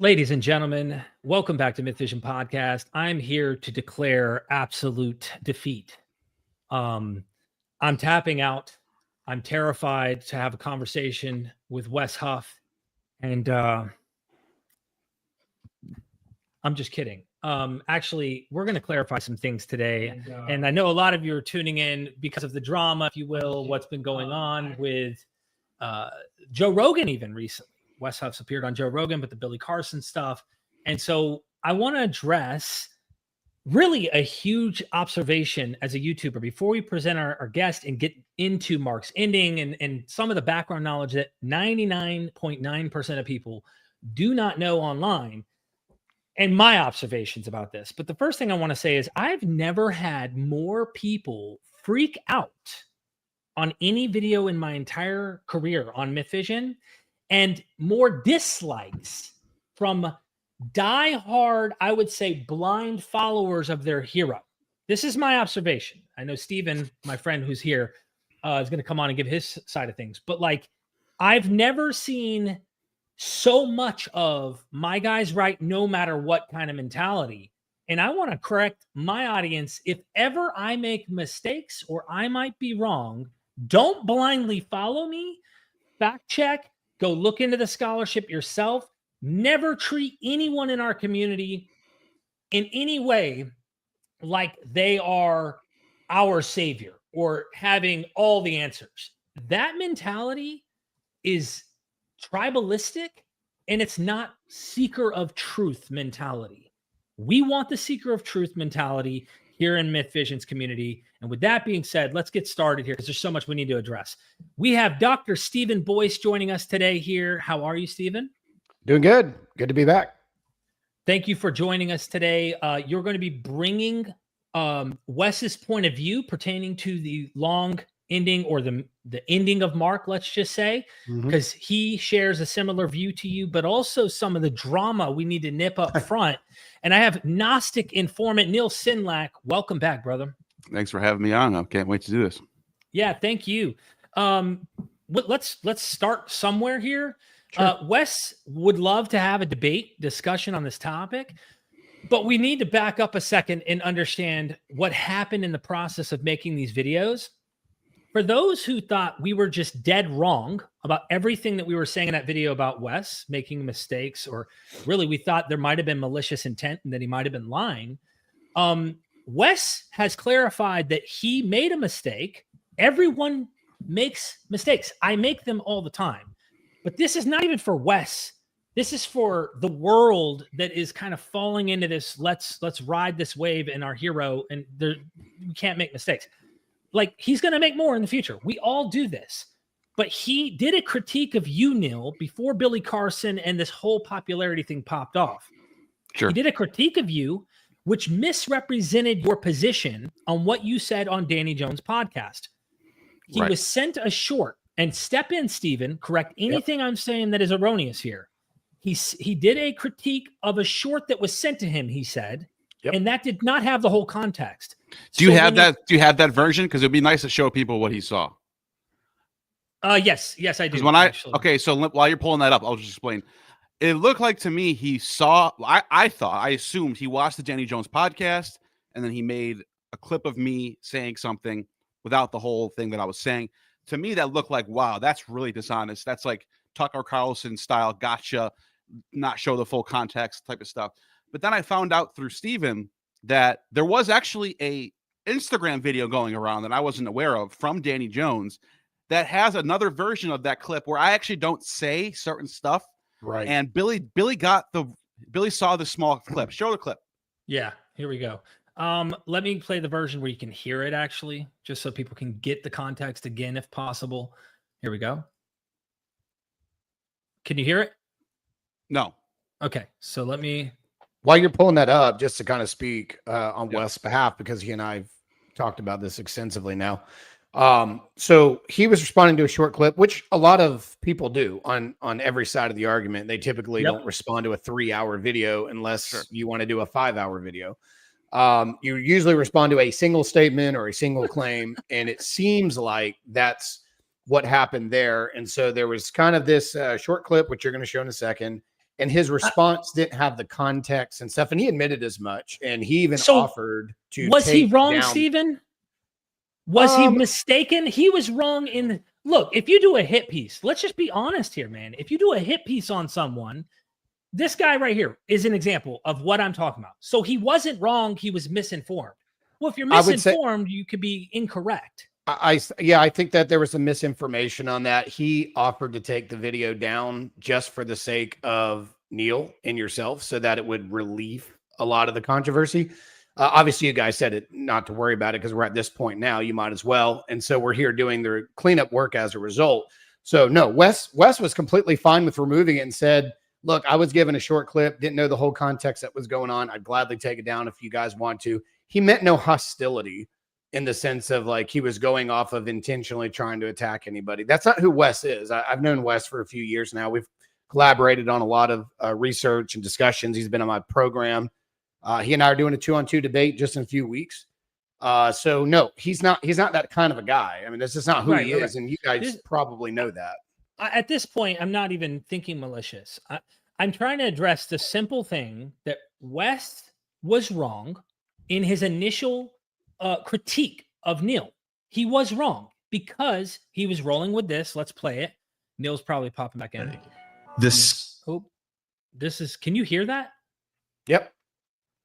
Ladies and gentlemen, welcome back to Myth Vision Podcast. I'm here to declare absolute defeat. I'm tapping out. I'm terrified to have a conversation with Wes Huff. And I'm just kidding. Actually, we're going to clarify some things today. And I know a lot of you are tuning in because of the drama, if you will, what's been going on with Joe Rogan even recently. Wes Huff's appeared on Joe Rogan, but the Billy Carson stuff. And so I want to address really a huge observation as a YouTuber before we present our guest and get into Mark's ending and some of the background knowledge that 99.9% of people do not know online, and my observations about this. But the first thing I want to say is I've never had more people freak out on any video in my entire career on Myth Vision, and more dislikes from diehard, I would say, blind followers of their hero. This is my observation. I know Steven, my friend who's here, is going to come on and give his side of things. But like, I've never seen so much of my guy's right, no matter what kind of mentality. And I want to correct my audience. If ever I make mistakes or I might be wrong, don't blindly follow me. Fact check. Go look into the scholarship yourself. Never treat anyone in our community in any way like they are our savior or having all the answers. That mentality is tribalistic, and it's not seeker of truth mentality. We want the seeker of truth mentality here in Myth Vision's community. And with that being said, let's get started here because there's so much we need to address. We have Dr. Stephen Boyce joining us today here. How are you, Stephen? Doing good. Good to be back. Thank you for joining us today. You're going to be bringing Wes's point of view pertaining to the long ending or the ending of Mark, let's just say, because he shares a similar view to you, but also some of the drama we need to nip up front. And I have Gnostic informant Neil Sinlack. Welcome back, brother. Thanks for having me on. I can't wait to do this. Yeah, thank you. Let's start somewhere here. Sure. Wes would love to have a debate discussion on this topic, but we need to back up a second and understand what happened in the process of making these videos. For those who thought we were just dead wrong about everything that we were saying in that video about Wes making mistakes, or really we thought there might have been malicious intent and that he might have been lying, Wes has clarified that he made a mistake. Everyone makes mistakes. I make them all the time. But this is not even for Wes. This is for the world that is kind of falling into this, let's ride this wave in our hero, and we can't make mistakes. Like, he's going to make more in the future. We all do this. But he did a critique of you, Neil, before Billy Carson and this whole popularity thing popped off. Sure. He did a critique of you, which misrepresented your position on what you said on Danny Jones' podcast. He was sent a short, and step in, Stephen, correct anything I'm saying that is erroneous here. He did a critique of a short that was sent to him, he said, and that did not have the whole context. Do you have that? Do you have that version? Because it'd be nice to show people what he saw. Yes, I do. So while you're pulling that up, I'll just explain. It looked like to me he saw. I assumed he watched the Danny Jones podcast, and then he made a clip of me saying something without the whole thing that I was saying. To me, that looked like, wow, that's really dishonest. That's like Tucker Carlson style, gotcha, not show the full context type of stuff. But then I found out through Steven that there was actually a Instagram video going around that I wasn't aware of from Danny Jones that has another version of that clip where I actually don't say certain stuff. Right. And Billy saw the small clip. Show the clip. Yeah, here we go. Let me play the version where you can hear it, actually, just so people can get the context again, if possible. Here we go. Can you hear it? No. Okay, so let me... While you're pulling that up, just to kind of speak on Wes' behalf, because he and I have talked about this extensively now. So he was responding to a short clip, which a lot of people do on every side of the argument. They typically don't respond to a 3-hour video unless you want to do a 5-hour video. You usually respond to a single statement or a single claim, and it seems like that's what happened there. And so there was kind of this short clip, which you're going to show in a second, and his response didn't have the context and stuff. And he admitted as much. And he even offered to. Was he wrong, down... Stephen? Was he mistaken? He was wrong in. Look, if you do a hit piece, let's just be honest here, man. If you do a hit piece on someone, this guy right here is an example of what I'm talking about. So he wasn't wrong. He was misinformed. Well, if you're misinformed, you could be incorrect. I think that there was some misinformation on that. He offered to take the video down just for the sake of Neil and yourself so that it would relieve a lot of the controversy. Obviously, you guys said it not to worry about it because we're at this point now. You might as well. And so we're here doing the cleanup work as a result. So no, Wes was completely fine with removing it and said, look, I was given a short clip, didn't know the whole context that was going on. I'd gladly take it down if you guys want to. He meant no hostility in the sense of like he was going off of intentionally trying to attack anybody. That's not who Wes is. I've known Wes for a few years now. We've collaborated on a lot of research and discussions. He's been on my program. He and I are doing a 2-on-2 debate just in a few weeks. So no, he's not that kind of a guy. I mean, this is not who he is. And you guys probably know that. At this point, I'm not even thinking malicious. I'm trying to address the simple thing that Wes was wrong in his initial critique of Neil. He was wrong because he was rolling with this. Let's play it. Neil's probably popping back in. This is, can you hear that? Yep.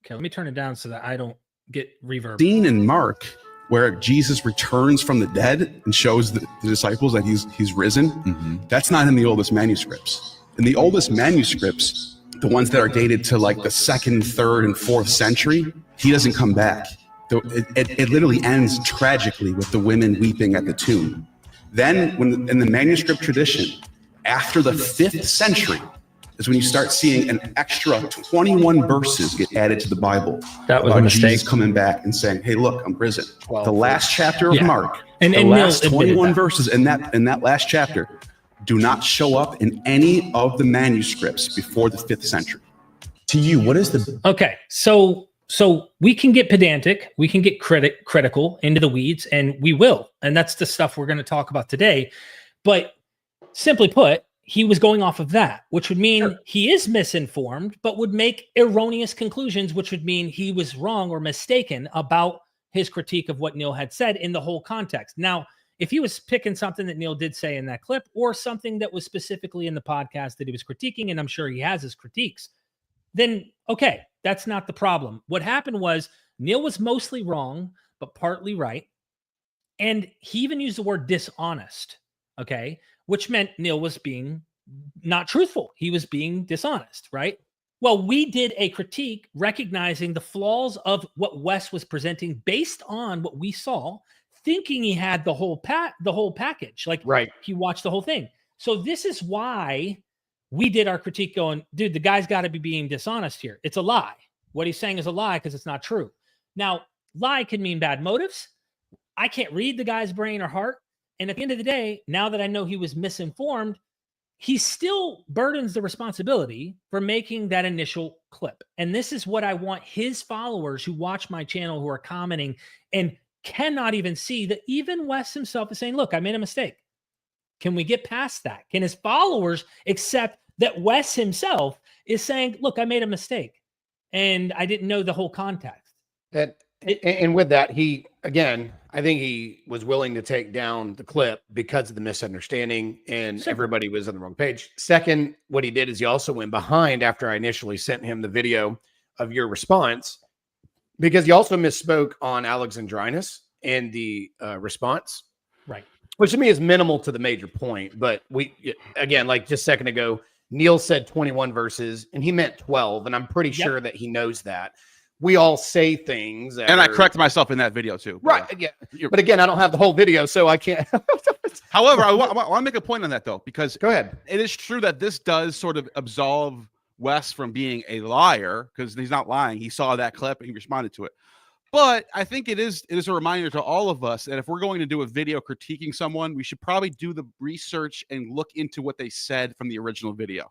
Okay, let me turn it down so that I don't get reverb. scene in Mark where Jesus returns from the dead and shows the disciples that he's risen. That's not in the oldest manuscripts. In the oldest manuscripts, the ones that are dated to like the 2nd, 3rd, and 4th century, he doesn't come back. It literally ends tragically with the women weeping at the tomb. Then when in the manuscript tradition, after the 5th century, is when you start seeing an extra 21 verses get added to the Bible. That was a mistake. Jesus coming back and saying, "Hey, look, I'm risen." The last chapter of Mark, and the last 21 verses in that last chapter do not show up in any of the manuscripts before the 5th century. To you, what is the okay? So we can get pedantic, we can get critical into the weeds, and we will, and that's the stuff we're going to talk about today. But simply put, he was going off of that, which would mean he is misinformed, but would make erroneous conclusions, which would mean he was wrong or mistaken about his critique of what Neil had said in the whole context. Now, if he was picking something that Neil did say in that clip or something that was specifically in the podcast that he was critiquing, and I'm sure he has his critiques, then okay, that's not the problem. What happened was Neil was mostly wrong, but partly right. And he even used the word dishonest, okay? Which meant Neil was being not truthful. He was being dishonest, right? Well, we did a critique recognizing the flaws of what Wes was presenting based on what we saw, thinking he had the whole package. Like, he watched the whole thing. So this is why we did our critique going, dude, the guy's got to be being dishonest here. It's a lie. What he's saying is a lie because it's not true. Now, lie can mean bad motives. I can't read the guy's brain or heart. And at the end of the day, now that I know he was misinformed, he still burdens the responsibility for making that initial clip. And this is what I want his followers who watch my channel, who are commenting and cannot even see that even Wes himself is saying, look, I made a mistake. Can we get past that? Can his followers accept that Wes himself is saying, look, I made a mistake and I didn't know the whole context? And with that, I think he was willing to take down the clip because of the misunderstanding and everybody was on the wrong page. Second, what he did is he also went behind after I initially sent him the video of your response because he also misspoke on Alexandrianus and the response. Right. Which to me is minimal to the major point. But again, like just a second ago, Neil said 21 verses and he meant 12. And I'm pretty sure that he knows that. We all say things. And I corrected myself in that video too. Right. Yeah. But again, I don't have the whole video, so I can't. However, I want to make a point on that though, because go ahead. It is true that this does sort of absolve Wes from being a liar because he's not lying. He saw that clip and he responded to it. But I think it is a reminder to all of us that if we're going to do a video critiquing someone, we should probably do the research and look into what they said from the original video.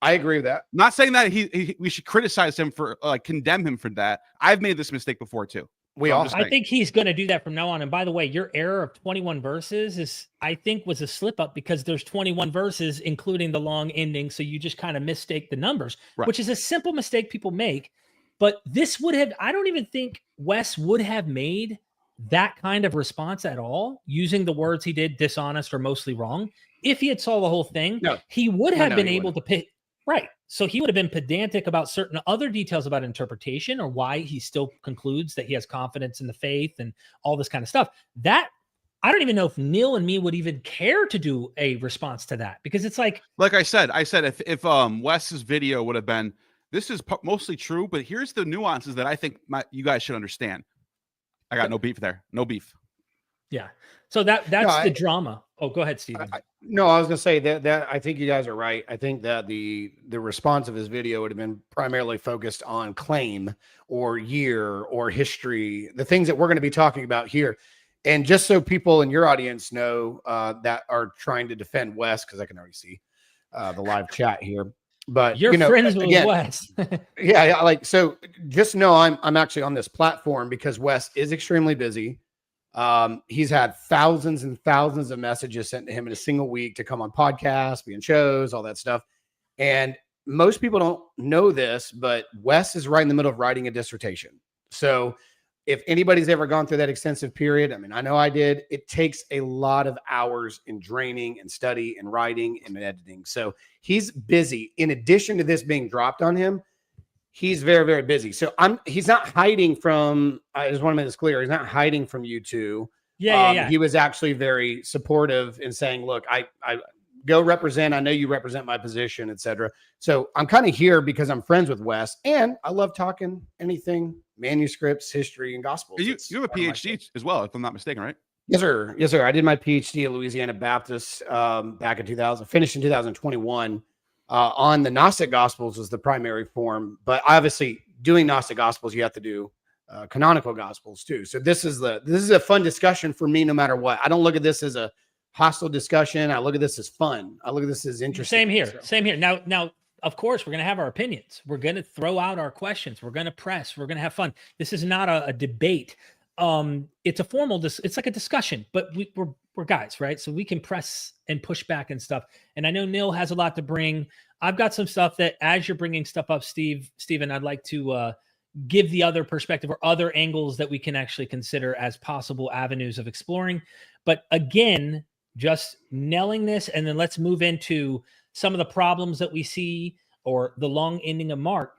I agree with that. Not saying that we should criticize him for condemn him for that. I've made this mistake before too. We So I'm all. just I saying. think he's going to do that from now on. And by the way, your error of 21 verses is, I think, was a slip up because there's 21 verses, including the long ending. So you just kind of mistake the numbers, Right. which is a simple mistake people make. But this would have, I don't even think Wes would have made that kind of response at all using the words he did, dishonest or mostly wrong. If he had saw the whole thing, No. he would No, have no, been he able to pick. Right. So he would have been pedantic about certain other details about interpretation or why he still concludes that he has confidence in the faith and all this kind of stuff. That I don't even know if Neil and me would even care to do a response to that because it's like I said if Wes's video would have been, this is mostly true, but here's the nuances that I think you guys should understand. I got no beef there. No beef. yeah. So that's the drama. Oh, go ahead, Stephen. No, I was gonna say that I think you guys are right. I think that the response of his video would have been primarily focused on claim or year or history, the things that we're going to be talking about here. And just so people in your audience know that are trying to defend Wes, because I can already see the live chat here. But You're friends with Wes. yeah, like so. Just know I'm actually on this platform because Wes is extremely busy. He's had thousands and thousands of messages sent to him in a single week to come on podcasts, be in shows, all that stuff. And most people don't know this, but Wes is right in the middle of writing a dissertation. So if anybody's ever gone through that extensive period, I mean, I know I did, it takes a lot of hours in draining and study and writing and editing. So he's busy. In addition to this being dropped on him, he's very, very busy. So he's not hiding from, I just want to make this clear. He's not hiding from you two. Yeah. He was actually very supportive in saying, look, I go represent, I know you represent my position, etc. So I'm kind of here because I'm friends with Wes and I love talking anything, manuscripts, history, and gospels. You have a PhD as well, if I'm not mistaken, right? Yes, sir. Yes, sir. I did my PhD at Louisiana Baptist back in 2000, finished in 2021. On the Gnostic Gospels was the primary form, but obviously doing Gnostic Gospels, you have to do canonical Gospels too. So this is a fun discussion for me, no matter what. I don't look at this as a hostile discussion. I look at this as fun. I look at this as interesting. Same here. Same here. Now, of course, we're going to have our opinions. We're going to throw out our questions. We're going to press. We're going to have fun. This is not a debate. It's a formal. It's like a discussion, but we're guys, right? So we can press and push back and stuff. And I know Neil has a lot to bring. I've got some stuff that, as you're bringing stuff up, Stephen, I'd like to give the other perspective or other angles that we can actually consider as possible avenues of exploring. But again, just nailing this, and then let's move into some of the problems that we see or the long ending of Mark.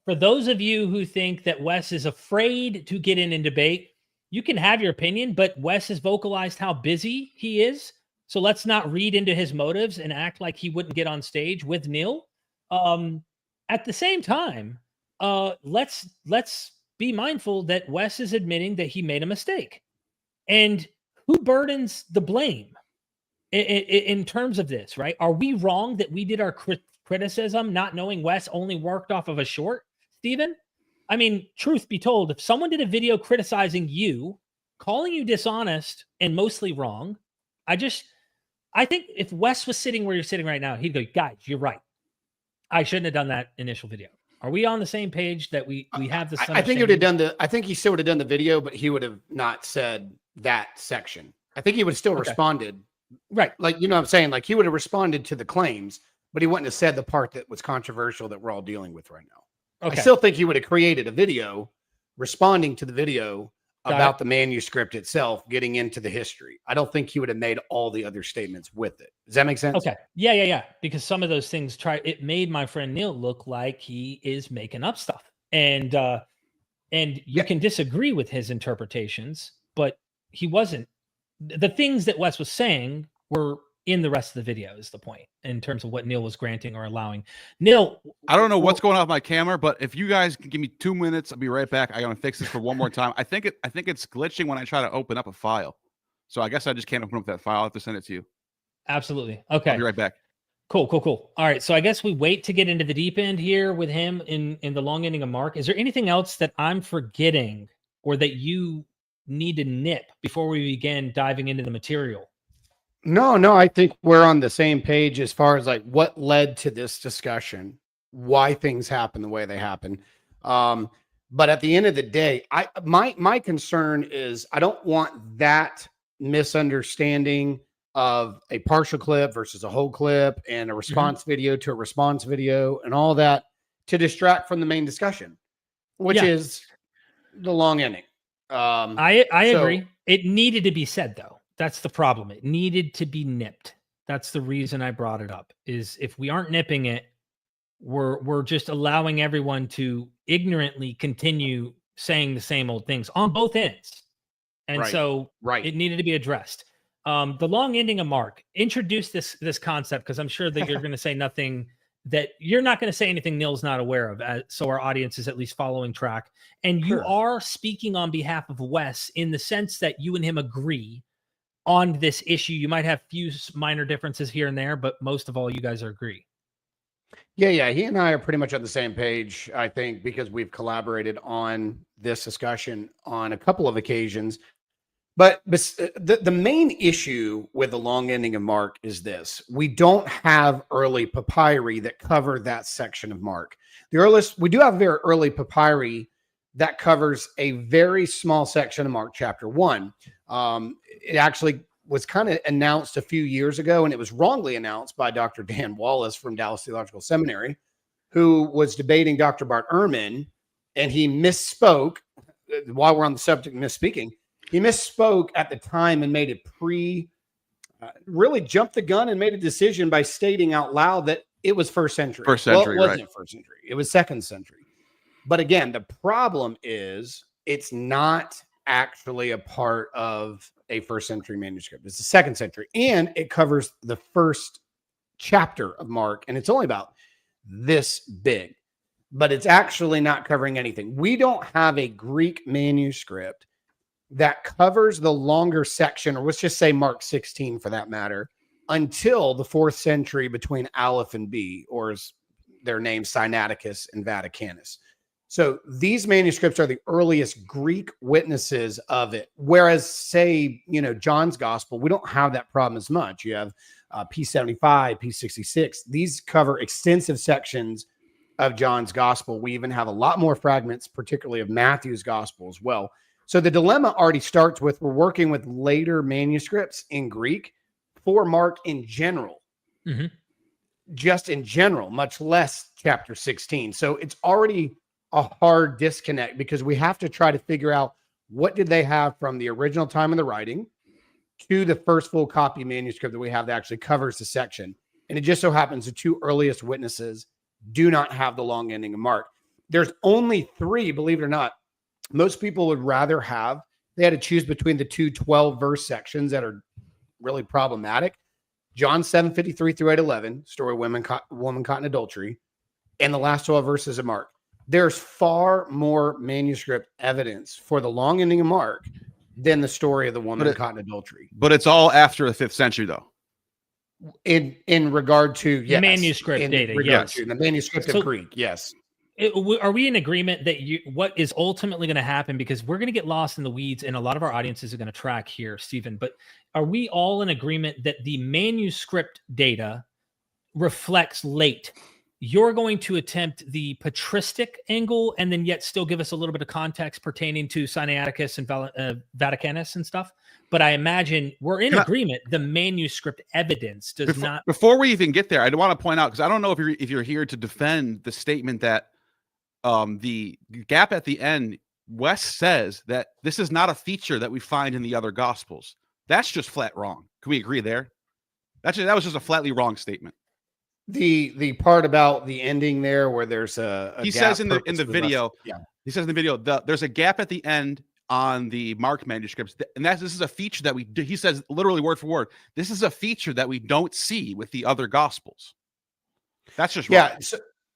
For those of you who think that Wes is afraid to get in debate, you can have your opinion, but Wes has vocalized how busy he is. So let's not read into his motives and act like he wouldn't get on stage with Neil. At the same time, let's be mindful that Wes is admitting that he made a mistake. And who burdens the blame in terms of this, right? Are we wrong that we did our criticism not knowing Wes only worked off of a short, Stephen? I mean, truth be told, if someone did a video criticizing you, calling you dishonest and mostly wrong, I think if Wes was sitting where you're sitting right now, he'd go, guys, you're right. I shouldn't have done that initial video. Are we on the same page that we have the? I think he would have done I think he still would have done the video, but he would have not said that section. I think he would have still responded. Right. Like, you know what I'm saying? Like he would have responded to the claims, but he wouldn't have said the part that was controversial that we're all dealing with right now. Okay. I still think he would have created a video responding to the video about the manuscript itself, getting into the history. I don't think he would have made all the other statements with it. Does that make sense? Okay. Yeah. Because some of those things it made my friend Neil look like he is making up stuff. And you can disagree with his interpretations, but he wasn't. The things that Wes was saying were in the rest of the video is the point in terms of what Neil was granting or allowing. Neil, I don't know what's going on with my camera, but if you guys can give me 2 minutes, I'll be right back. I gotta fix this for one more time. I think it's glitching when I try to open up a file. So I guess I just can't open up that file. I'll have to send it to you. Absolutely. Okay. I'll be right back. Cool. All right. So I guess we wait to get into the deep end here with him in the long ending of Mark. Is there anything else that I'm forgetting or that you need to nip before we begin diving into the material? No, I think we're on the same page as far as like what led to this discussion, why things happen the way they happen. But at the end of the day, my concern is I don't want that misunderstanding of a partial clip versus a whole clip and a response video to a response video and all that to distract from the main discussion, which is the long ending. I agree. It needed to be said, though. That's the problem. It needed to be nipped. That's the reason I brought it up, is if we aren't nipping it, we're just allowing everyone to ignorantly continue saying the same old things on both ends. And so it needed to be addressed. The long ending of Mark, introduce this concept, because I'm sure that you're going to say nothing that you're not going to say anything Neil's not aware of. So our audience is at least following track. And you are speaking on behalf of Wes in the sense that you and him agree on this issue. You might have few minor differences here and there, but most of all, you guys agree. Yeah. He and I are pretty much on the same page, I think, because we've collaborated on this discussion on a couple of occasions. But the main issue with the long ending of Mark is this. We don't have early papyri that cover that section of Mark. The earliest, we do have very early papyri that covers a very small section of Mark chapter 1. It actually was kind of announced a few years ago, and it was wrongly announced by Dr. Dan Wallace from Dallas Theological Seminary, who was debating Dr. Bart Ehrman, and he misspoke. While we're on the subject of misspeaking, he misspoke at the time and made it really jumped the gun and made a decision by stating out loud that it was first century. First century, well, it wasn't first century. It was second century. But again, the problem is it's not actually a part of a first century manuscript. It's the second century, and it covers the first chapter of Mark, and it's only about this big, but it's actually not covering anything. We don't have a Greek manuscript that covers the longer section, or let's just say Mark 16 for that matter, until the 4th century between Aleph and B, or as their names, Sinaiticus and Vaticanus. So these manuscripts are the earliest Greek witnesses of it. Whereas, say, John's gospel, we don't have that problem as much. You have P75, P66. These cover extensive sections of John's gospel. We even have a lot more fragments, particularly of Matthew's gospel as well. So the dilemma already starts with we're working with later manuscripts in Greek for Mark in general, just in general, much less chapter 16. So it's already a hard disconnect because we have to try to figure out what did they have from the original time of the writing to the first full copy manuscript that we have that actually covers the section. And it just so happens the two earliest witnesses do not have the long ending of Mark. There's only 3, believe it or not. Most people would rather have, they had to choose between the two 12-verse sections that are really problematic. John 7:53 through 8:11, story of woman caught in adultery, and the last 12 verses of Mark. There's far more manuscript evidence for the long ending of Mark than the story of the woman caught in adultery. But it's all after the 5th century, though. In regard to manuscript data, the manuscript of Greek, yes. Are we in agreement that what is ultimately going to happen, because we're going to get lost in the weeds and a lot of our audiences are going to track here, Stephen, but are we all in agreement that the manuscript data reflects late? You're going to attempt the patristic angle and then yet still give us a little bit of context pertaining to Sinaiticus and Vaticanus and stuff. But I imagine we're in agreement. The manuscript evidence does not. Before we even get there, I want to point out, because I don't know if you're here to defend the statement that the gap at the end, Wes says that this is not a feature that we find in the other gospels. That's just flat wrong. Can we agree there? That was just a flatly wrong statement. The part about the ending there where there's a he gap says in the video, he says in the video, there's a gap at the end on the Mark manuscripts, and this is a feature that we do. He says literally word for word, this is a feature that we don't see with the other gospels. That's just wrong.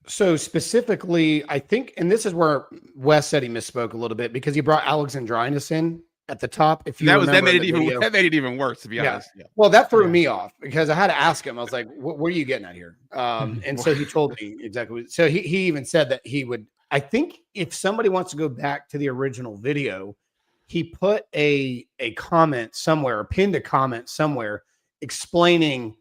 So specifically, I think, and this is where Wes said he misspoke a little bit because he brought Alexandrianus in at the top. If you that made it even worse, to be honest. Yeah. Well, that threw me off because I had to ask him. I was like, "What are you getting at here?" And so he told me exactly. So he even said that he would. I think if somebody wants to go back to the original video, he put a comment somewhere, or pinned a comment somewhere, explaining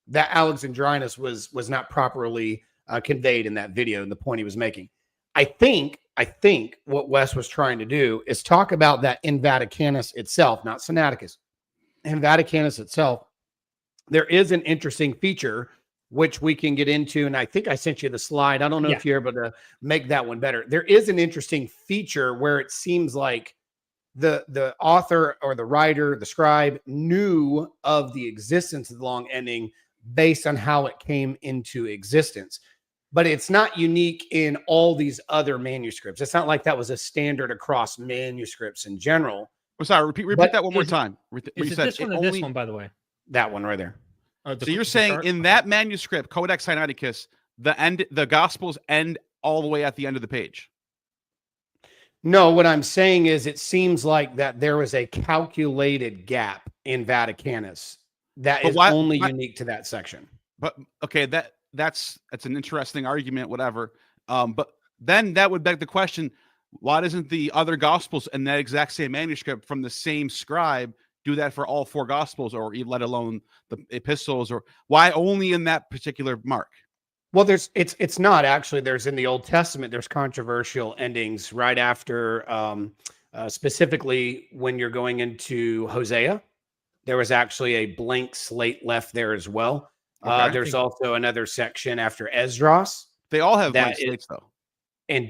that Alexandrinus was not properly conveyed in that video and the point he was making. I think I think what Wes was trying to do is talk about that in Vaticanus itself, not Sinaiticus. In Vaticanus itself, there is an interesting feature which we can get into, and I think I sent you the slide. I don't know if you're able to make that one better. There is an interesting feature where it seems like the author or the writer, the scribe, knew of the existence of the long ending based on how it came into existence. But it's not unique in all these other manuscripts. It's not like that was a standard across manuscripts in general. I'm sorry, repeat that one more time. Is it this one or this one, by the way? That one right there. So you're saying in that manuscript, Codex Sinaiticus, the Gospels end all the way at the end of the page? No, what I'm saying is it seems like that there was a calculated gap in Vaticanus that is only unique to that section. But okay, that's an interesting argument, whatever. But then that would beg the question, why doesn't the other Gospels in that exact same manuscript from the same scribe do that for all 4 Gospels, or let alone the epistles, or why only in that particular Mark? Well, it's not actually. There's in the Old Testament, there's controversial endings right after, specifically when you're going into Hosea. There was actually a blank slate left there as well. There's also another section after Esdras. They all have blank slates though. And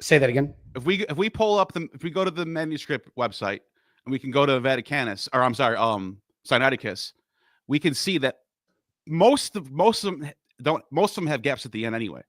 say that again. If we pull up if we go to the manuscript website and we can go to Vaticanus, or I'm sorry, Sinaiticus, we can see that most of them have gaps at the end anyway.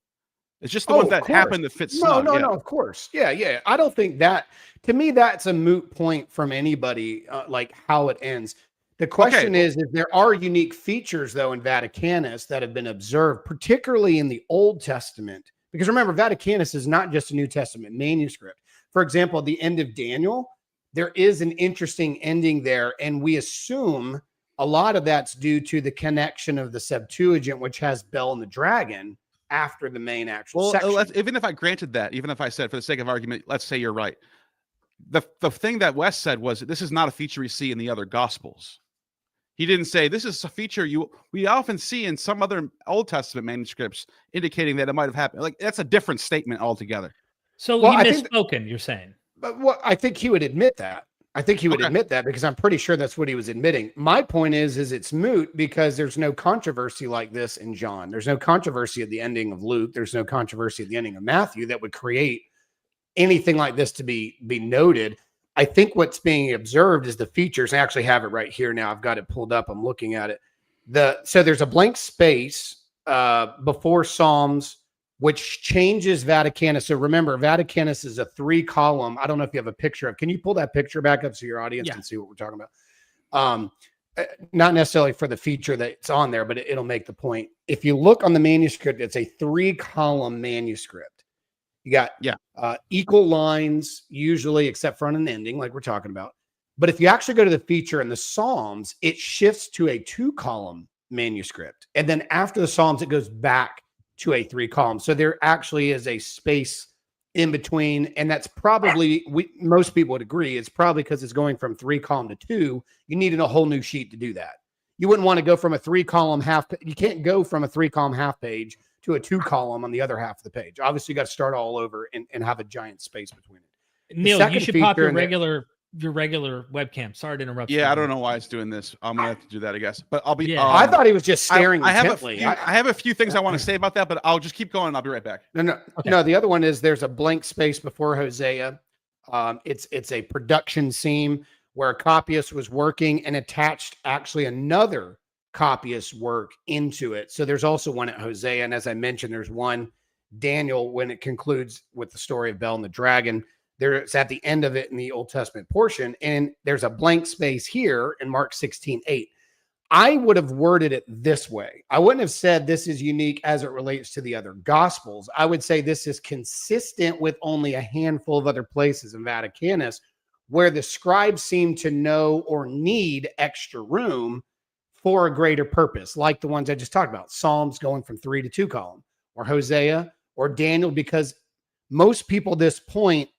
It's just the ones that happen to fit snug. No, of course. Yeah. I don't think that, to me, that's a moot point from anybody, like how it ends. The question is there are unique features, though, in Vaticanus that have been observed, particularly in the Old Testament. Because remember, Vaticanus is not just a New Testament manuscript. For example, at the end of Daniel, there is an interesting ending there, and we assume a lot of that's due to the connection of the Septuagint, which has Bel and the Dragon after the main actual section. Even if I granted that, even if I said, for the sake of argument, let's say you're right. The thing that Wes said was, this is not a feature we see in the other Gospels. He didn't say this is a feature we often see in some other Old Testament manuscripts, indicating that it might have happened. Like, that's a different statement altogether. So he misspoken, you're saying? But I think he would admit that. I think he would admit that, because I'm pretty sure that's what he was admitting. My point is it's moot because there's no controversy like this in John. There's no controversy at the ending of Luke. There's no controversy at the ending of Matthew that would create anything like this to be noted. I think what's being observed is the features. I actually have it right here now. I've got it pulled up. I'm looking at it. So there's a blank space before Psalms, which changes Vaticanus. So remember, Vaticanus is a 3-column. I don't know if you have a picture of. Can you pull that picture back up so your audience can see what we're talking about? Not necessarily for the feature that's on there, but it'll make the point. If you look on the manuscript, it's a 3-column manuscript. You got equal lines, usually, except for on an ending, like we're talking about. But if you actually go to the feature in the Psalms, it shifts to a 2-column manuscript. And then after the Psalms, it goes back to a 3-column. So there actually is a space in between. And that's probably, most people would agree, it's probably because it's going from 3-column to 2. You needed a whole new sheet to do that. You wouldn't want to go from a 3-column half. You can't go from a 3-column half page to a 2-column on the other half of the page. Obviously, you got to start all over and have a giant space between it. Neil, you should pop your regular webcam. Sorry to interrupt. Yeah, I don't know why it's doing this. I'm gonna have to do that, I guess. But I'll be. I thought he was just staring intently. I have a few things I want to say about that, but I'll just keep going. I'll be right back. No. The other one is there's a blank space before Hosea. It's a production scene where a copyist was working and attached actually another copyist work into it. So there's also one at Hosea, and as I mentioned, there's one Daniel when it concludes with the story of Bel and the Dragon. There's at the end of it in the Old Testament portion, and there's a blank space here in Mark 16:8. I would have worded it this way. I wouldn't have said this is unique as it relates to the other Gospels. I would say this is consistent with only a handful of other places in Vaticanus where the scribes seem to know or need extra room for a greater purpose, like the ones I just talked about. Psalms going from 3 to 2 column, or Hosea, or Daniel, because most people at this point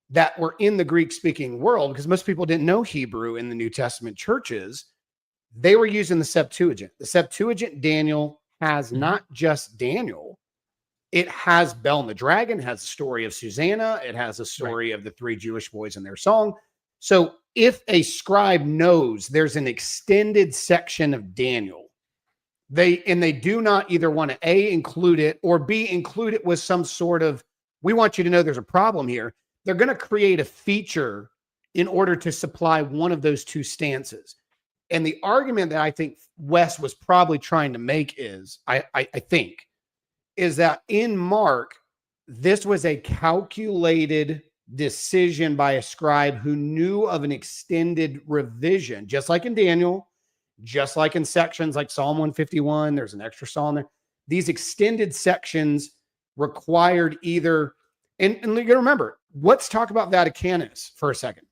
that were in the Greek-speaking world, because most people didn't know Hebrew in the New Testament churches, they were using the Septuagint. The Septuagint Daniel has not just Daniel, it has Bell and the Dragon, it has the story of Susanna, it has a story of the 3 Jewish boys and their song. So if a scribe knows there's an extended section of Daniel, they do not either want to A, include it, or B, include it with some sort of, we want you to know there's a problem here. They're going to create a feature in order to supply one of those two stances. And the argument that I think Wes was probably trying to make is, I think, is that in Mark, this was a calculated decision by a scribe who knew of an extended revision, just like in Daniel, just like in sections like Psalm 151, there's an extra psalm there. These extended sections required either, and you got to remember, let's talk about Vaticanus for a second.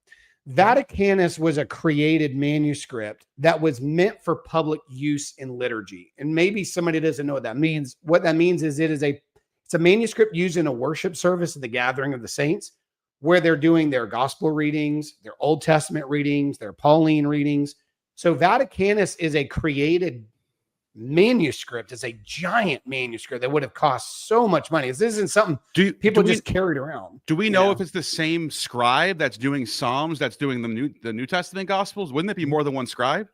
Vaticanus was a created manuscript that was meant for public use in liturgy. And maybe somebody doesn't know what that means. What that means is it's a manuscript used in a worship service at the gathering of the saints, where they're doing their gospel readings, their Old Testament readings, their Pauline readings. So Vaticanus is a created manuscript. It's a giant manuscript that would have cost so much money. This isn't something people just carried around. Do we know if it's the same scribe that's doing Psalms, that's doing the New Testament Gospels? Wouldn't it be more than one scribe?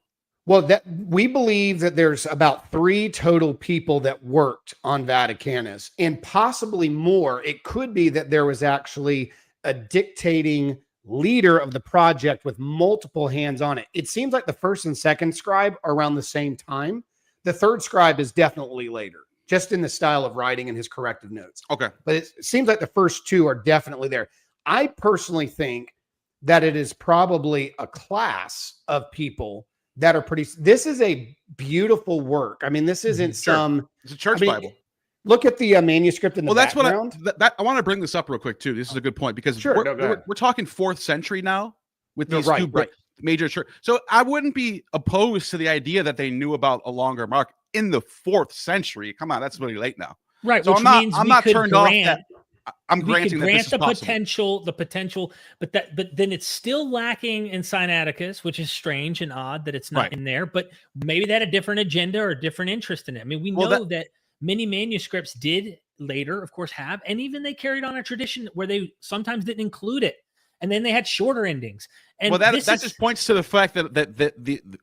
Well, that we believe that there's about 3 total people that worked on Vaticanus, and possibly more. It could be that there was actually a dictating leader of the project with multiple hands on it. It seems like the first and second scribe are around the same time. The third scribe is definitely later, just in the style of writing and his corrective notes. Okay. But it seems like the first 2 are definitely there. I personally think that it is probably a class of people that are this is a beautiful work. I mean, this isn't it's a church Bible. Look at the manuscript in the background. I want to bring this up real quick too. This is a good point because we're talking 4th century now with these two major church. So I wouldn't be opposed to the idea that they knew about a longer Mark in the 4th century. Come on, that's really late now. Right. So which means I'm not turned off that. I'm granting that this is possible. the potential, but then it's still lacking in Sinaiticus, which is strange and odd that it's not in there. But maybe they had a different agenda or a different interest in it. I mean, we know that many manuscripts did later, of course, have, and even they carried on a tradition where they sometimes didn't include it, and then they had shorter endings. And that just points to the fact that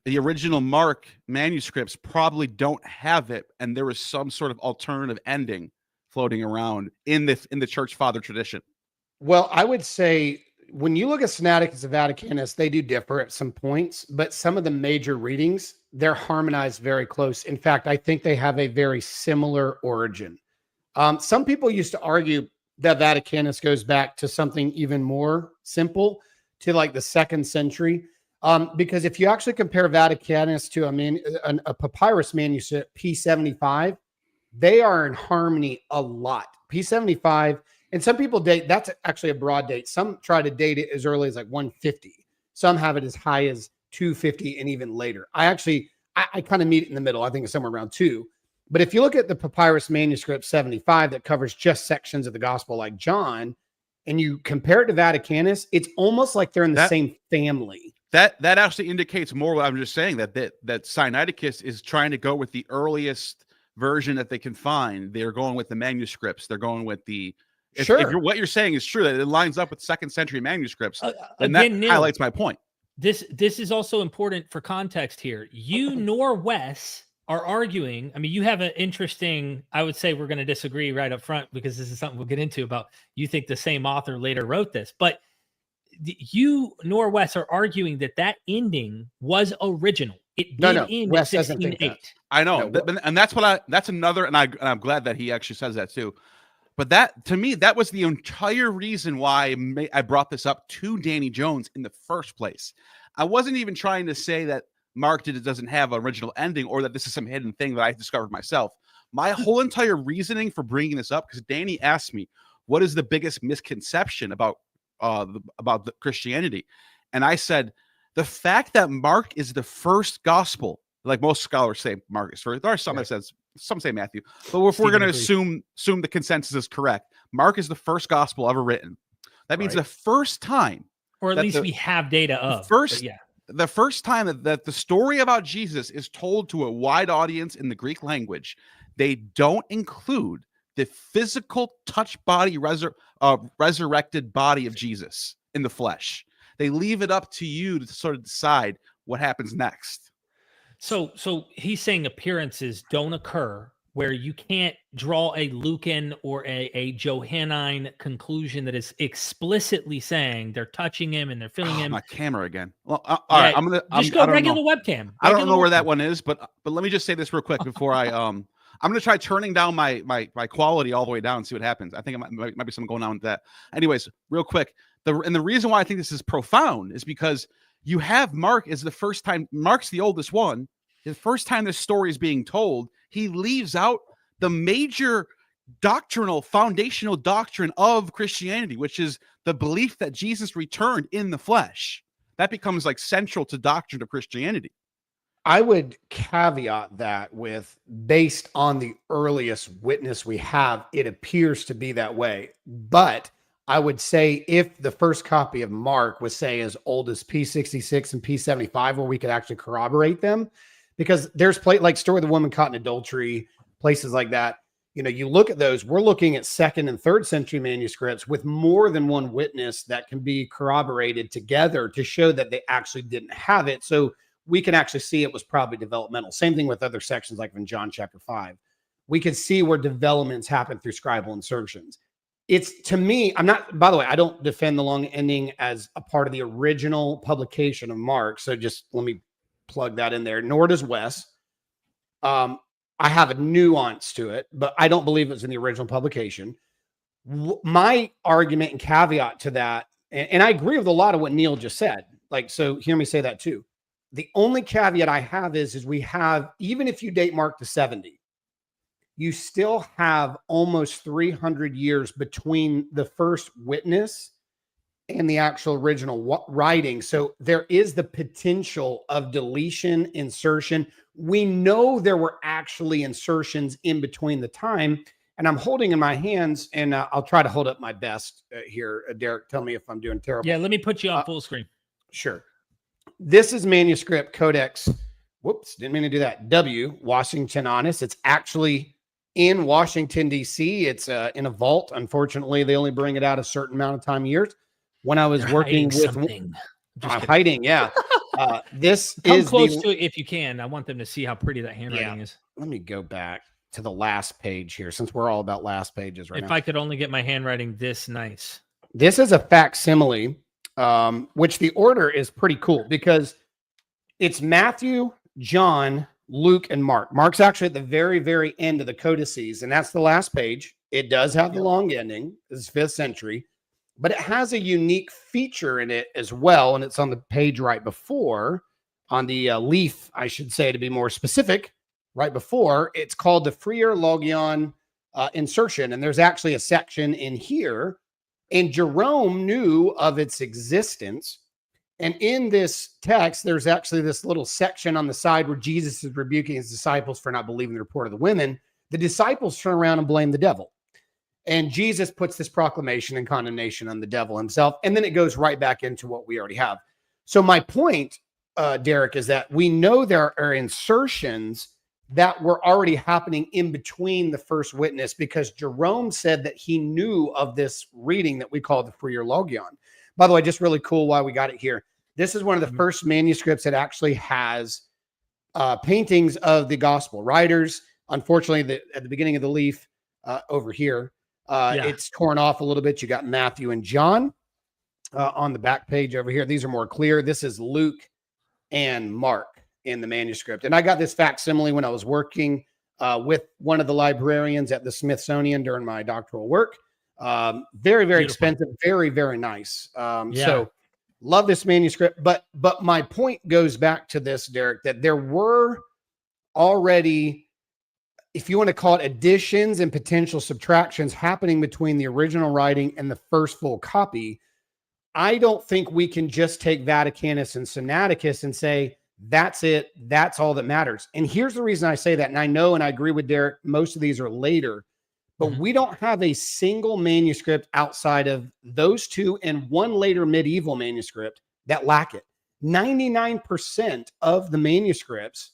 the original Mark manuscripts probably don't have it, and there was some sort of alternative ending floating around in the church father tradition. Well, I would say when you look at Sinaiticus and Vaticanus, they do differ at some points, but some of the major readings, they're harmonized very close. In fact, I think they have a very similar origin. Some people used to argue that Vaticanus goes back to something even more simple, to like the 2nd century. Because if you actually compare Vaticanus to a papyrus manuscript, P75, they are in harmony a lot. P75, and some people date, that's actually a broad date. Some try to date it as early as like 150. Some have it as high as 250 and even later. I kind of meet it in the middle. I think it's somewhere around 2. But if you look at the papyrus manuscript 75 that covers just sections of the gospel like John, and you compare it to Vaticanus, it's almost like they're in the same family. That actually indicates more what I'm just saying, that Sinaiticus is trying to go with the earliest version that they can find. They're going with the manuscripts. They're going with the if what you're saying is true, that it lines up with 2nd century manuscripts, then that highlights my point. This is also important for context here. You nor Wes are arguing. I mean, you have an interesting, I would say we're going to disagree right up front because this is something we'll get into about, you think the same author later wrote this, but you nor Wes are arguing that ending was original. It did end Wes in doesn't think that. I know. And that's another, and I'm glad that he actually says that too. But that, to me, that was the entire reason why I brought this up to Danny Jones in the first place. I wasn't even trying to say that Mark doesn't have an original ending or that this is some hidden thing that I discovered myself. My whole entire reasoning for bringing this up, because Danny asked me, what is the biggest misconception about the Christianity? And I said, the fact that Mark is the first gospel, like most scholars say Mark is first. There are some that says, some say Matthew, but if we're going to assume the consensus is correct, Mark is the first gospel ever written. That means the first time, or at least we have data of the first time that the story about Jesus is told to a wide audience in the Greek language, they don't include the physical touch body, resurrected body of Jesus in the flesh. They leave it up to you to sort of decide what happens next. So he's saying appearances don't occur where you can't draw a Lucan or a Johannine conclusion that is explicitly saying they're touching him and they're feeling him. My camera again. Well, all right, just go regular webcam. I don't know where that one is, but let me just say this real quick before I'm going to try turning down my quality all the way down and see what happens. I think it might be something going on with that. Anyways, real quick. The reason why I think this is profound is because you have Mark is the first time. Mark's the oldest one. The first time this story is being told, he leaves out the major foundational doctrine of Christianity, which is the belief that Jesus returned in the flesh. That becomes like central to doctrine of Christianity. I would caveat that with, based on the earliest witness we have, it appears to be that way. But I would say if the first copy of Mark was, say, as old as P66 and P75, where we could actually corroborate them, because there's like Story of the Woman Caught in Adultery, places like that. You know, you look at those, we're looking at 2nd and 3rd century manuscripts with more than one witness that can be corroborated together to show that they actually didn't have it. So we can actually see it was probably developmental. Same thing with other sections, like in John chapter 5. We can see where developments happen through scribal insertions. It's, to me, I'm not, by the way, I don't defend the long ending as a part of the original publication of Mark. So just let me plug that in there. Nor does Wes. I have a nuance to it, but I don't believe it's in the original publication. My argument and caveat to that, and I agree with a lot of what Neil just said. Like, so hear me say that too. The only caveat I have is we have, even if you date Mark to 70, you still have almost 300 years between the first witness and the actual original writing. So there is the potential of deletion, insertion. We know there were actually insertions in between the time, and I'm holding in my hands, and I'll try to hold up my best here. Derek, tell me if I'm doing terrible. Yeah, let me put you on full screen. Sure. This is manuscript Codex. Whoops, didn't mean to do that. W, Washingtonianus. It's actually in Washington, D.C. It's in a vault. Unfortunately, they only bring it out a certain amount of time years. When I was working with, I'm hiding. Yeah. This Come is close to it if you can. I want them to see how pretty that handwriting is. Let me go back to the last page here, since we're all about last pages right now. If I could only get my handwriting this nice. This is a facsimile, which the order is pretty cool because it's Matthew, John, Luke, and Mark. Mark's actually at the very, very end of the codices, and that's the last page. It does have the long ending. This is 5th century. But it has a unique feature in it as well, and it's on the page right before, on the leaf, I should say, to be more specific, right before. It's called the Freer Logion insertion, and there's actually a section in here, and Jerome knew of its existence. And in this text, there's actually this little section on the side where Jesus is rebuking his disciples for not believing the report of the women. The disciples turn around and blame the devil. And Jesus puts this proclamation and condemnation on the devil himself. And then it goes right back into what we already have. So my point, Derek, is that we know there are insertions that were already happening in between the first witness, because Jerome said that he knew of this reading that we call the Freer Logion. By the way, just really cool why we got it here. This is one of the first manuscripts that actually has paintings of the gospel writers. Unfortunately, at the beginning of the leaf over here, it's torn off a little bit. You got Matthew and John on the back page over here. These are more clear. This is Luke and Mark in the manuscript. And I got this facsimile when I was working with one of the librarians at the Smithsonian during my doctoral work. Very, very expensive, very, very nice. So love this manuscript. But my point goes back to this, Derek, that there were already, if you want to call it, additions and potential subtractions happening between the original writing and the first full copy. I don't think we can just take Vaticanus and Sinaiticus and say, that's it, that's all that matters. And here's the reason I say that. And I know, and I agree with Derek, most of these are later, but we don't have a single manuscript outside of those two and one later medieval manuscript that lack it. 99% of the manuscripts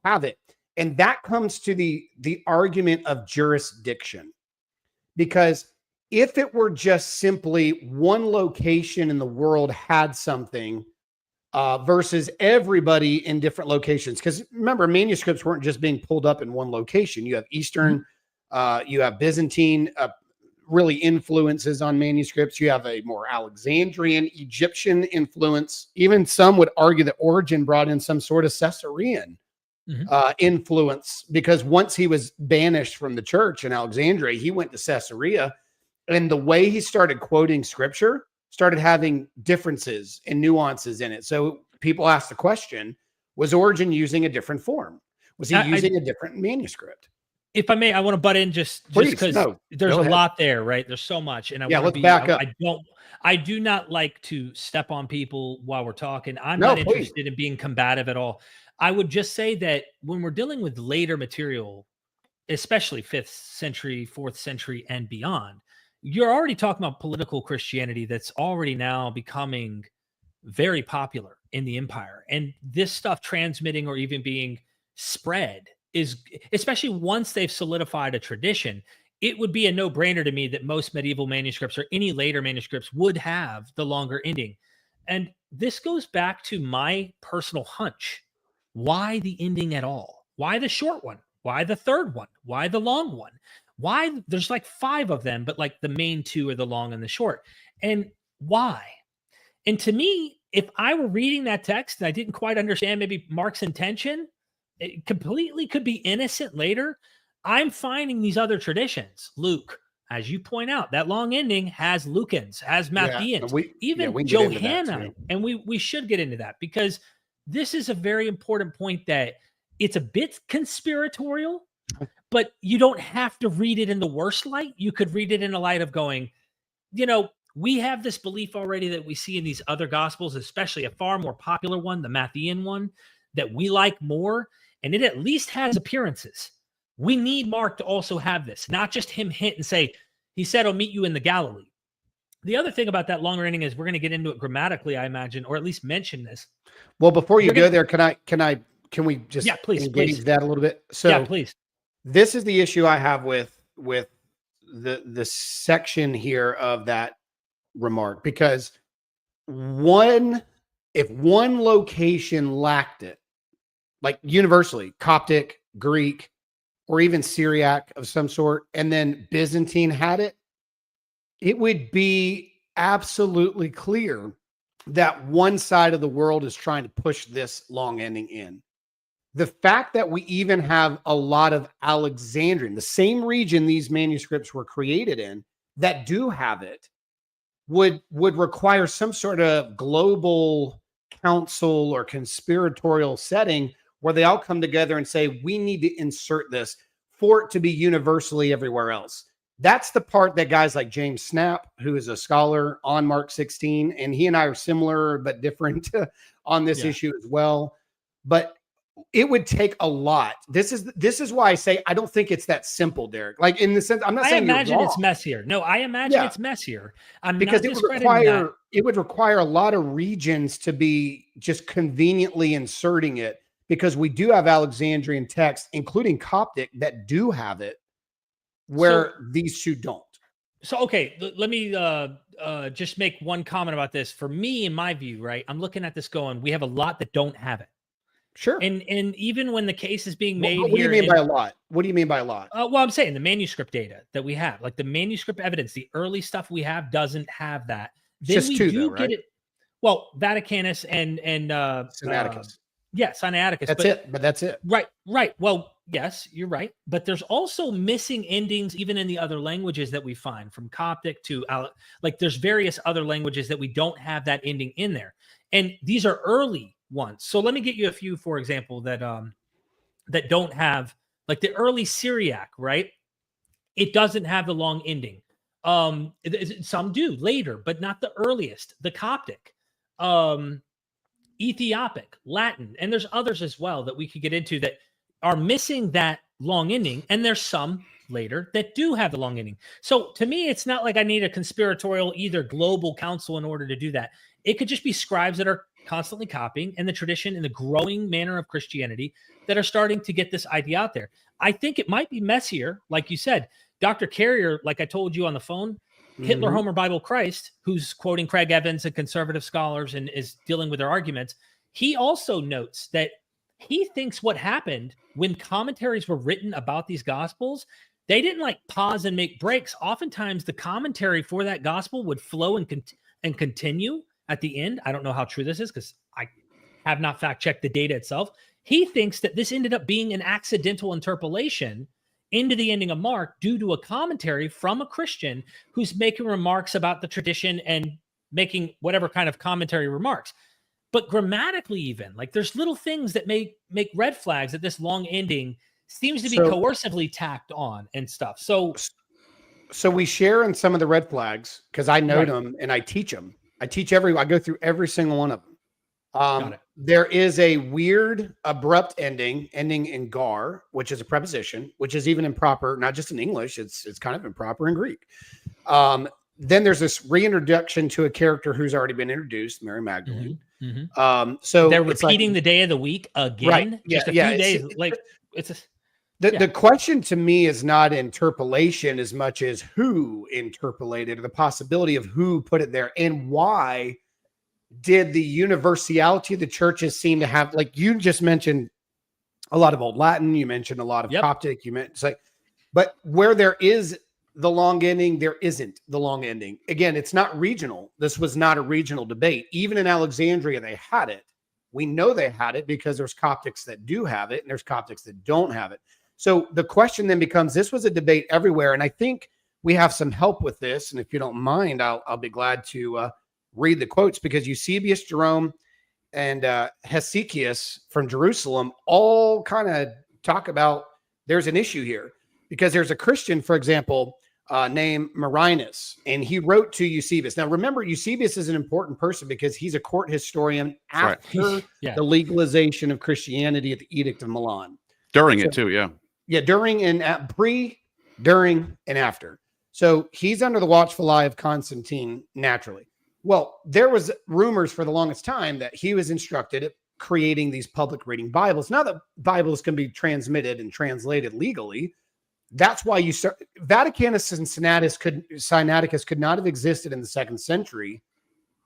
have it. And that comes to the argument of jurisdiction. because if it were just simply one location in the world had something versus everybody in different locations, because remember, manuscripts weren't just being pulled up in one location. You have Eastern, you have Byzantine really influences on manuscripts. You have a more Alexandrian, Egyptian influence. Even some would argue that Origen brought in some sort of Caesarean influence, because once he was banished from the church in Alexandria, he went to Caesarea, and the way he started quoting scripture started having differences and nuances in it. So people ask the question, was Origen using a different form? Was he using a different manuscript? If I may, I want to butt in just because there's a lot there, right? There's so much. And let's back up. I do not like to step on people while we're talking. I'm not interested in being combative at all. I would just say that when we're dealing with later material, especially 5th century, 4th century and beyond, you're already talking about political Christianity that's already now becoming very popular in the empire. And this stuff transmitting or even being spread is, especially once they've solidified a tradition, it would be a no-brainer to me that most medieval manuscripts or any later manuscripts would have the longer ending. And this goes back to my personal hunch. Why the ending at all? Why the short one? Why the third one? Why the long one? Why? There's like 5 of them, but like the main 2 are the long and the short. And why? And to me, if I were reading that text and I didn't quite understand maybe Mark's intention, it completely could be innocent later. I'm finding these other traditions. Luke, as you point out, that long ending has Lucans, has Mattheans, even Johanna. And we should get into that, because this is a very important point, that it's a bit conspiratorial, but you don't have to read it in the worst light. You could read it in a light of going, we have this belief already that we see in these other gospels, especially a far more popular one, the Matthean one, that we like more, and it at least has appearances. We need Mark to also have this, not just him hint and say, he said, I'll meet you in the Galilee. The other thing about that longer ending is we're going to get into it grammatically, I imagine, or at least mention this. Well, before you go there, can we just engage that a little bit? So please. This is the issue I have with the section here of that remark, because if one location lacked it, like universally, Coptic, Greek, or even Syriac of some sort, and then Byzantine had it, it would be absolutely clear that one side of the world is trying to push this long ending in. The fact that we even have a lot of Alexandrian, the same region these manuscripts were created in, that do have it, would require some sort of global council or conspiratorial setting where they all come together and say, we need to insert this for it to be universally everywhere else. That's the part that guys like James Snap, who is a scholar on Mark 16, and he and I are similar but different on this issue as well. But it would take a lot. This is why I say I don't think it's that simple, Derek. Like, in the sense, I'm not saying you're wrong. I imagine it's messier. No, I imagine it's messier. Because it would require a lot of regions to be just conveniently inserting it, because we do have Alexandrian texts, including Coptic, that do have it, where these 2 don't. So, okay, let me just make one comment about this. For me, in my view, right, I'm looking at this going, we have a lot that don't have it. Sure. And even when the case is being made what do you mean by a lot? What do you mean by a lot? Well, I'm saying the manuscript data that we have, like the manuscript evidence, the early stuff we have doesn't have that. Then just we 2, do though, get right? it. Well, Vaticanus and Sinaiticus. Sinaiticus. That's it. Right. Well, yes, you're right. But there's also missing endings even in the other languages that we find, from Coptic to like there's various other languages that we don't have that ending in there. And these are early ones. So let me get you a few, for example, that don't have, like the early Syriac, right? It doesn't have the long ending. Some do later, but not the earliest. The Coptic, Ethiopic, Latin, and there's others as well that we could get into that are missing that long ending, and there's some later that do have the long ending. So to me, it's not like I need a conspiratorial either global council in order to do that. It could just be scribes that are constantly copying, and the tradition and the growing manner of Christianity that are starting to get this idea out there. I think it might be messier, like you said, Dr. Carrier, like I told you on the phone, Hitler, Homer, Bible, Christ, who's quoting Craig Evans and conservative scholars and is dealing with their arguments, he also notes that he thinks what happened when commentaries were written about these gospels, they didn't like pause and make breaks. Oftentimes the commentary for that gospel would flow and continue at the end. I don't know how true this is because I have not fact checked the data itself. He thinks that this ended up being an accidental interpolation into the ending of Mark due to a commentary from a Christian who's making remarks about the tradition and making whatever kind of commentary remarks. But grammatically, even like there's little things that make red flags that this long ending seems to be coercively tacked on and stuff. So we share in some of the red flags because I note them and I teach them. I go through every single one of them. There is a weird abrupt ending in gar, which is a preposition, which is even improper, not just in English. It's kind of improper in Greek. Then there's this reintroduction to a character who's already been introduced, Mary Magdalene. So they're repeating the day of the week again. Right. Just a few days. The question to me is not interpolation as much as who interpolated, or the possibility of who put it there, and why did the universality of the churches seem to have, like you just mentioned, a lot of Old Latin, you mentioned a lot of Coptic, but where there is the long ending, there isn't the long ending. Again, it's not regional. This was not a regional debate. Even in Alexandria, they had it. We know they had it because there's Coptics that do have it and there's Coptics that don't have it. So the question then becomes, this was a debate everywhere. And I think we have some help with this. And if you don't mind, I'll be glad to read the quotes, because Eusebius, Jerome, and Hesychius from Jerusalem all kind of talk about there's an issue here, because there's a Christian, for example, named Marinus, and he wrote to Eusebius. Now, remember, Eusebius is an important person because he's a court historian after the legalization of Christianity at the Edict of Milan. During it too, Yeah, during and during and after. So he's under the watchful eye of Constantine, naturally. Well, there was rumors for the longest time that he was instructed at creating these public reading Bibles. Now that Bibles can be transmitted and translated legally, that's why Vaticanus and Sinaiticus could not have existed in the 2nd century,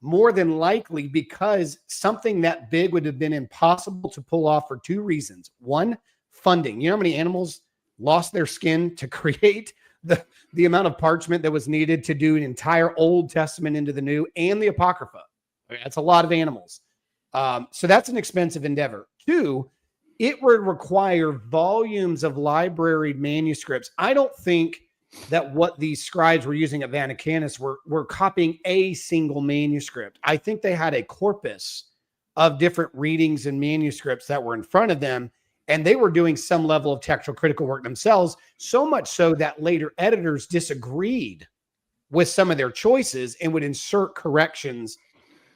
more than likely because something that big would have been impossible to pull off for 2 reasons. One, funding. You know how many animals lost their skin to create the amount of parchment that was needed to do an entire Old Testament into the New, and the Apocrypha? That's a lot of animals. So that's an expensive endeavor. 2, it would require volumes of library manuscripts. I don't think that what these scribes were using at Vaticanus were copying a single manuscript. I think they had a corpus of different readings and manuscripts that were in front of them, and they were doing some level of textual critical work themselves, so much so that later editors disagreed with some of their choices and would insert corrections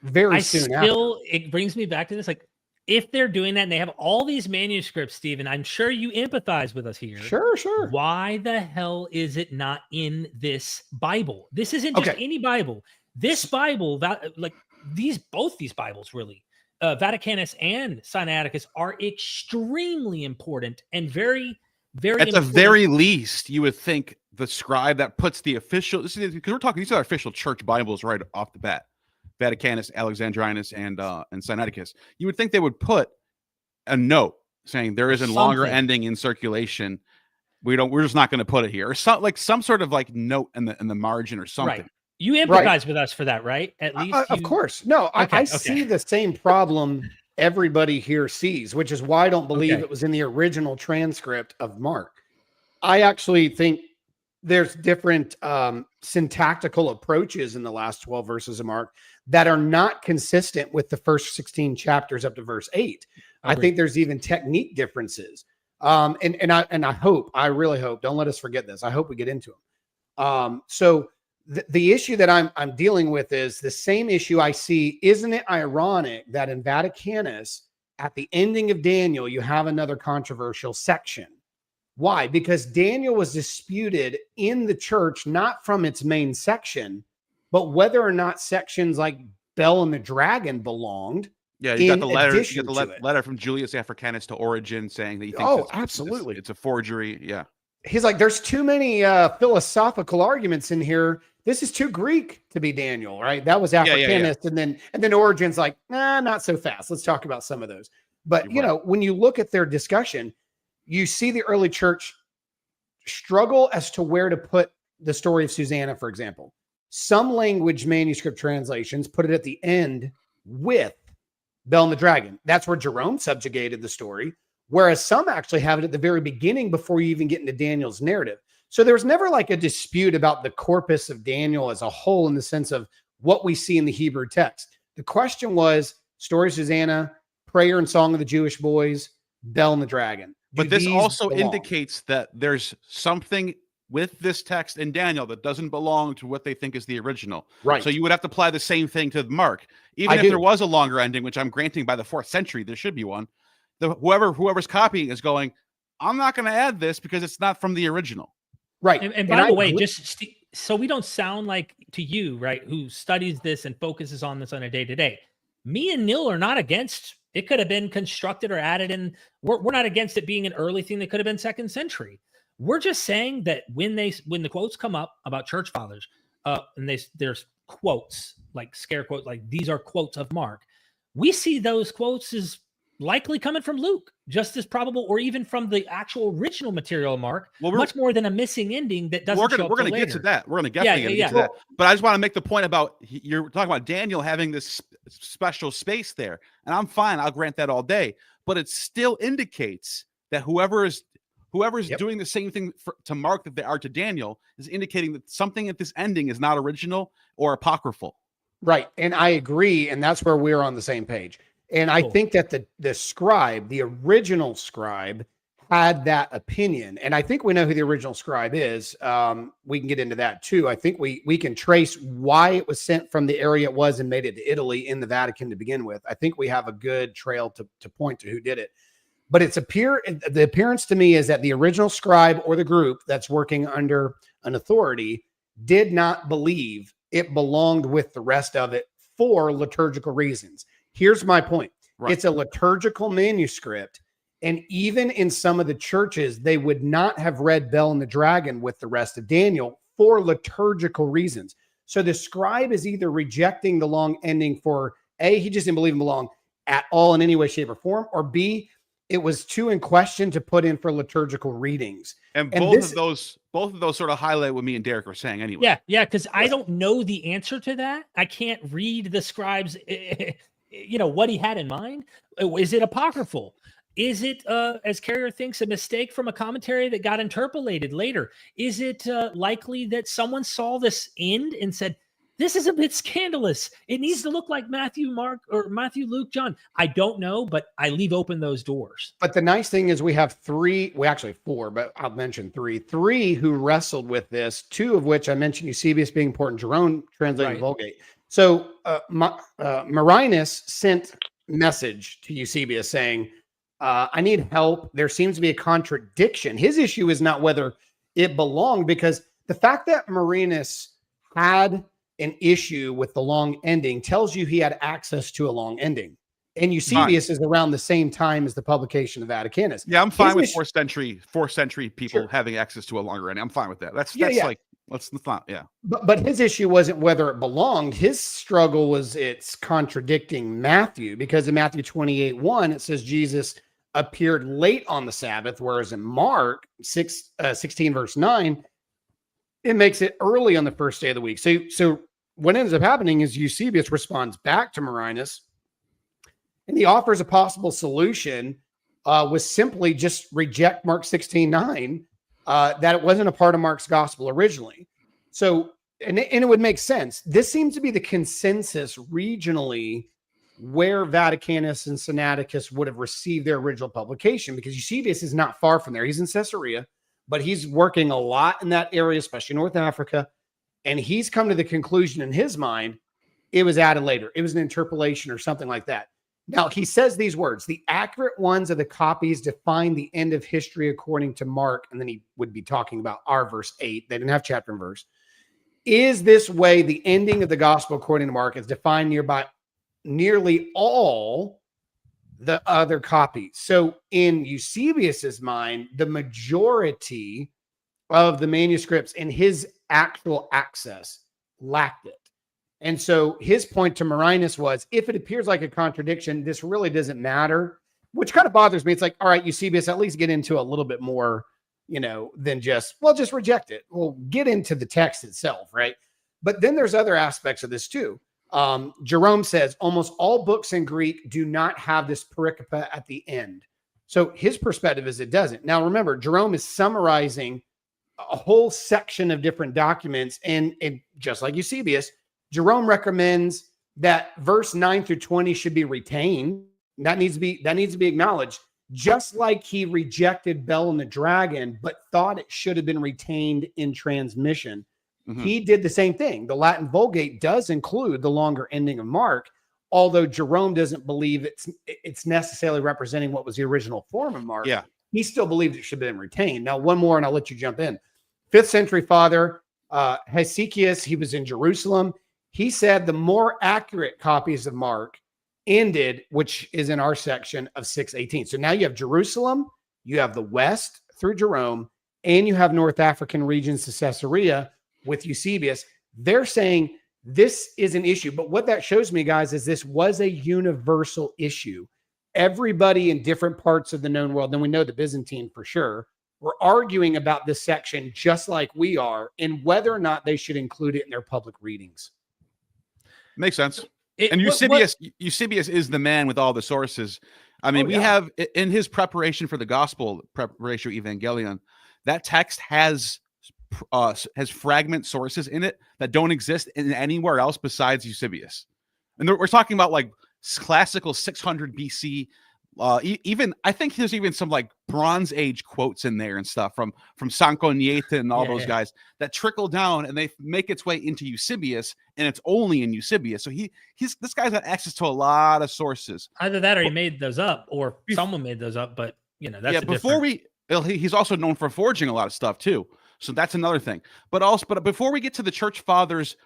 very soon after. It brings me back to this, like, if they're doing that and they have all these manuscripts, Stephen, I'm sure you empathize with us here. Sure. Why the hell is it not in this Bible? This isn't just any Bible. This Bible, both these Bibles, really, Vaticanus and Sinaiticus, are extremely important and very, very at important. the very least, you would think the scribe that puts the official, because we're talking, these are official church Bibles right off the bat. Vaticanus, Alexandrinus, and Sinaiticus. You would think they would put a note saying there is a longer ending in circulation. We're just not going to put it here, or some sort of like note in the margin or something. Right. You empathize with us for that, right? At least, of course. No, I see the same problem everybody here sees, which is why I don't believe it was in the original transcript of Mark. I actually think there's different syntactical approaches in the last 12 verses of Mark that are not consistent with the first 16 chapters up to verse 8. I think there's even technique differences. And I really hope, don't let us forget this, I hope we get into them. So the issue that I'm dealing with is the same issue I see. Isn't it ironic that in Vaticanus, at the ending of Daniel, you have another controversial section? Why? Because Daniel was disputed in the church, not from its main section, but whether or not sections like Bel and the Dragon belonged. Yeah, you got the letter. You got the letter from Julius Africanus to Origen saying that he thinks absolutely, it's a forgery. Yeah. he's like, there's too many philosophical arguments in here. This is too Greek to be Daniel, right? That was Africanist. And then Origen's like, nah, not so fast. Let's talk about some of those. But, you know, when you look at their discussion, you see the early church struggle as to where to put the story of Susanna, for example. Some language manuscript translations put it at the end with Bel and the Dragon. That's where Jerome subjugated the story, whereas some actually have it at the very beginning before you even get into Daniel's narrative. So there was never like a dispute about the corpus of Daniel as a whole in the sense of what we see in the Hebrew text. The question was story of Susanna, prayer and song of the Jewish boys, Bel and the Dragon. But this also indicates that there's something with this text in Daniel that doesn't belong to what they think is the original. Right. So you would have to apply the same thing to Mark. Even if there was a longer ending, which I'm granting by the 4th century, there should be one. Whoever's copying is going, I'm not going to add this because it's not from the original. Right. And by the way, just so we don't sound like to you, right, who studies this and focuses on this on a day-to-day, me and Neil are not against it. Could have been constructed or added in. We're not against it being an early thing that could have been 2nd century. We're just saying that when the quotes come up about church fathers, and there's quotes, like scare quotes, like these are quotes of Mark, we see those quotes as likely coming from Luke, just as probable, or even from the actual original material of Mark, much more than a missing ending that doesn't show up. We're going to get to that. We're going to definitely get to that. But I just want to make the point about you're talking about Daniel having this special space there, and I'm fine. I'll grant that all day. But it still indicates that whoever's doing the same thing to Mark that they are to Daniel is indicating that something at this ending is not original or apocryphal. Right. And I agree. And that's where we're on the same page. And I think that the scribe, the original scribe, had that opinion. And I think we know who the original scribe is. We can get into that too. I think we can trace why it was sent from the area it was and made it to Italy in the Vatican to begin with. I think we have a good trail to point to who did it. But the appearance to me is that the original scribe or the group that's working under an authority did not believe it belonged with the rest of it for liturgical reasons. Here's my point. Right. It's a liturgical manuscript. And even in some of the churches, they would not have read Bel and the Dragon with the rest of Daniel for liturgical reasons. So the scribe is either rejecting the long ending for A, he just didn't believe it belonged at all in any way, shape, or form, or B, it was too in question to put in for liturgical readings. And both of those sort of highlight what me and Derek were saying anyway. Yeah, because I don't know the answer to that. I can't read the scribe's what he had in mind. Is it apocryphal? Is it, as Carrier thinks, a mistake from a commentary that got interpolated later? Is it likely that someone saw this end and said, this is a bit scandalous. It needs to look like Matthew, Mark, or Matthew, Luke, John. I don't know, but I leave open those doors. But the nice thing is we have four, but I'll mention three who wrestled with this, two of which I mentioned Eusebius being important, Jerome translating the Vulgate. So Marinus sent message to Eusebius saying, I need help. There seems to be a contradiction. His issue is not whether it belonged, because the fact that Marinus had an issue with the long ending tells you he had access to a long ending. And Eusebius is around the same time as the publication of Vaticanus. Yeah, I'm fine with fourth century people having access to a longer ending. I'm fine with that. That's like, let's not, But his issue wasn't whether it belonged. His struggle was it's contradicting Matthew, because in Matthew 28:1, it says Jesus appeared late on the Sabbath, whereas in Mark 16 verse 9, it makes it early on the first day of the week. So what ends up happening is Eusebius responds back to Marinus, and he offers a possible solution was simply just reject Mark 16:9, that it wasn't a part of Mark's gospel originally. So, and it would make sense. This seems to be the consensus regionally where Vaticanus and Sinaiticus would have received their original publication, because Eusebius is not far from there. He's in Caesarea, but he's working a lot in that area, especially North Africa. And he's come to the conclusion in his mind, it was added later. It was an interpolation or something like that. Now, he says these words: the accurate ones of the copies define the end of history according to Mark. And then he would be talking about our verse 8. They didn't have chapter and verse. Is this way the ending of the gospel according to Mark is defined nearby nearly all the other copies. So in Eusebius's mind, the majority of the manuscripts and his actual access lacked it. And so his point to Marinus was, if it appears like a contradiction, this really doesn't matter, which kind of bothers me. It's like, all right, Eusebius, at least get into a little bit more, than just reject it. Well, get into the text itself, right? But then there's other aspects of this too. Jerome says almost all books in Greek do not have this pericope at the end. So his perspective is it doesn't. Now, remember, Jerome is summarizing a whole section of different documents. And just like Eusebius, Jerome recommends that verse 9 through 20 should be retained. That needs to be acknowledged. Just like he rejected Bel and the Dragon, but thought it should have been retained in transmission. Mm-hmm. He did the same thing. The Latin Vulgate does include the longer ending of Mark, although Jerome doesn't believe it's necessarily representing what was the original form of Mark. Yeah. He still believed it should have been retained. Now, one more, and I'll let you jump in. 5th century father, Hesychius, he was in Jerusalem. He said the more accurate copies of Mark ended, which is in our section of 618. So now you have Jerusalem, you have the West through Jerome, and you have North African regions to Caesarea with Eusebius. They're saying this is an issue. But what that shows me, guys, is this was a universal issue. Everybody in different parts of the known world, and we know the Byzantine for sure, were arguing about this section just like we are, and whether or not they should include it in their public readings. Makes sense. And Eusebius is the man with all the sources. I mean, we have in his preparation for the gospel, Preparatio Evangelion, that text has fragment sources in it that don't exist in anywhere else besides Eusebius. And we're talking about like classical 600 BC. Even I think there's even some like Bronze Age quotes in there and stuff from Sancho Nieta and all those guys that trickle down and they make its way into Eusebius, and it's only in Eusebius. So this guy's got access to a lot of sources. Either that or he made those up, or someone made those up. But that's he's also known for forging a lot of stuff too. So that's another thing. But before we get to the church fathers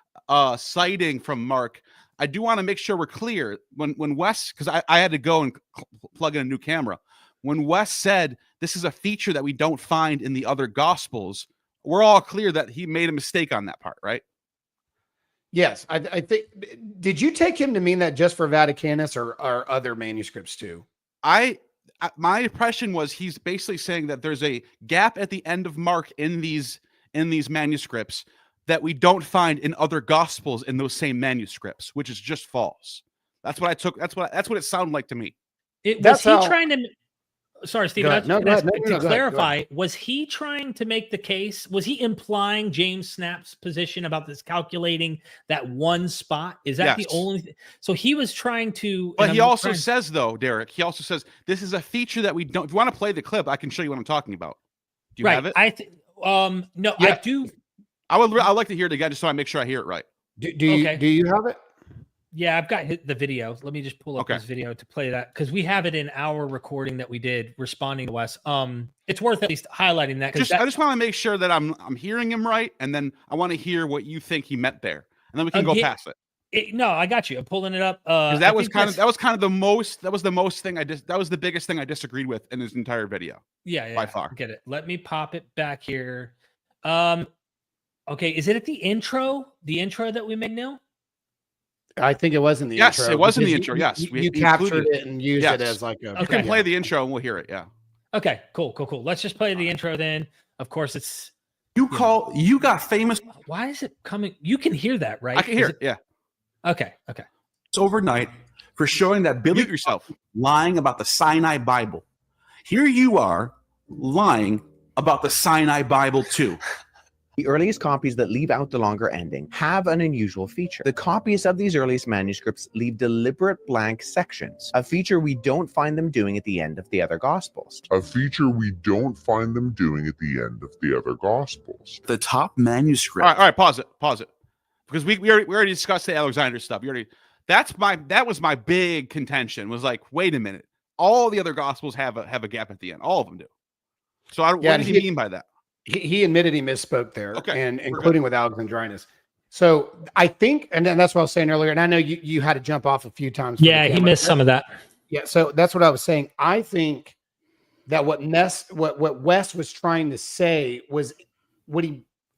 citing from Mark, I do want to make sure we're clear when Wes, because I had to go and plug in a new camera. When Wes said this is a feature that we don't find in the other gospels, we're all clear that he made a mistake on that part, right? Yes. I think, did you take him to mean that just for Vaticanus or other manuscripts too? My impression was he's basically saying that there's a gap at the end of Mark in these manuscripts that we don't find in other gospels in those same manuscripts, which is just false. That's what I took. That's what it sounded like to me. Sorry, Steve. To clarify, was he trying to make the case? Was he implying James Snap's position about this calculating that one spot? Is that the only? So he was trying to. But he also says, though, Derek. He also says this is a feature that we don't. If you want to play the clip, I can show you what I'm talking about. Do you have it? No, I do. I'd like to hear it again just so I make sure I hear it right. Do you have it? Yeah, I've got the video. Let me just pull up this video to play that, because we have it in our recording that we did responding to Wes. It's worth at least highlighting that. I just want to make sure that I'm hearing him right, and then I want to hear what you think he meant there, and then we can go past it. No, I got you. I'm pulling it up. That was the biggest thing I disagreed with in his entire video. Yeah, by far. Get it. Let me pop it back here. Okay, is it at the intro? The intro that we made now? I think it was in the intro. Yes, it was in the intro. Yes, you captured it and used it as like a. You can play the intro and we'll hear it. Yeah. Okay. Cool. Let's just play the intro then. Of course, it's. You got famous. Why is it coming? You can hear that, right? I can hear it. Yeah. Okay. Overnight for showing that Billy yourself lying about the Sinai Bible. Here you are lying about the Sinai Bible too. The earliest copies that leave out the longer ending have an unusual feature. The copies of these earliest manuscripts leave deliberate blank sections, a feature we don't find them doing at the end of the other Gospels. The top manuscript. All right, pause it. Because we already discussed the Alexander stuff. That was my big contention, was like, wait a minute. All the other Gospels have a gap at the end. All of them do. So what did he mean by that? He admitted he misspoke there, and including with Alexandrinus. So I think, and then that's what I was saying earlier, and I know you had to jump off a few times. Yeah, he missed some of that. Yeah, so that's what I was saying. I think that what Wes was trying to say was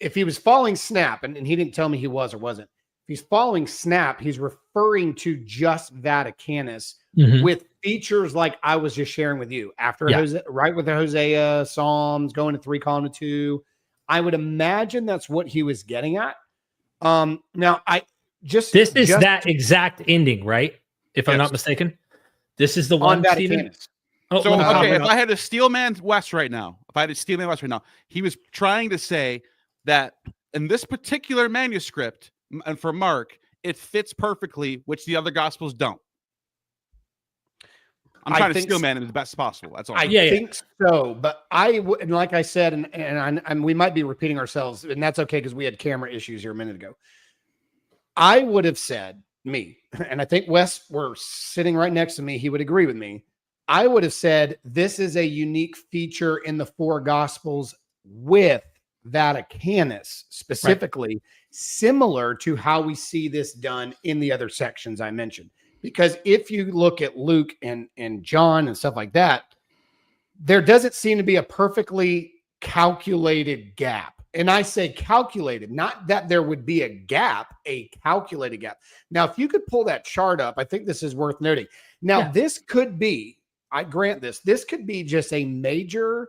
if he was following Snap, and he didn't tell me he was or wasn't, if he's following Snap, he's referring to just Vaticanus with features like I was just sharing with you after right with the Hosea, Psalms, going to 3, column to 2. I would imagine that's what he was getting at. Now this is that exact ending, right? If I'm not mistaken, this is the one. Vaticanus. Oh, so okay, if I had a Steelman West right now, he was trying to say that in this particular manuscript, and for Mark, it fits perfectly, which the other gospels don't. I'm trying to Steelman him as best possible. That's all. I think so, but and like I said, and we might be repeating ourselves, and that's okay because we had camera issues here a minute ago. I would have said, and I think Wes were sitting right next to me, he would agree with me. I would have said this is a unique feature in the 4 gospels with Vaticanus specifically, similar to how we see this done in the other sections I mentioned. Because if you look at Luke and John and stuff like that, there doesn't seem to be a perfectly calculated gap. And I say calculated, not that there would be a gap, a calculated gap. Now, if you could pull that chart up, I think this is worth noting. Now, this could be, I grant this could be just a major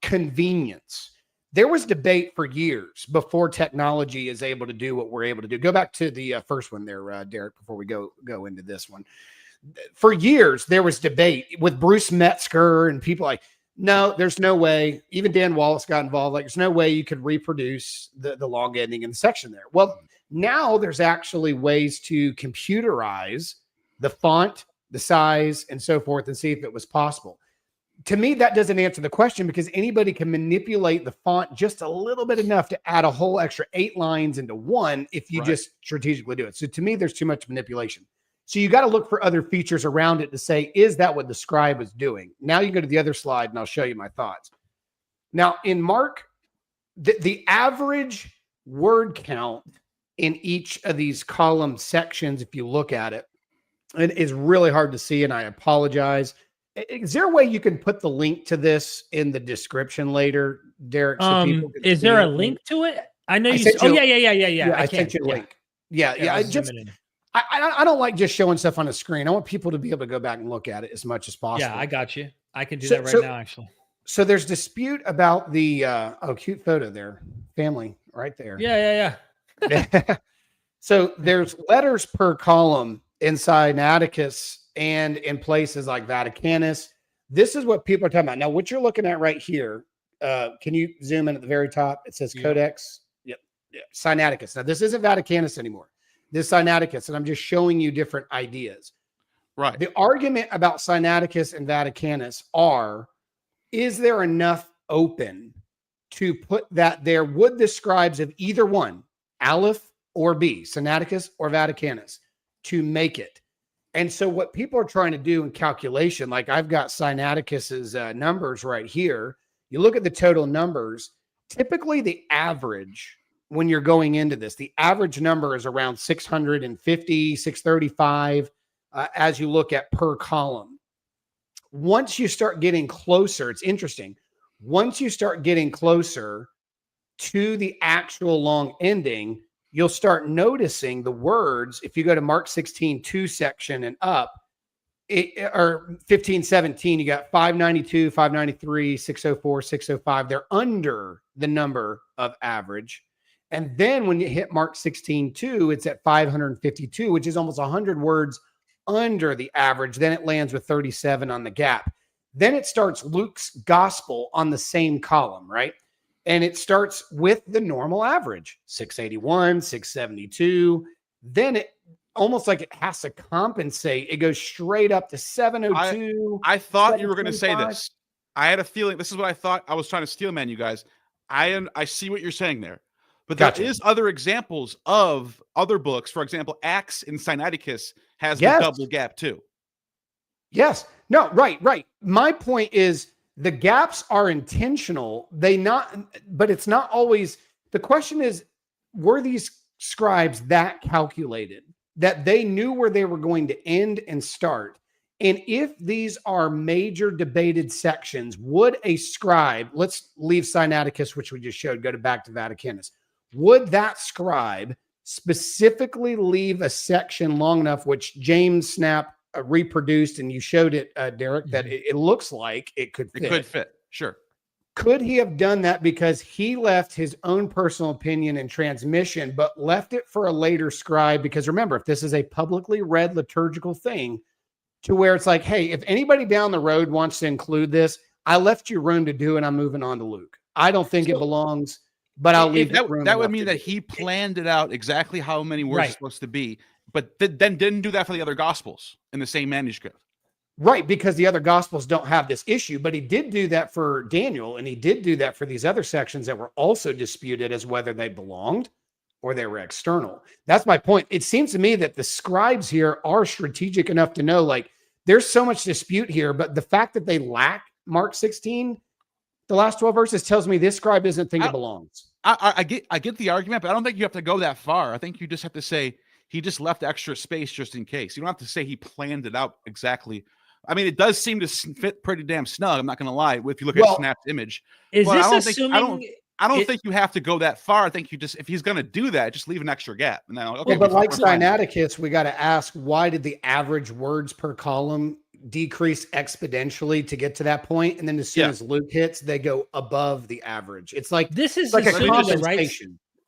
convenience. There was debate for years before technology is able to do what we're able to do. Go back to the first one there, Derek, before we go into this one. For years, there was debate with Bruce Metzger and people like, no, there's no way. Even Dan Wallace got involved. Like, there's no way you could reproduce the long ending in the section there. Well, now there's actually ways to computerize the font, the size, and so forth, and see if it was possible. To me, that doesn't answer the question because anybody can manipulate the font just a little bit enough to add a whole extra 8 lines into one if you just strategically do it. So to me, there's too much manipulation. So you got to look for other features around it to say, is that what the scribe is doing? Now you go to the other slide and I'll show you my thoughts. Now in Mark, the average word count in each of these column sections, if you look at it, it is really hard to see, and I apologize. Is there a way you can put the link to this in the description later, Derek? So people can is there a link to it? I know you said, yeah. I sent you a link. Yeah. I don't like just showing stuff on a screen. I want people to be able to go back and look at it as much as possible. Yeah, I got you. I can do that right now, actually. So there's dispute about the cute photo there. Family right there. Yeah. So there's letters per column inside Sinaiticus and in places like Vaticanus. This is what people are talking about. Now, what you're looking at right here, can you zoom in at the very top? It says Codex. Yep. Sinaiticus. Now, this isn't Vaticanus anymore. This is Sinaiticus, and I'm just showing you different ideas. Right. The argument about Sinaiticus and Vaticanus is there enough open to put that there? Would the scribes of either one, Aleph or B, Sinaiticus or Vaticanus, to make it? And so what people are trying to do in calculation, like I've got Sinaiticus's numbers right here. You look at the total numbers, typically the average when you're going into this, the average number is around 650, 635 as you look at per column. Once you start getting closer, it's interesting. Once you start getting closer to the actual long ending, you'll start noticing the words. If you go to Mark 16:2 section and up, or 15:17, you got 592, 593, 604, 605. They're under the number of average. And then when you hit Mark 16:2, it's at 552, which is almost 100 words under the average. Then it lands with 37 on the gap. Then it starts Luke's gospel on the same column, right? And it starts with the normal average, 681, 672. Then it almost like it has to compensate. It goes straight up to 702. I thought you were going to say this. I had a feeling this is what I thought. I was trying to steelman you guys. I see what you're saying there. But there is other examples of other books. For example, Acts in Sinaiticus has the double gap too. Yes. No, right. My point is the gaps are intentional. But it's not always. The question is, were these scribes that calculated that they knew where they were going to end and start? And if these are major debated sections, would a scribe, let's leave Sinaiticus, which we just showed, go to back to Vaticanus. Would that scribe specifically leave a section long enough, which James Snap reproduced, and you showed it, Derek, that it looks like it could fit. It could fit, sure. Could he have done that because he left his own personal opinion and transmission, but left it for a later scribe? Because remember, if this is a publicly read liturgical thing, to where it's like, hey, if anybody down the road wants to include this, I left you room to do it. I'm moving on to Luke. I don't think it belongs, but I'll leave that. Room that would mean that he planned it out exactly how many words it's supposed to be, but then didn't do that for the other gospels in the same manuscript. Right, because the other gospels don't have this issue, but he did do that for Daniel, and he did do that for these other sections that were also disputed as whether they belonged or they were external. That's my point. It seems to me that the scribes here are strategic enough to know, like, there's so much dispute here, but the fact that they lack Mark 16, the last 12 verses, tells me this scribe doesn't think it belongs. I get the argument, but I don't think you have to go that far. I think you just have to say he just left extra space just in case. You don't have to say he planned it out exactly. I mean, it does seem to fit pretty damn snug. I'm not going to lie. If you look at Snap's image, is this assuming? I don't think you have to go that far. I think you just, if he's going to do that, just leave an extra gap. And then, okay, but like Sinaiticus, we got to ask, why did the average words per column decrease exponentially to get to that point? And then as soon as Luke hits, they go above the average. It's like this is like a assuming, right?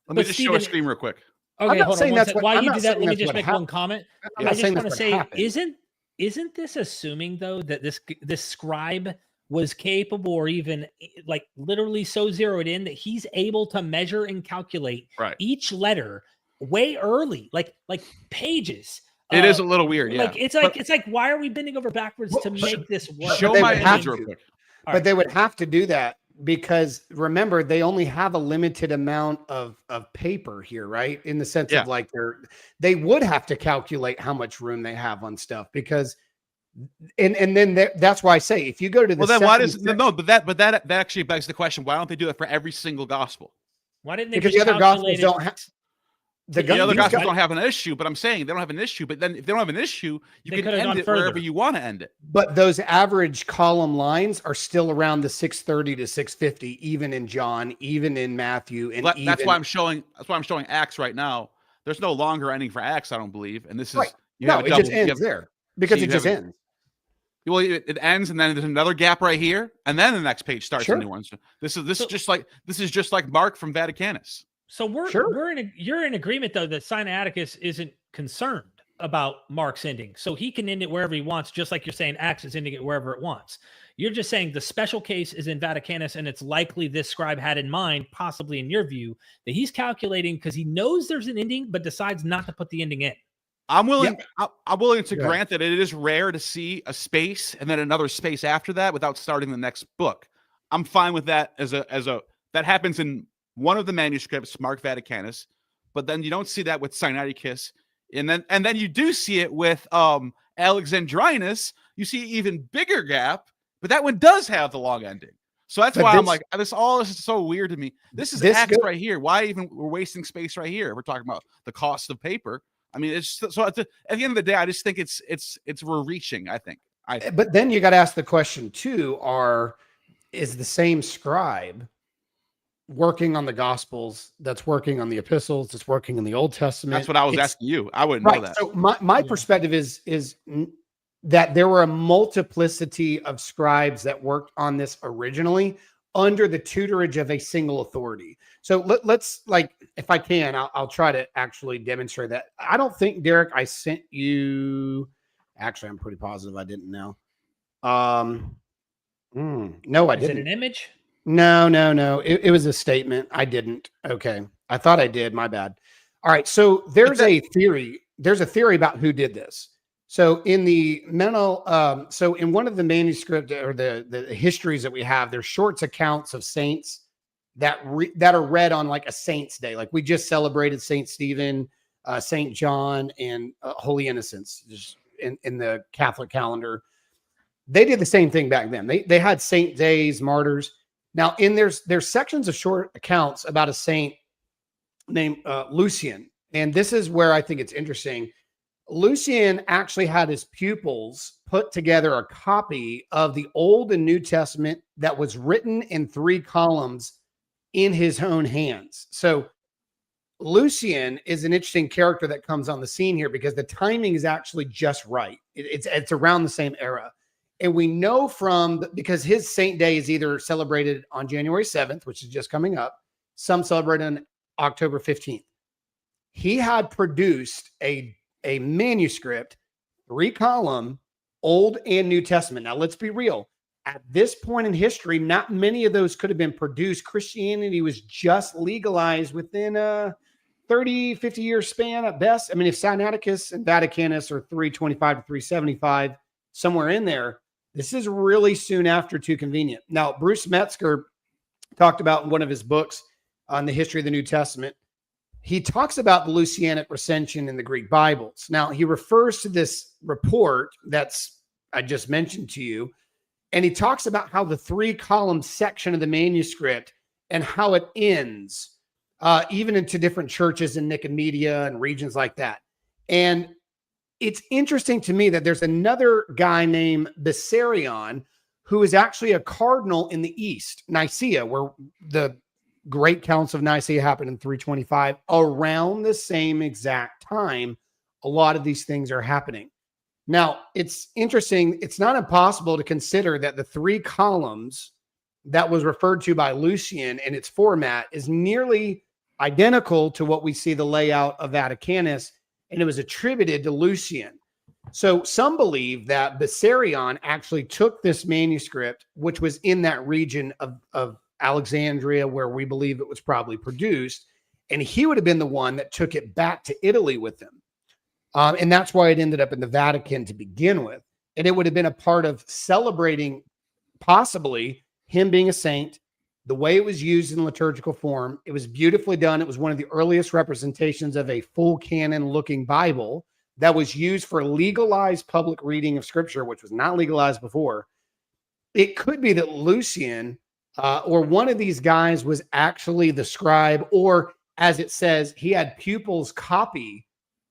Let me just show a screen real quick. Okay, hold on. While you do that, let me just make one comment. I just want to say, isn't this assuming though that this scribe was capable, or even like literally so zeroed in that he's able to measure and calculate each letter way early, like pages. It is a little weird, yeah. Like it's like why are we bending over backwards to make this work? Show my image real quick. But they would have to do that because remember, they only have a limited amount of paper here, right? In the sense of like they would have to calculate how much room they have on stuff, because and then that's why I say if you go to the then why does but that actually begs the question, why don't they do that for every single gospel? Why didn't they? Because the other gospels don't have the other gospels don't have an issue, but I'm saying they don't have an issue. But then if they don't have an issue, you can end it wherever you want to end it. But those average column lines are still around the 630 to 650, even in John, even in Matthew, and that's why I'm showing Acts right now. There's no longer ending for Acts, I don't believe, and this is it just ends there because it just ends. Well, it ends, and then there's another gap right here, and then the next page starts a new one. So this is just like Mark from Vaticanus. So you're in agreement though that Sinaiticus isn't concerned about Mark's ending, so he can end it wherever he wants, just like you're saying Acts is ending it wherever it wants. You're just saying the special case is in Vaticanus, and it's likely this scribe had in mind, possibly in your view, that he's calculating because he knows there's an ending, but decides not to put the ending in. I'm willing to grant that it is rare to see a space and then another space after that without starting the next book. I'm fine with that as a that happens in one of the manuscripts, Mark Vaticanus, but then you don't see that with Sinaiticus, and then you do see it with Alexandrianus. You see even bigger gap, but that one does have the long ending. So that's why I'm like, this is so weird to me. This is Acts right here. Why even we're wasting space right here? We're talking about the cost of paper. I mean, it's so at the end of the day, I just think it's we're reaching. I think. But then you got to ask the question too: is the same scribe working on the Gospels that's working on the epistles, that's working in the Old Testament? That's what I was asking you. I wouldn't know that. So my perspective is that there were a multiplicity of scribes that worked on this originally under the tutorage of a single authority. So let's, like, if I can, I'll try to actually demonstrate that. I don't think, Derek, I sent you. Actually, I'm pretty positive I didn't know. No, I didn't. Is it an image? No. It was a statement. I didn't. Okay. I thought I did. My bad. All right. So there's a theory. There's a theory about who did this. So in the so in one of the manuscript or the histories that we have, there's short accounts of saints that are read on like a saint's day. Like we just celebrated Saint Stephen, Saint John, and Holy Innocents just in the Catholic calendar. They did the same thing back then. They had saint days, martyrs. Now there's sections of short accounts about a saint named Lucian, and this is where I think it's interesting. Lucian actually had his pupils put together a copy of the Old and New Testament that was written in 3 columns in his own hands. So Lucian is an interesting character that comes on the scene here because the timing is actually just right. It's around the same era. And we know because his saint day is either celebrated on January 7th, which is just coming up, some celebrate on October 15th. He had produced a manuscript, 3-column, Old and New Testament. Now, let's be real. At this point in history, not many of those could have been produced. Christianity was just legalized within a 30, 50-year span at best. I mean, if Sinaiticus and Vaticanus are 325 to 375, somewhere in there, this is really soon after Too Convenient. Now, Bruce Metzger talked about in one of his books on the history of the New Testament, he talks about the Lucianic recension in the Greek Bibles. Now, he refers to this report I just mentioned to you, and he talks about how the 3-column section of the manuscript and how it ends, even into different churches in Nicomedia and regions like that. And it's interesting to me that there's another guy named Bessarion who is actually a cardinal in the East, Nicaea, where the Great Council of Nicaea happened in 325. Around the same exact time, a lot of these things are happening. Now, it's interesting. It's not impossible to consider that the 3 columns that was referred to by Lucian in its format is nearly identical to what we see the layout of Vaticanus, and it was attributed to Lucian. So some believe that Bessarion actually took this manuscript, which was in that region of Alexandria, where we believe it was probably produced, and he would have been the one that took it back to Italy with him. And that's why it ended up in the Vatican to begin with. And it would have been a part of celebrating possibly him being a saint, the way it was used in liturgical form. It was beautifully done. It was one of the earliest representations of a full canon looking Bible that was used for legalized public reading of scripture, which was not legalized before. It could be that Lucian or one of these guys was actually the scribe, or as it says, he had pupils copy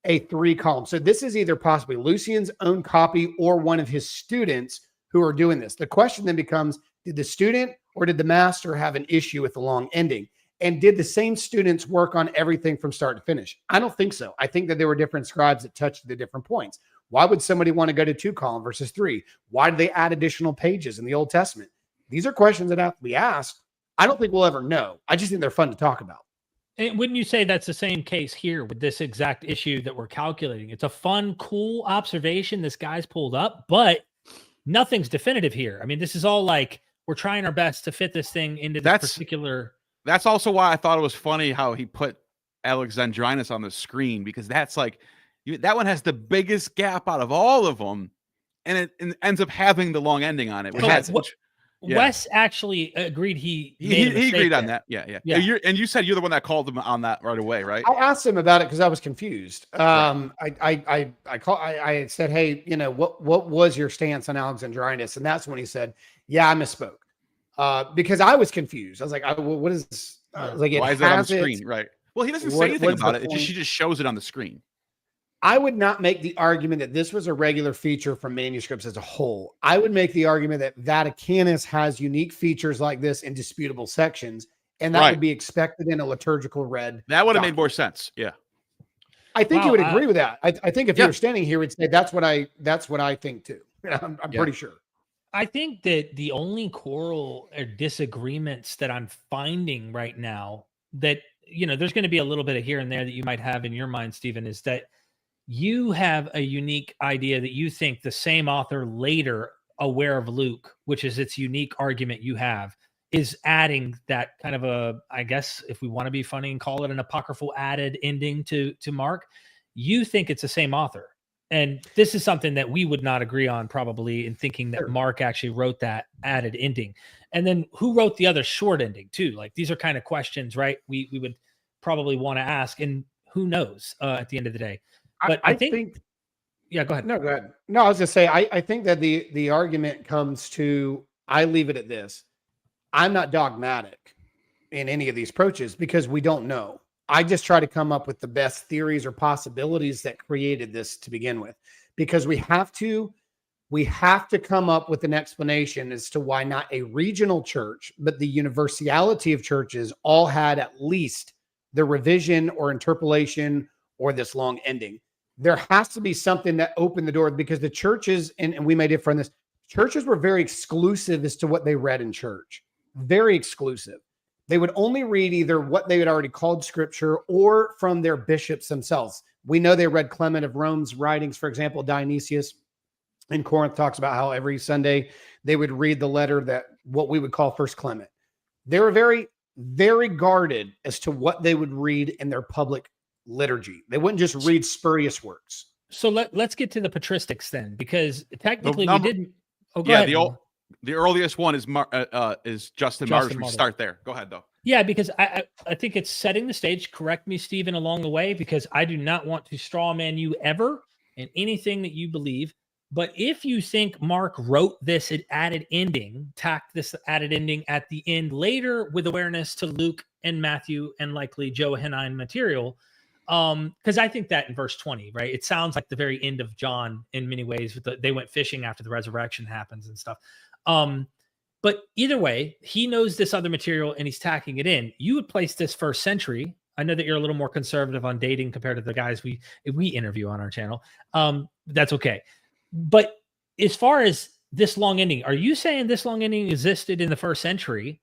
a 3-column. So this is either possibly Lucian's own copy or one of his students who are doing this. The question then becomes, did the student or did the master have an issue with the long ending? And did the same students work on everything from start to finish? I don't think so. I think that there were different scribes that touched the different points. Why would somebody want to go to 2-column versus 3? Why did they add additional pages in the Old Testament? These are questions that have to be asked. I don't think we'll ever know. I just think they're fun to talk about. And wouldn't you say that's the same case here with this exact issue that we're calculating? It's a fun, cool observation this guy's pulled up, but nothing's definitive here. I mean, this is all like we're trying our best to fit this thing into this particular. That's also why I thought it was funny how he put Alexandrinus on the screen, because that's like that one has the biggest gap out of all of them, and it ends up having the long ending on it. Wes actually agreed he agreed on that. Yeah. And you said you're the one that called him on that right away, right? I asked him about it because I was confused. I said, hey, what was your stance on Alexandrinus? And that's when he said, yeah, I misspoke. Because I was confused. I was like, what is this? Like, why is it on the screen? Right. Well, he doesn't say anything about it. She just shows it on the screen. I would not make the argument that this was a regular feature from manuscripts as a whole. I would make the argument that Vaticanus has unique features like this in disputable sections, and that would be expected in a liturgical read. That would have made more sense. Yeah. I think you would agree with that. I think if you were standing here, we'd say that's what I think too. I'm pretty sure. I think that the only quarrel or disagreements that I'm finding right now that, there's going to be a little bit of here and there that you might have in your mind, Stephen, is that you have a unique idea that you think the same author later, aware of Luke, which is its unique argument you have, is adding that kind of I guess if we want to be funny and call it an apocryphal added ending to Mark, you think it's the same author. And this is something that we would not agree on probably in thinking that Mark actually wrote that added ending. And then who wrote the other short ending too? Like these are kind of questions, right? We would probably want to ask, and who knows at the end of the day. But I think yeah, go ahead. No, go ahead. No, I was just saying, I think that the argument comes to, I leave it at this. I'm not dogmatic in any of these approaches because we don't know. I just try to come up with the best theories or possibilities that created this to begin with, because we have to come up with an explanation as to why not a regional church, but the universality of churches all had at least the revision or interpolation or this long ending. There has to be something that opened the door, because the churches, and we may differ on this, churches were very exclusive as to what they read in church. Very exclusive. They would only read either what they had already called scripture or from their bishops themselves. We know they read Clement of Rome's writings. For example, Dionysius in Corinth talks about how every Sunday they would read the letter that what we would call First Clement. They were very, very guarded as to what they would read in their public liturgy. They wouldn't just read spurious works. So let's get to the patristics then, because technically we didn't. Oh, go ahead. The earliest one is Justin Martyr. We start there. Go ahead, though. Yeah, because I think it's setting the stage. Correct me, Stephen, along the way, because I do not want to straw man you ever in anything that you believe. But if you think Mark wrote this added ending, tacked this added ending at the end later with awareness to Luke and Matthew and likely Johannine material, because I think that in verse 20, right, it sounds like the very end of John in many ways. They went fishing after the resurrection happens and stuff. But either way, he knows this other material and he's tacking it in. You would place this first century. I know that you're a little more conservative on dating compared to the guys we interview on our channel. That's okay. But as far as this long ending, are you saying this long ending existed in the first century?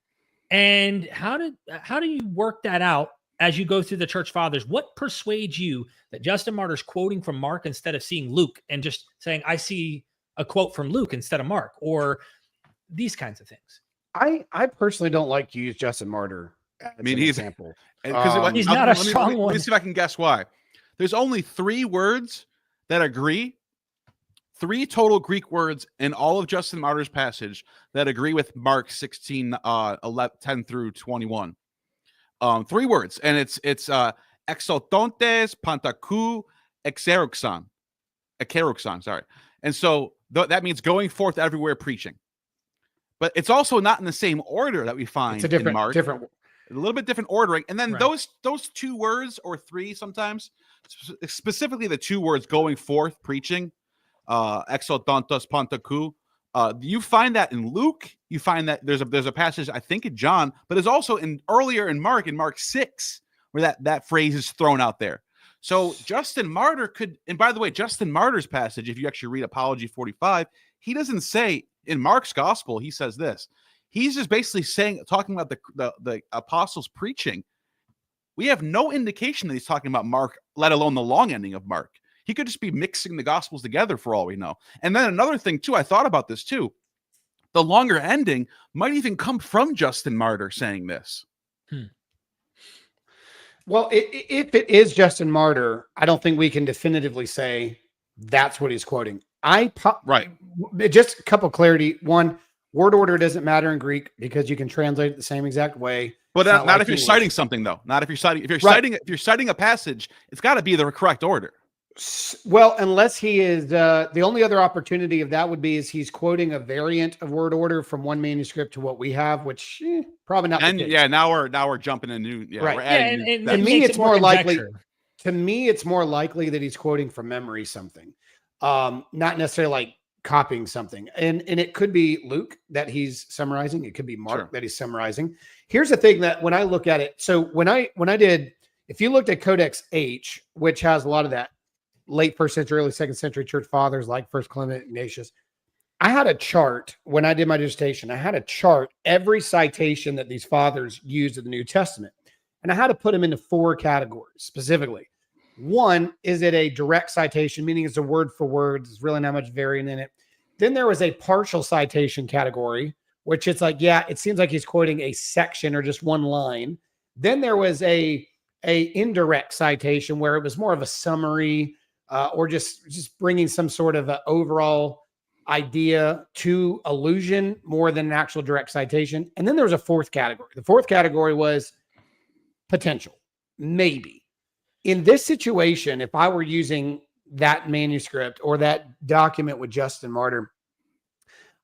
And how do you work that out as you go through the church fathers? What persuades you that Justin Martyr's quoting from Mark instead of seeing Luke and just saying, I see a quote from Luke instead of Mark, or these kinds of things? I personally don't like to use Justin Martyr as an example. He's not a strong one. Let me see if I can guess why. There's only 3 words that agree, 3 total Greek words in all of Justin Martyr's passage that agree with Mark 16, 10 through 21. 3 words, and it's exotontes, pantakou, exeroxon, sorry. And so that means going forth everywhere preaching. But it's also not in the same order that we find in Mark. A little bit different ordering. And then those 2 words, or 3 sometimes, specifically the 2 words going forth preaching, exodontos pantakou, you find that in Luke. You find that there's a passage, I think, in John, but it's also earlier in Mark 6, where that phrase is thrown out there. So Justin Martyr could, and by the way, Justin Martyr's passage, if you actually read Apology 45, he doesn't say in Mark's gospel, he says this. He's just basically talking about the apostles preaching. We have no indication that he's talking about Mark, let alone the long ending of Mark. He could just be mixing the gospels together for all we know. And then another thing too, I thought about this too. The longer ending might even come from Justin Martyr saying this. Well, if it is Justin Martyr, I don't think we can definitively say that's what he's quoting. Right. Just a couple clarity. One, word order doesn't matter in Greek because you can translate it the same exact way. But not if you're citing something, though. Not if you're citing. If you're citing a passage, it's got to be the correct order. Well, unless he is the only other opportunity of that would be is he's quoting a variant of word order from one manuscript to what we have, which probably not. And now we're jumping a new. Yeah, right. We're adding and to me, it's more likely. To me, it's more likely that he's quoting from memory something, not necessarily like copying something. And it could be Luke that he's summarizing. It could be Mark that he's summarizing. Here's the thing that when I look at it, so when I did, if you looked at Codex H, which has a lot of that late 1st century, early 2nd century church fathers like First Clement, Ignatius, I had a chart when I did my dissertation. I had a chart every citation that these fathers used in the New Testament. And I had to put them into 4 categories specifically. One, is it a direct citation, meaning it's a word for word? There's really not much variant in it. Then there was a partial citation category, which it's like, yeah, it seems like he's quoting a section or just one line. Then there was a indirect citation where it was more of a summary or just bringing some sort of overall idea to allusion more than an actual direct citation. And then there was a 4th category. The 4th category was potential, maybe. In this situation, if I were using that manuscript or that document with Justin Martyr,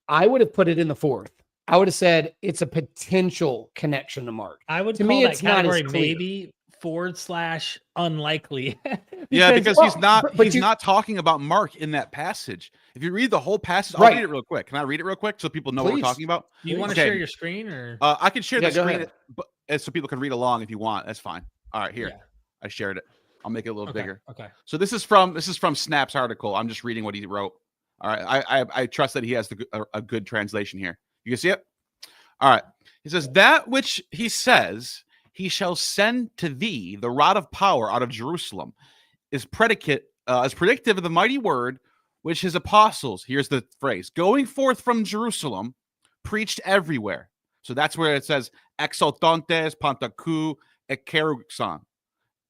I would have put it in the 4th. I would have said it's a potential connection to Mark. I would to call me, that it's not category as clear. maybe / unlikely. Yeah, because he's not but he's not talking about Mark in that passage. If you read the whole passage, I'll Right. read it real quick. Can I read it real quick so people know what we're Please. talking about? You want to Okay. share your screen or? I can share Yeah, the go screen, ahead. but so people can read along if you want. That's fine. All right, here. Yeah. I shared it. I'll make it a little Okay. bigger. Okay. So this is from Snap's article. I'm just reading what he wrote. All right. I trust that he has a good translation here. You can see it? All right. He says, that which he says, he shall send to thee the rod of power out of Jerusalem, is predictive of the mighty word which his apostles, here's the phrase, going forth from Jerusalem, preached everywhere. So that's where it says, exaltantes, pantaku, ekeruxon.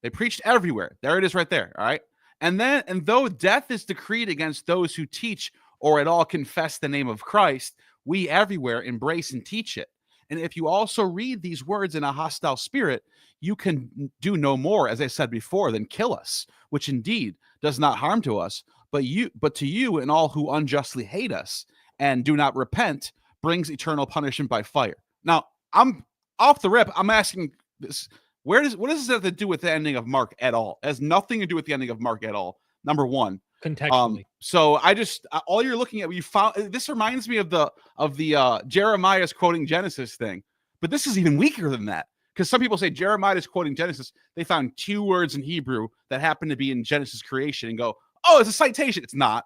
They preached everywhere. There it is right there. All right. And though death is decreed against those who teach or at all confess the name of Christ, we everywhere embrace and teach it. And if you also read these words in a hostile spirit, you can do no more, as I said before, than kill us, which indeed does not harm to us, but to you and all who unjustly hate us and do not repent, brings eternal punishment by fire. Now, I'm off the rip. I'm asking this. What does this have to do with the ending of Mark at all? It has nothing to do with the ending of Mark at all. Number one. Contextually. So I just all you're looking at, you found this reminds me of the Jeremiah's quoting Genesis thing, but this is even weaker than that, because some people say Jeremiah is quoting Genesis. They found 2 words in Hebrew that happen to be in Genesis creation and go, oh, it's a citation. It's not.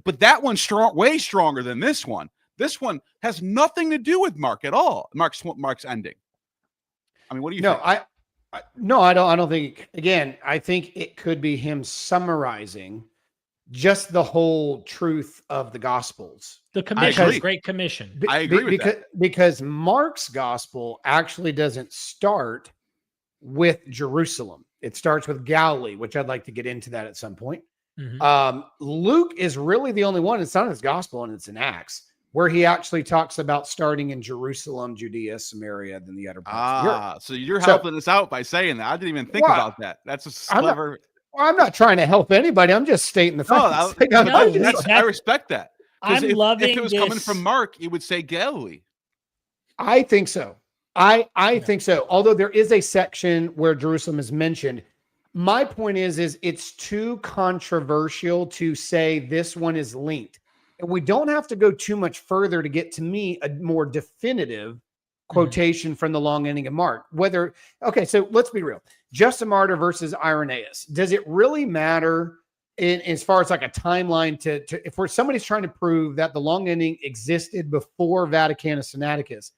But that one's way stronger than this one. This one has nothing to do with Mark at all. Mark's ending. I mean, what do you think? I don't think, again, I think it could be him summarizing just the whole truth of the Gospels. The commission, Great Commission. I agree with that. Because Mark's Gospel actually doesn't start with Jerusalem. It starts with Galilee, which I'd like to get into that at some point. Mm-hmm. Luke is really the only one. It's not in his Gospel, and it's in Acts, where he actually talks about starting in Jerusalem, Judea, Samaria, then the other parts of Europe. So you're helping us out by saying that. I didn't even think about that. That's a clever. I'm not trying to help anybody. I'm just stating the facts. I respect that. I'm loving if it was coming from Mark, it would say Galilee. I think so. I think so. Although there is a section where Jerusalem is mentioned. My point is it's too controversial to say this one is linked. And we don't have to go too much further to get, to me, a more definitive quotation from the long ending of Mark. So let's be real. Justin Martyr versus Irenaeus. Does it really matter as far as like a timeline to if somebody's trying to prove that the long ending existed before Vaticanus Sinaiticus?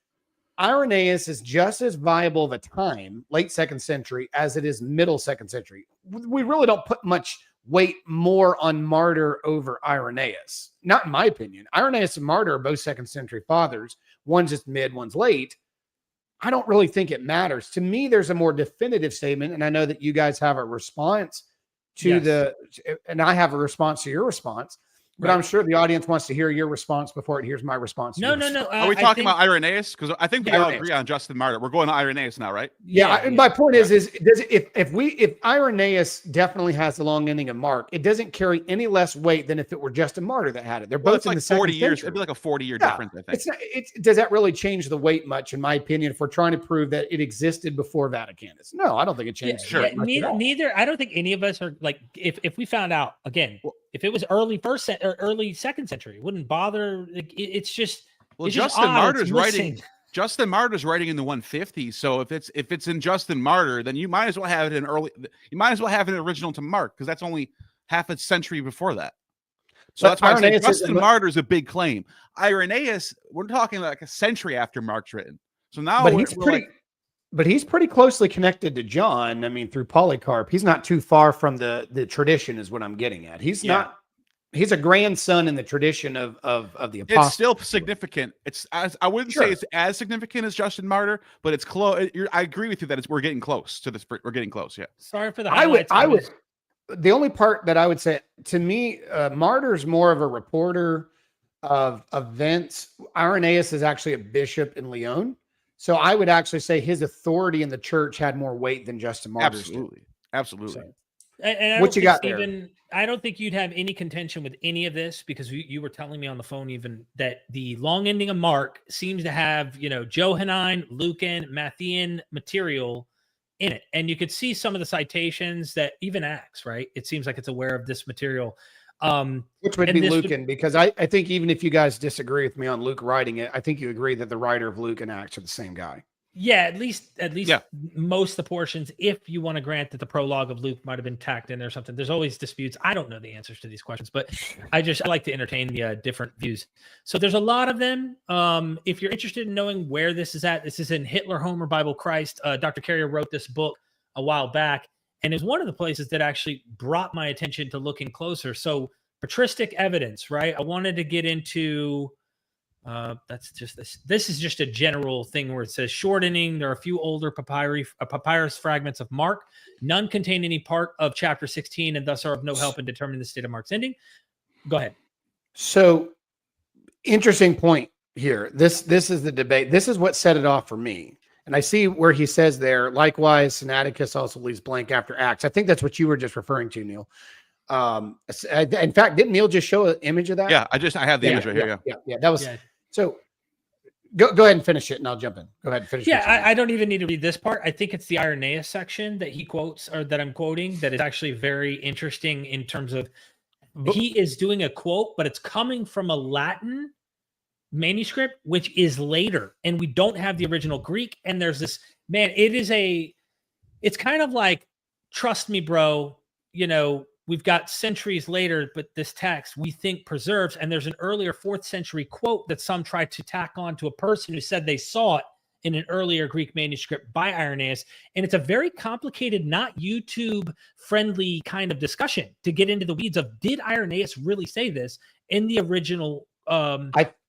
Irenaeus is just as viable of a time, late 2nd century, as it is middle 2nd century. We really don't put much weight more on Martyr over Irenaeus. Not in my opinion. Irenaeus and Martyr are both 2nd century fathers. One's just mid, one's late. I don't really think it matters. To me, there's a more definitive statement, and I know that you guys have a response to and I have a response to your response. But I'm sure the audience wants to hear your response before it hears my response. No. Are we talking about Irenaeus? Because I think we all agree on Justin Martyr. We're going to Irenaeus now, right? Yeah. My point is if Irenaeus definitely has the long ending of Mark, it doesn't carry any less weight than if it were Justin Martyr that had it. They're both in the 40 2nd years. century. It'd be like a 40-year difference, I think. Does that really change the weight much, in my opinion, if we're trying to prove that it existed before Vaticanus? No, I don't think it changed. Neither. I don't think any of us are like, if we found out again, if it was early 1st or early 2nd century, it wouldn't bother. It's just, Justin Martyr's writing. Justin Martyr's writing in the 150s. So if it's in Justin Martyr, then you might as well have it in early. You might as well have an original to Mark, because that's only half a century before that. So that's why I say Justin Martyr is a big claim. Irenaeus, we're talking like a century after Mark's written. So now, but he's pretty closely connected to John. I mean, through Polycarp, he's not too far from the tradition, is what I'm getting at. He's not. He's a grandson in the tradition of the apostles. It's still significant. I wouldn't say it's as significant as Justin Martyr, but it's close. I agree with you that we're getting close to this. We're getting close. Yeah. Sorry for the highlights. I would. The only part that I would say, to me, Martyr's more of a reporter of events. Irenaeus is actually a bishop in Lyon. So I would actually say his authority in the church had more weight than Justin Martyr's. Absolutely. So, and what you got, Stephen, there? I don't think you'd have any contention with any of this, because you were telling me on the phone even that the long ending of Mark seems to have, Johannine, Lucan, Matthean material in it. And you could see some of the citations that even Acts, right? It seems like it's aware of this material. Which would be Lucan, because I think even if you guys disagree with me on Luke writing it, I think you agree that the writer of Luke and Acts are the same guy. Yeah, at least most of the portions, if you want to grant that the prologue of Luke might have been tacked in there or something. There's always disputes. I don't know the answers to these questions, but I like to entertain the different views. So there's a lot of them. If you're interested in knowing where this is at, this is in Hitler, Homer, Bible, Christ. Dr. Carrier wrote this book a while back, and is one of the places that actually brought my attention to looking closer. So patristic evidence, right? I wanted to get into... that's just this. This is just a general thing where it says shortening. There are a few older papyrus fragments of Mark. None contain any part of chapter 16 and thus are of no help in determining the state of Mark's ending. Go ahead. So interesting point here. This is the debate. This is what set it off for me. And I see where he says there, likewise, Sinaiticus also leaves blank after Acts. I think that's what you were just referring to, Neil. In fact, didn't Neil just show an image of that? Yeah, I have the image right here. Yeah. That was so. Go ahead and finish it, and I'll jump in. Go ahead and finish. Yeah, I don't even need to read this part. I think it's the Irenaeus section that he quotes, or that I'm quoting, that is actually very interesting in terms of he is doing a quote, but it's coming from a Latin manuscript, which is later, and we don't have the original Greek. And there's this, man, it's kind of like, trust me, bro, we've got centuries later, but this text we think preserves. And there's an earlier 4th century quote that some tried to tack on to a person who said they saw it in an earlier Greek manuscript by Irenaeus. And it's a very complicated, not YouTube friendly kind of discussion to get into the weeds of, did Irenaeus really say this in the original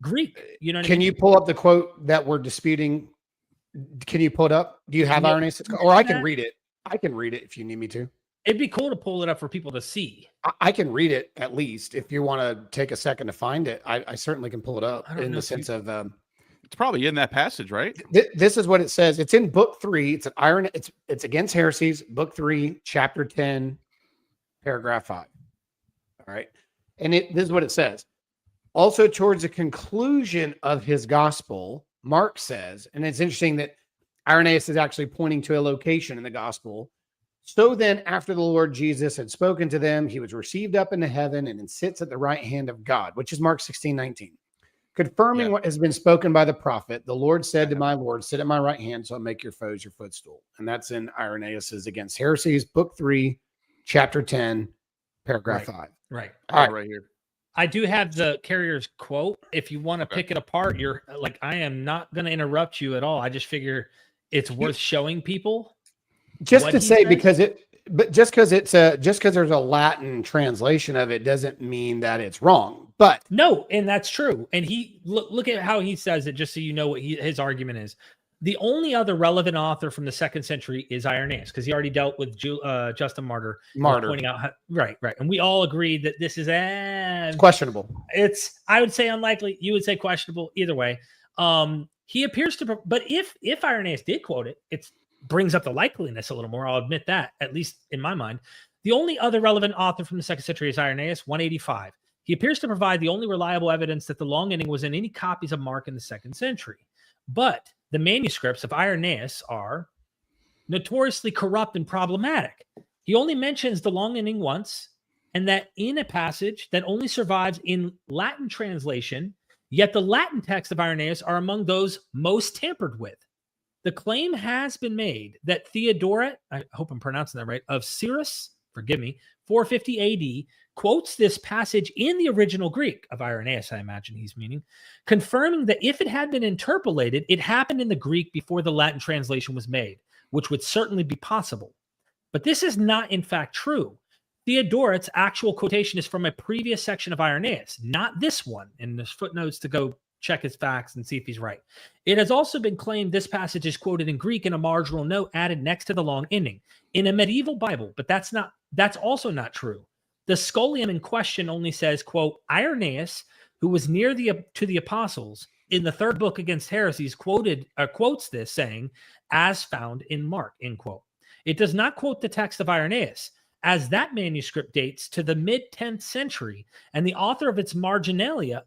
Greek? You know what I mean? You pull up the quote that we're disputing? Can you pull it up? Do you have Irenaeus? Or I can read it. I can read it if you need me to. It'd be cool to pull it up for people to see. I can read it at least. If you want to take a second to find it, I certainly can pull it up in the sense of. It's probably in that passage, right? This is what it says. It's in book 3. It's an It's against heresies, book 3, chapter 10, paragraph 5. All right, and this is what it says. Also, towards the conclusion of his gospel, Mark says, and it's interesting that Irenaeus is actually pointing to a location in the gospel. So then, after the Lord Jesus had spoken to them, he was received up into heaven and sits at the right hand of God, which is Mark 16:19. Confirming what has been spoken by the prophet, the Lord said to my Lord, sit at my right hand, so I'll make your foes your footstool. And that's in Irenaeus's Against Heresies, book 3, chapter 10, paragraph 5. Right. All right. Right here. I do have the Carrier's quote. If you want to pick it apart, you're like, I am not going to interrupt you at all. I just figure it's worth showing people. Just to say, because there's a Latin translation of it doesn't mean that it's wrong. But no, and that's true. And he look at how he says it, just so you know what his argument is. The only other relevant author from the 2nd century is Irenaeus, because he already dealt with Justin Martyr. Pointing out how, right, and we all agree that this is it's questionable. I would say unlikely. You would say questionable. Either way, he appears to. But if Irenaeus did quote it, it brings up the likeliness a little more. I'll admit that, at least in my mind. The only other relevant author from the 2nd century is Irenaeus, 185. He appears to provide the only reliable evidence that the long ending was in any copies of Mark in the 2nd century. But the manuscripts of Irenaeus are notoriously corrupt and problematic. He only mentions the long ending once, and that in a passage that only survives in Latin translation, yet the Latin texts of Irenaeus are among those most tampered with. The claim has been made that Theodoret, I hope I'm pronouncing that right, of Cyrus, forgive me, 450 AD, quotes this passage in the original Greek of Irenaeus, I imagine he's meaning, confirming that if it had been interpolated, it happened in the Greek before the Latin translation was made, which would certainly be possible. But this is not, in fact, true. Theodoret's actual quotation is from a previous section of Irenaeus, not this one. And there's footnotes to go check his facts and see if he's right. It has also been claimed this passage is quoted in Greek in a marginal note added next to the long ending in a medieval Bible, but that's also not true. The scholium in question only says, quote, Irenaeus, who was near to the apostles in the 3rd book Against Heresies, quotes this saying, as found in Mark, end quote. It does not quote the text of Irenaeus, as that manuscript dates to the mid-10th century, and the author of its marginalia,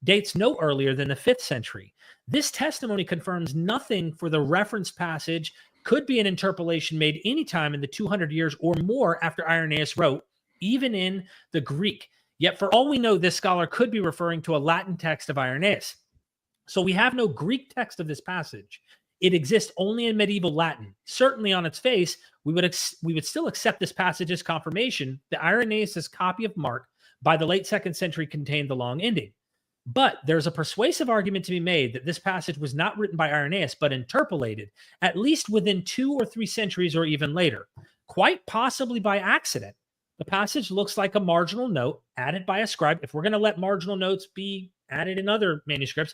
dates no earlier than the 5th century. This testimony confirms nothing for the reference passage could be an interpolation made anytime in the 200 years or more after Irenaeus wrote, even in the Greek. Yet for all we know, this scholar could be referring to a Latin text of Irenaeus. So we have no Greek text of this passage. It exists only in medieval Latin. Certainly on its face, we would still accept this passage as confirmation that Irenaeus' copy of Mark by the late 2nd century contained the long ending. But there's a persuasive argument to be made that this passage was not written by Irenaeus, but interpolated, at least within 2 or 3 centuries or even later, quite possibly by accident. The passage looks like a marginal note added by a scribe. If we're going to let marginal notes be added in other manuscripts,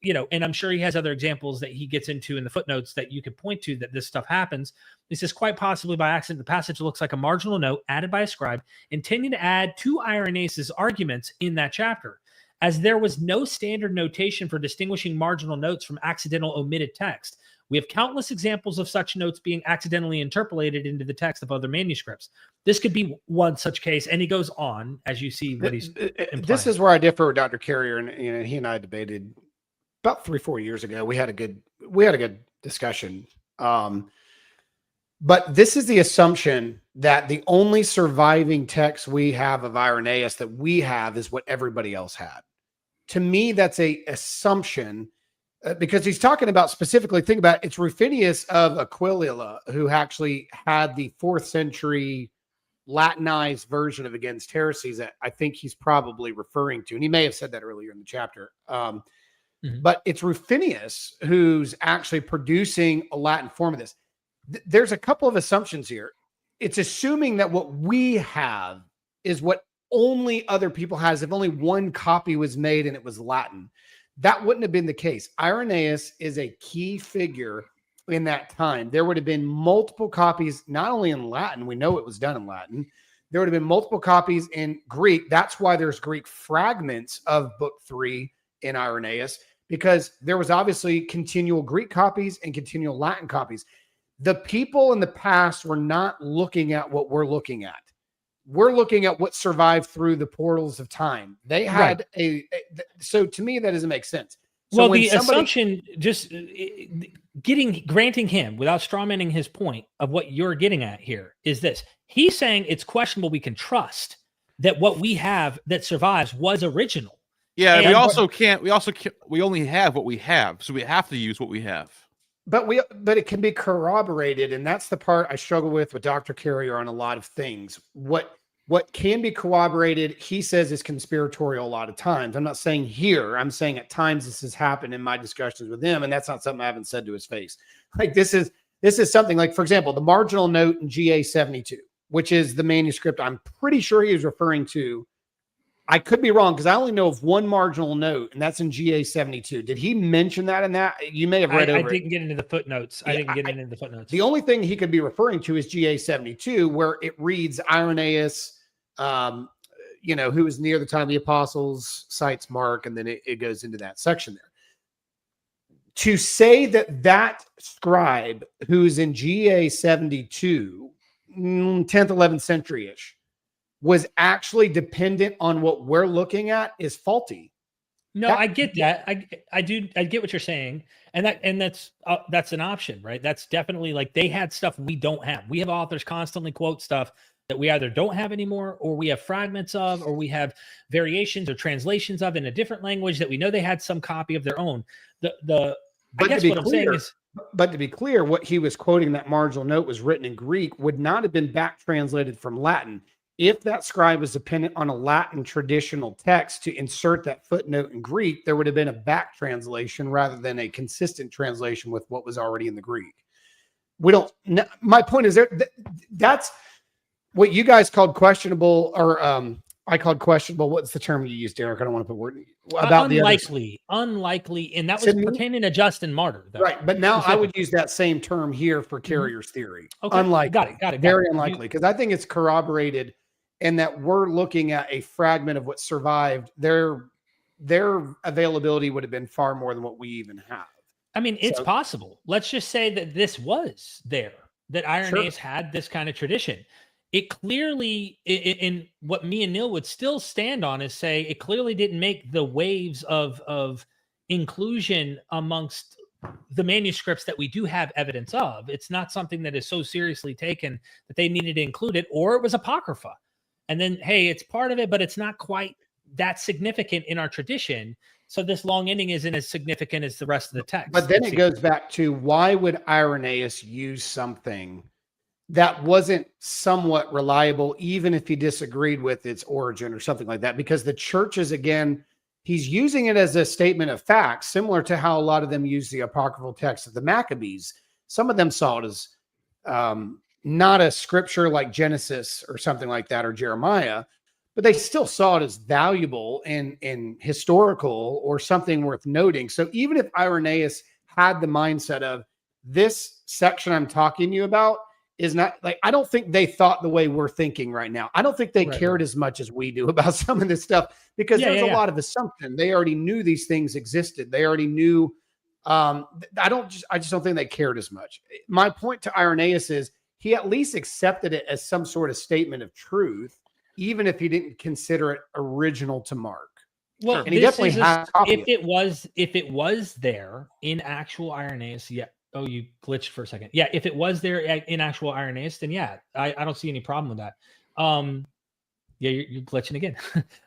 and I'm sure he has other examples that he gets into in the footnotes that you could point to that this stuff happens. He says, quite possibly by accident, the passage looks like a marginal note added by a scribe, intending to add to Irenaeus' arguments in that chapter. As there was no standard notation for distinguishing marginal notes from accidental omitted text, we have countless examples of such notes being accidentally interpolated into the text of other manuscripts. This could be one such case, and he goes on, as you see what he's implying. This is where I differ with Dr. Carrier, and he and I debated about 3-4 years ago. We had a good discussion. But this is the assumption that the only surviving text we have of Irenaeus that we have is what everybody else had. To me, that's a assumption because he's talking about specifically, think about it, it's Rufinus of Aquila who actually had the 4th century Latinized version of Against Heresies that I think he's probably referring to. And he may have said that earlier in the chapter. But it's Rufinus who's actually producing a Latin form of this. There's a couple of assumptions here. It's assuming that what we have is what only other people has. If only one copy was made and it was Latin, that wouldn't have been the case. Irenaeus is a key figure in that time. There would have been multiple copies, not only in Latin. We know it was done in Latin. There would have been multiple copies in Greek. That's why there's Greek fragments of Book 3 in Irenaeus, because there was obviously continual Greek copies and continual Latin copies. The people in the past were not looking at what we're looking at. We're looking at what survived through the portals of time. They had so to me, that doesn't make sense. So well, the assumption, just granting him without strawmanning his point of what you're getting at here is this. He's saying it's questionable we can trust that what we have that survives was original. Yeah, and we only have what we have, so we have to use what we have. But it can be corroborated, and that's the part I struggle with Dr. Carrier on a lot of things. What can be corroborated, he says, is conspiratorial a lot of times. I'm not saying here. I'm saying at times this has happened in my discussions with him, and that's not something I haven't said to his face. Like this is something like, for example, the marginal note in GA 72, which is the manuscript I'm pretty sure he was referring to. I could be wrong because I only know of one marginal note, and that's in GA 72. Did he mention that in that? You may have read over it. I didn't get into the footnotes. I didn't get into the footnotes. The only thing he could be referring to is GA 72, where it reads Irenaeus, who was near the time of the apostles, cites Mark, and then it goes into that section there. To say that scribe who's in GA 72, 10th, 11th century-ish, was actually dependent on what we're looking at is faulty. No, I get that. I get what you're saying. And that's an option, right? That's definitely like they had stuff we don't have. We have authors constantly quote stuff that we either don't have anymore, or we have fragments of, or we have variations or translations of in a different language that we know they had some copy of their own. But to be clear, what he was quoting, that marginal note was written in Greek, would not have been back translated from Latin. If that scribe was dependent on a Latin traditional text to insert that footnote in Greek, there would have been a back translation rather than a consistent translation with what was already in the Greek. My point is that's what you guys called questionable, or I called questionable. What's the term you used, Derek? I don't want to put word about unlikely, and that was pertaining to Justin Martyr, though. Right? But now I would use that same term here for Carrier's theory. Okay. Unlikely, got it. Very unlikely, because I think it's corroborated. And that we're looking at a fragment of what survived. Their availability would have been far more than what we even have. I mean, it's possible. Let's just say that this was there, that Irenaeus had this kind of tradition. It clearly, in what me and Neil would still stand on, is say it clearly didn't make the waves of inclusion amongst the manuscripts that we do have evidence of. It's not something that is so seriously taken that they needed to include it, or it was apocrypha. And then, hey, it's part of it, but it's not quite that significant in our tradition. So this long ending isn't as significant as the rest of the text. But then it goes back to, why would Irenaeus use something that wasn't somewhat reliable, even if he disagreed with its origin or something like that? Because the churches, again, he's using it as a statement of fact, similar to how a lot of them use the apocryphal text of the Maccabees. Some of them saw it as not a scripture like Genesis or something like that, or Jeremiah, but they still saw it as valuable and historical or something worth noting. So even if Irenaeus had the mindset of, this section I'm talking to you about is not, like, I don't think they thought the way we're thinking right now. I don't think they cared as much as we do about some of this stuff, because there's a lot of assumption. They already knew these things existed. They already knew. I just don't think they cared as much. My point to Irenaeus is, he at least accepted it as some sort of statement of truth, even if he didn't consider it original to Mark. Well, and he definitely has. If it was there in actual Irenaeus, yeah. Oh, you glitched for a second. Yeah, if it was there in actual Irenaeus, then yeah, I don't see any problem with that. Yeah, you're glitching again.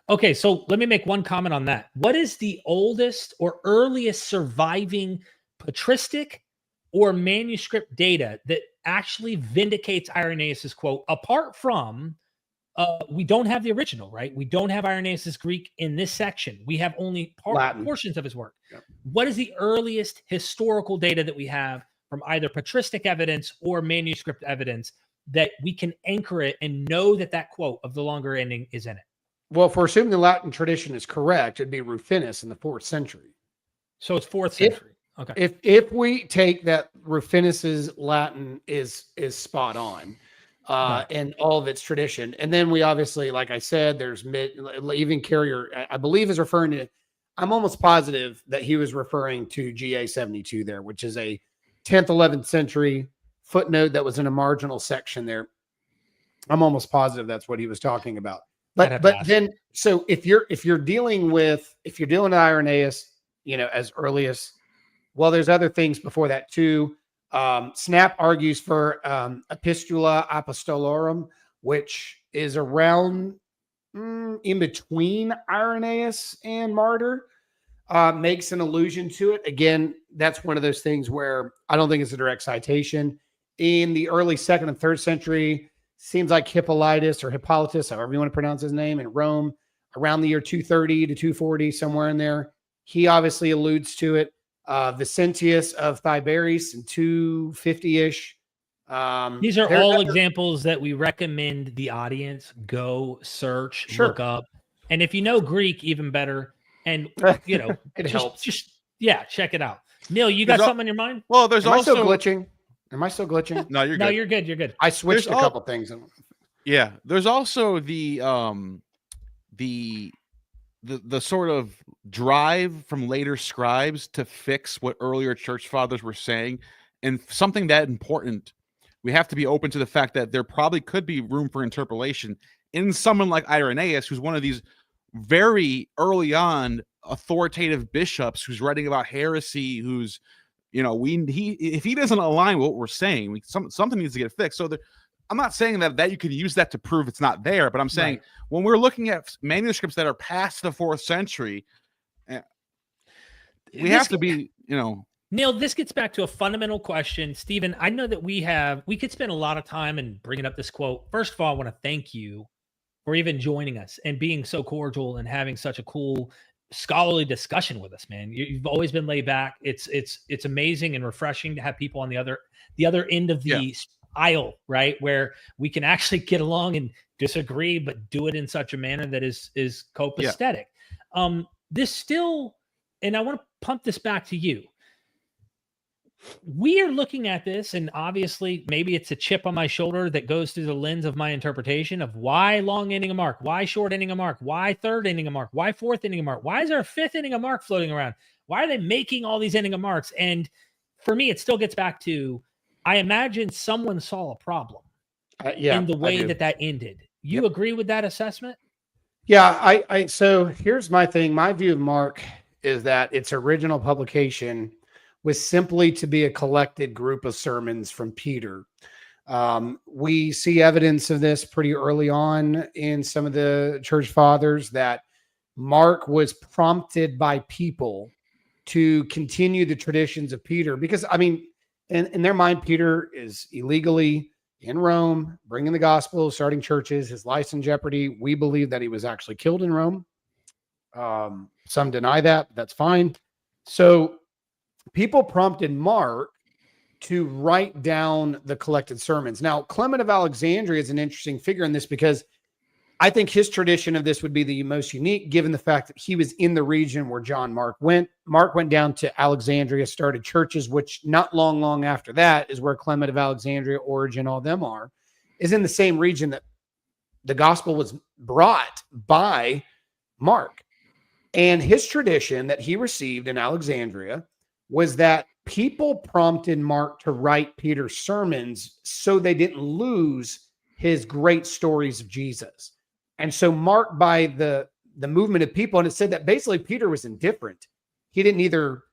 Okay, so let me make one comment on that. What is the oldest or earliest surviving patristic or manuscript data that actually vindicates Irenaeus's quote, apart from we don't have the original, right? We don't have Irenaeus's Greek in this section. We have only portions of his work. Yep. What is the earliest historical data that we have from either patristic evidence or manuscript evidence that we can anchor it and know that that quote of the longer ending is in it? Well, if we're assuming the Latin tradition is correct, it'd be Rufinus in the 4th century. So it's 4th century. Okay. If we take that Rufinus's Latin is spot on, and all of its tradition. And then we obviously, like I said, there's even Carrier, I believe, is referring to, I'm almost positive that he was referring to GA 72 there, which is a 10th, 11th century footnote that was in a marginal section there. I'm almost positive that's what he was talking about. But then, so if you're dealing with Irenaeus, as early as, well, there's other things before that too. Snap argues for Epistula Apostolorum, which is around in between Irenaeus and Martyr, makes an allusion to it. Again, that's one of those things where I don't think it's a direct citation. In the early 2nd and 3rd century, seems like Hippolytus, however you want to pronounce his name, in Rome, around the year 230 to 240, somewhere in there, he obviously alludes to it. Vicentius of Tiberias in 250-ish. These are all examples that we recommend the audience go search, look up. And if you know Greek, even better. And, it helps. Just check it out. Neil, you got something on your mind? Well, there's also... Am I still glitching? No, you're good. No, you're good. You're good. I switched a couple things. Yeah. There's also the sort of drive from later scribes to fix what earlier church fathers were saying. And something that important, we have to be open to the fact that there probably could be room for interpolation in someone like Irenaeus, who's one of these very early on authoritative bishops who's writing about heresy, who's, if he doesn't align with what we're saying, something needs to get fixed. So I'm not saying that you could use that to prove it's not there, but I'm saying when we're looking at manuscripts that are past the 4th century, we have to be, Neil, this gets back to a fundamental question. Stephen, I know that we could spend a lot of time in bringing up this quote. First of all, I want to thank you for even joining us and being so cordial and having such a cool scholarly discussion with us, man. You've always been laid back. It's amazing and refreshing to have people on the other end of the aisle, right, where we can actually get along and disagree, but do it in such a manner that is copacetic. This still, and I want to pump this back to you. We are looking at this, and obviously maybe it's a chip on my shoulder that goes through the lens of my interpretation of why long ending of Mark, why short ending of Mark, why third ending of Mark, why fourth ending of Mark, why is there a fifth ending of Mark floating around? Why are they making all these ending of Marks? And for me, it still gets back to, I imagine someone saw a problem in the way that ended. You agree with that assessment? Yeah, so here's my thing. My view of Mark is that its original publication was simply to be a collected group of sermons from Peter. We see evidence of this pretty early on in some of the church fathers, that Mark was prompted by people to continue the traditions of Peter, because, I mean, in their mind, Peter is illegally in Rome, bringing the gospel, starting churches, his life's in jeopardy. We believe that he was actually killed in Rome. Some deny that, but that's fine. So people prompted Mark to write down the collected sermons. Now, Clement of Alexandria is an interesting figure in this, because I think his tradition of this would be the most unique, given the fact that he was in the region where John Mark went. Mark went down to Alexandria, started churches, which not long after that is where Clement of Alexandria, Origen, all them are, is in the same region that the gospel was brought by Mark. And his tradition that he received in Alexandria was that people prompted Mark to write Peter's sermons so they didn't lose his great stories of Jesus. And so Mark, by the movement of people, and it said that basically Peter was indifferent. He didn't either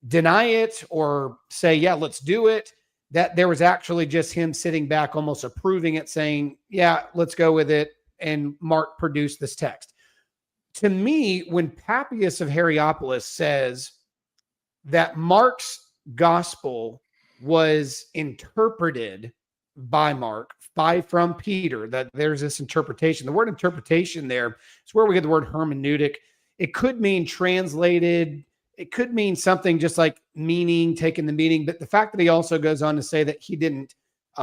deny it or say, yeah, let's do it. That there was actually just him sitting back, almost approving it, saying, yeah, let's go with it. And Mark produced this text. To me, when Papias of Hierapolis says that Mark's gospel was interpreted by Mark from Peter, that there's this interpretation. The word interpretation there is where we get the word hermeneutic. It could mean translated. It could mean something just like meaning, taking the meaning. But the fact that he also goes on to say that he didn't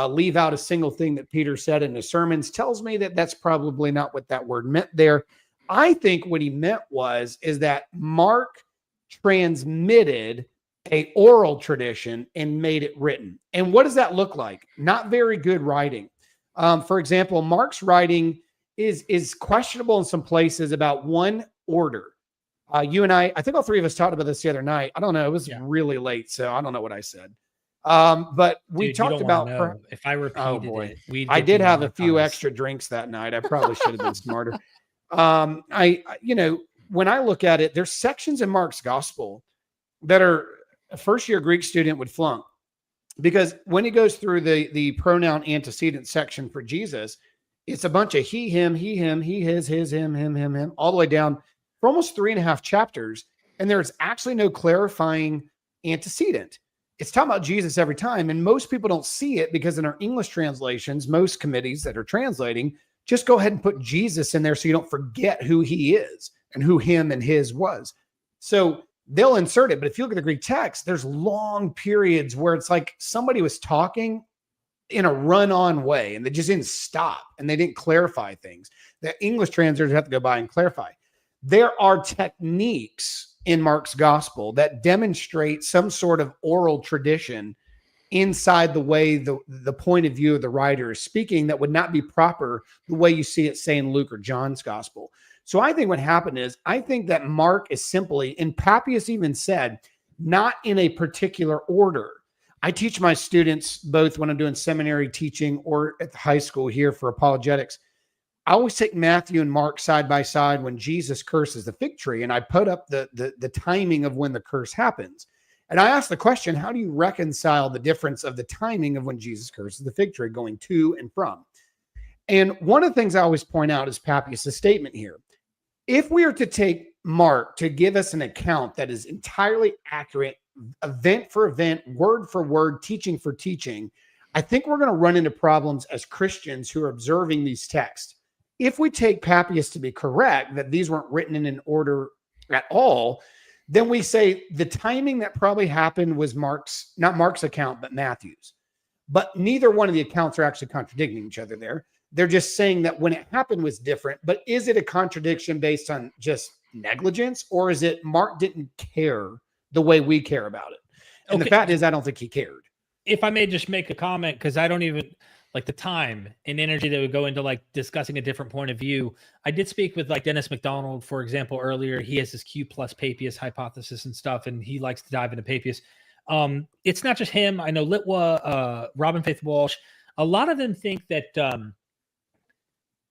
leave out a single thing that Peter said in his sermons tells me that that's probably not what that word meant there. I think what he meant is that Mark transmitted a oral tradition and made it written. And what does that look like? Not very good writing. For example, Mark's writing is questionable in some places about one order. You and I think all three of us talked about this the other night. I don't know. It was really late, so I don't know what I said. But we talked about if I repeated it. I did have a few extra drinks that night. I probably should have been smarter. When I look at it, there's sections in Mark's gospel that a first-year Greek student would flunk, because when he goes through the pronoun antecedent section for Jesus, it's a bunch of he, him, he, his, him, all the way down for almost 3.5 chapters. And there's actually no clarifying antecedent. It's talking about Jesus every time. And most people don't see it because in our English translations, most committees that are translating just go ahead and put Jesus in there so you don't forget who he is and who him and his was. So they'll insert it. But if you look at the Greek text, there's long periods where it's like somebody was talking in a run-on way and they just didn't stop and they didn't clarify things. The English translators have to go by and clarify. There are techniques in Mark's gospel that demonstrate some sort of oral tradition inside the way the point of view of the writer is speaking that would not be proper the way you see it, say, in Luke or John's gospel. So I think what happened is, I think that Mark is simply, and Papias even said, not in a particular order. I teach my students, both when I'm doing seminary teaching or at the high school here for apologetics, I always take Matthew and Mark side by side when Jesus curses the fig tree, and I put up the timing of when the curse happens. And I ask the question, how do you reconcile the difference of the timing of when Jesus curses the fig tree going to and from? And one of the things I always point out is Papias' statement here. If we are to take Mark to give us an account that is entirely accurate, event for event, word for word, teaching for teaching, I think we're going to run into problems as Christians who are observing these texts. If we take Papias to be correct, that these weren't written in an order at all, then we say the timing that probably happened was not Mark's account, but Matthew's. But neither one of the accounts are actually contradicting each other there. They're just saying that when it happened was different. But is it a contradiction based on just negligence, or is it Mark didn't care the way we care about it? And the fact is, I don't think he cared. If I may just make a comment, because I don't even like the time and energy that would go into like discussing a different point of view. I did speak with like Dennis McDonald, for example, earlier. He has this Q plus Papias hypothesis and stuff, and he likes to dive into Papias. It's not just him. I know Litwa, Robin Faith Walsh. A lot of them think that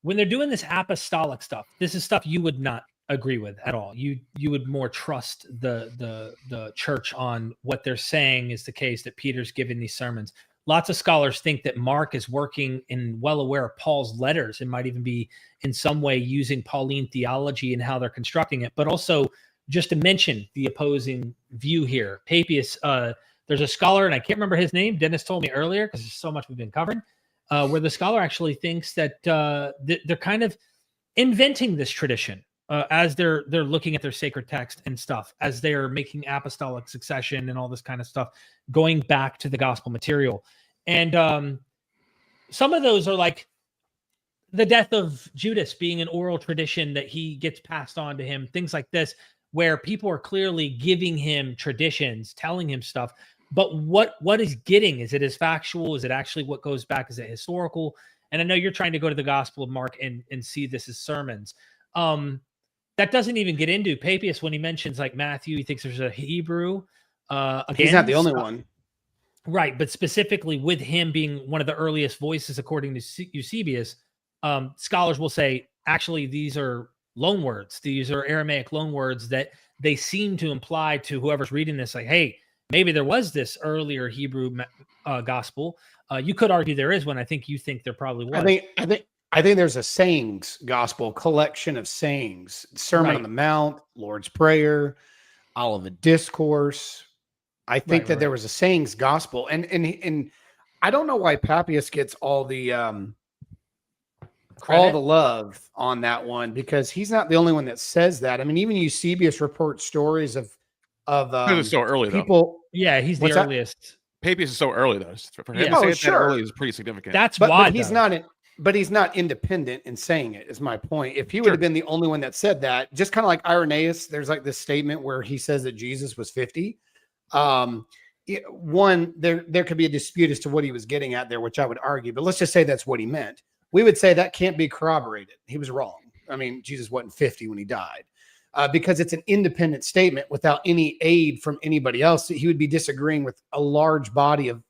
when they're doing this apostolic stuff, this is stuff you would not agree with at all. You would more trust the church on what they're saying is the case, that Peter's giving these sermons. Lots of scholars think that Mark is working and well aware of Paul's letters and might even be in some way using Pauline theology and how they're constructing it. But also, just to mention the opposing view here, Papias, there's a scholar, and I can't remember his name. Dennis told me earlier because there's so much we've been covering, where the scholar actually thinks that they're kind of inventing this tradition as they're looking at their sacred text and stuff, as they're making apostolic succession and all this kind of stuff, going back to the gospel material. And some of those are like the death of Judas being an oral tradition that he gets passed on to him, things like this, where people are clearly giving him traditions, telling him stuff. But what is getting? Is it as factual? Is it actually what goes back? Is it historical? And I know you're trying to go to the Gospel of Mark and see this as sermons. That doesn't even get into Papias when he mentions like Matthew. He thinks there's a Hebrew. He's not the only one. Right, but specifically with him being one of the earliest voices, according to Eusebius, scholars will say, actually, these are loan words. These are Aramaic loan words that they seem to imply to whoever's reading this, like, hey, maybe there was this earlier Hebrew gospel. You could argue there is one. I think you think there probably was. I think there's a sayings gospel, collection of sayings, Sermon on the Mount, Lord's Prayer, Olivet Discourse. I think that there was a sayings gospel, and I don't know why Papias gets all the love on that one, because he's not the only one that says that. I mean, even Eusebius reports stories of it's so early people. though. Yeah, he's the earliest. Papias is so early though. For him to to say sure. that early is pretty significant. But he's not. But he's not independent in saying it, is my point. If he would have been the only one that said that, just kind of like Irenaeus, there's like this statement where he says that Jesus was 50. There could be a dispute as to what he was getting at there, which I would argue, but let's just say that's what he meant. We would say that can't be corroborated. He was wrong. I mean, Jesus wasn't 50 when he died, because it's an independent statement without any aid from anybody else. He would be disagreeing with a large body of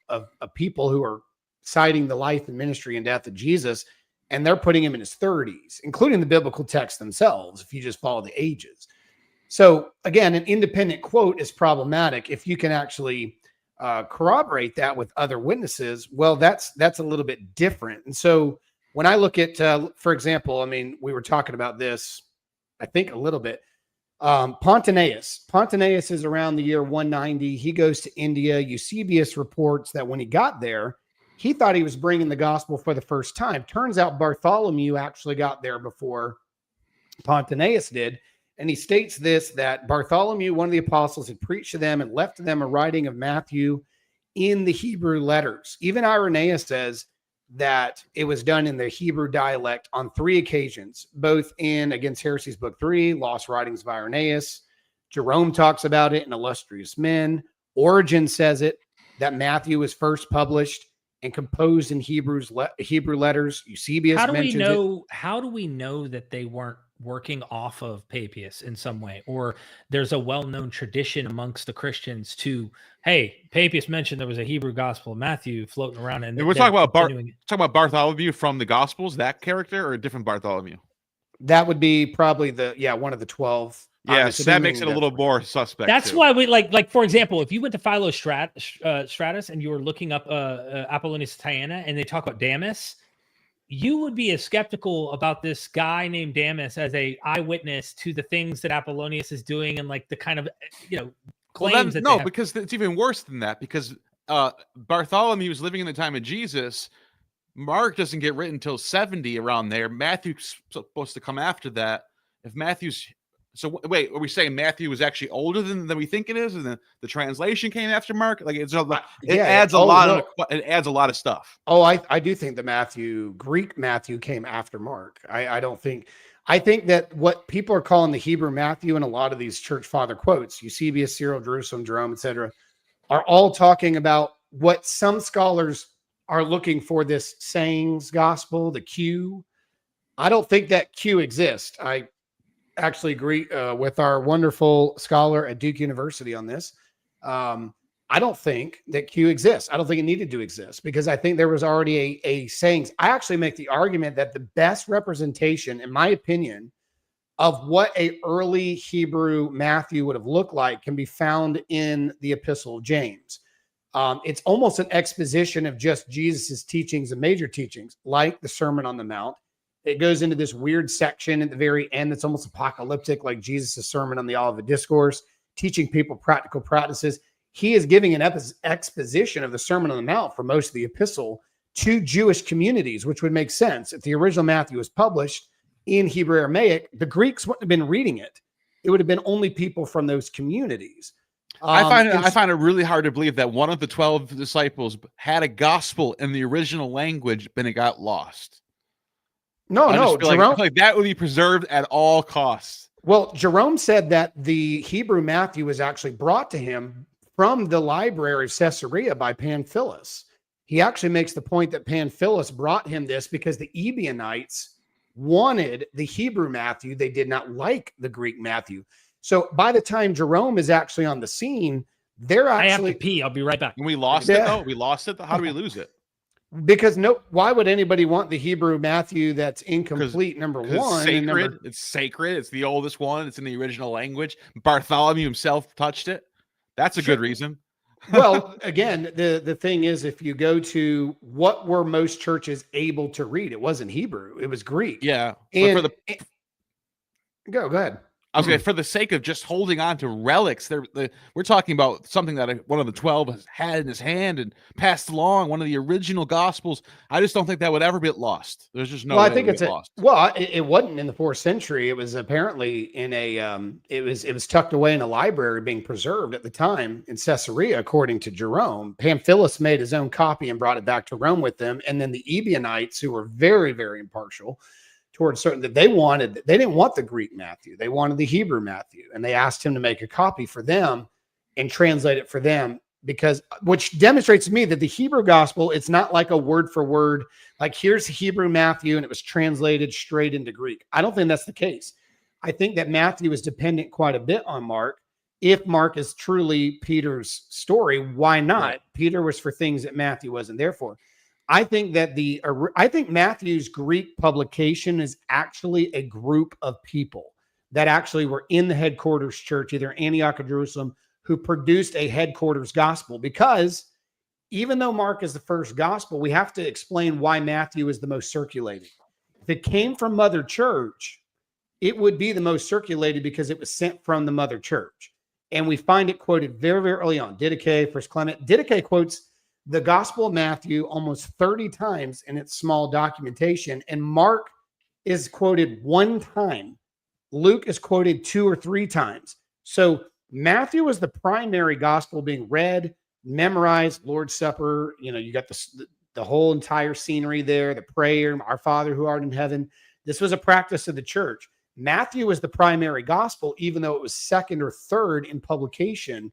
people who are citing the life and ministry and death of Jesus, and they're putting him in his 30s, including the biblical texts themselves, if you just follow the ages. So again, an independent quote is problematic. If you can actually corroborate that with other witnesses, well, that's a little bit different. And so when I look at, for example, I mean, we were talking about this, I think a little bit, Pontianus is around the year 190. He goes to India. Eusebius reports that when he got there, he thought he was bringing the gospel for the first time. Turns out Bartholomew actually got there before Pontianus did. And he states this, that Bartholomew, one of the apostles, had preached to them and left to them a writing of Matthew in the Hebrew letters. Even Irenaeus says that it was done in the Hebrew dialect on 3 occasions, both in Against Heresies, Book 3, Lost Writings of Irenaeus. Jerome talks about it in Illustrious Men. Origen says it, that Matthew was first published and composed in Hebrew letters. Eusebius mentions it. How do we know that they weren't working off of Papias in some way, or there's a well-known tradition amongst the Christians to, hey, Papias mentioned there was a Hebrew gospel of Matthew floating around, and we're talking about Bartholomew from the Gospels, that character, or a different Bartholomew? That would be probably one of the 12. Yeah, so that makes it a little more suspect. That's why we like, for example, if you went to Philostratus and you were looking up Apollonius Tyana and they talk about Damas, you would be as skeptical about this guy named Damas as a eyewitness to the things that Apollonius is doing and like the kind of claims that no, because it's even worse than that, because Bartholomew was living in the time of Jesus. Mark doesn't get written until 70, around there. Matthew's supposed to come after that. If Matthew's So wait, are we saying Matthew was actually older than we think it is, and the translation came after Mark? Like it adds a lot of stuff. Oh, I do think the Greek Matthew came after Mark. I think that what people are calling the Hebrew Matthew and a lot of these church father quotes, Eusebius, Cyril, Jerusalem, Jerome, etc., are all talking about what some scholars are looking for, this sayings gospel, the Q. I don't think that Q exists. I actually agree with our wonderful scholar at Duke University on this. I don't think that Q exists. I don't think it needed to exist because I think there was already a sayings. I actually make the argument that the best representation, in my opinion, of what a early Hebrew Matthew would have looked like can be found in the Epistle of James. It's almost an exposition of just Jesus's teachings and major teachings, like the Sermon on the Mount. It goes into this weird section at the very end that's almost apocalyptic, like Jesus' Sermon on the Olivet Discourse, teaching people practical practices. He is giving an exposition of the Sermon on the Mount for most of the epistle to Jewish communities, which would make sense. If the original Matthew was published in Hebrew Aramaic, the Greeks wouldn't have been reading it. It would have been only people from those communities. I find it really hard to believe that one of the 12 disciples had a gospel in the original language, but it got lost. No, Jerome, I feel like that would be preserved at all costs. Well, Jerome said that the Hebrew Matthew was actually brought to him from the library of Caesarea by Pamphilus. He actually makes the point that Pamphilus brought him this because the Ebionites wanted the Hebrew Matthew. They did not like the Greek Matthew. So by the time Jerome is actually on the scene, they're actually... I have to pee. I'll be right back. And we lost it, though? We lost it? How do we lose it? Because why would anybody want the Hebrew Matthew that's incomplete, number one? Sacred. It's sacred. It's the oldest one. It's in the original language. Bartholomew himself touched it. That's a good reason. Well, again, the thing is, if you go to what were most churches able to read, it wasn't Hebrew, it was Greek. Yeah. Go ahead. I was going to, for the sake of just holding on to relics, we're talking about something that one of the 12 has had in his hand and passed along, one of the original gospels. I just don't think that would ever get lost. There's just no way I think it's lost. Well, it wasn't in the 4th century. It was apparently in it was tucked away in a library being preserved at the time in Caesarea, according to Jerome. Pamphilus made his own copy and brought it back to Rome with them. And then the Ebionites, who were very, very impartial, towards certain that they didn't want the Greek Matthew. They wanted the Hebrew Matthew. And they asked him to make a copy for them and translate it for them, which demonstrates to me that the Hebrew gospel, it's not like a word for word, like here's Hebrew Matthew and it was translated straight into Greek. I don't think that's the case. I think that Matthew is dependent quite a bit on Mark. If Mark is truly Peter's story, why not? Right. Peter was for things that Matthew wasn't there for. I think that Matthew's Greek publication is actually a group of people that actually were in the headquarters church, either Antioch or Jerusalem, who produced a headquarters gospel. Because even though Mark is the first gospel, we have to explain why Matthew is the most circulated. If it came from Mother Church, it would be the most circulated because it was sent from the Mother Church. And we find it quoted very, very early on. Didache, First Clement. Didache quotes the Gospel of Matthew almost 30 times in its small documentation, and Mark is quoted 1 time. Luke is quoted 2 or 3 times. So Matthew was the primary gospel being read, memorized, Lord's Supper. You got the whole entire scenery there, the prayer, Our Father who art in heaven. This was a practice of the church. Matthew was the primary gospel, even though it was 2nd or 3rd in publication,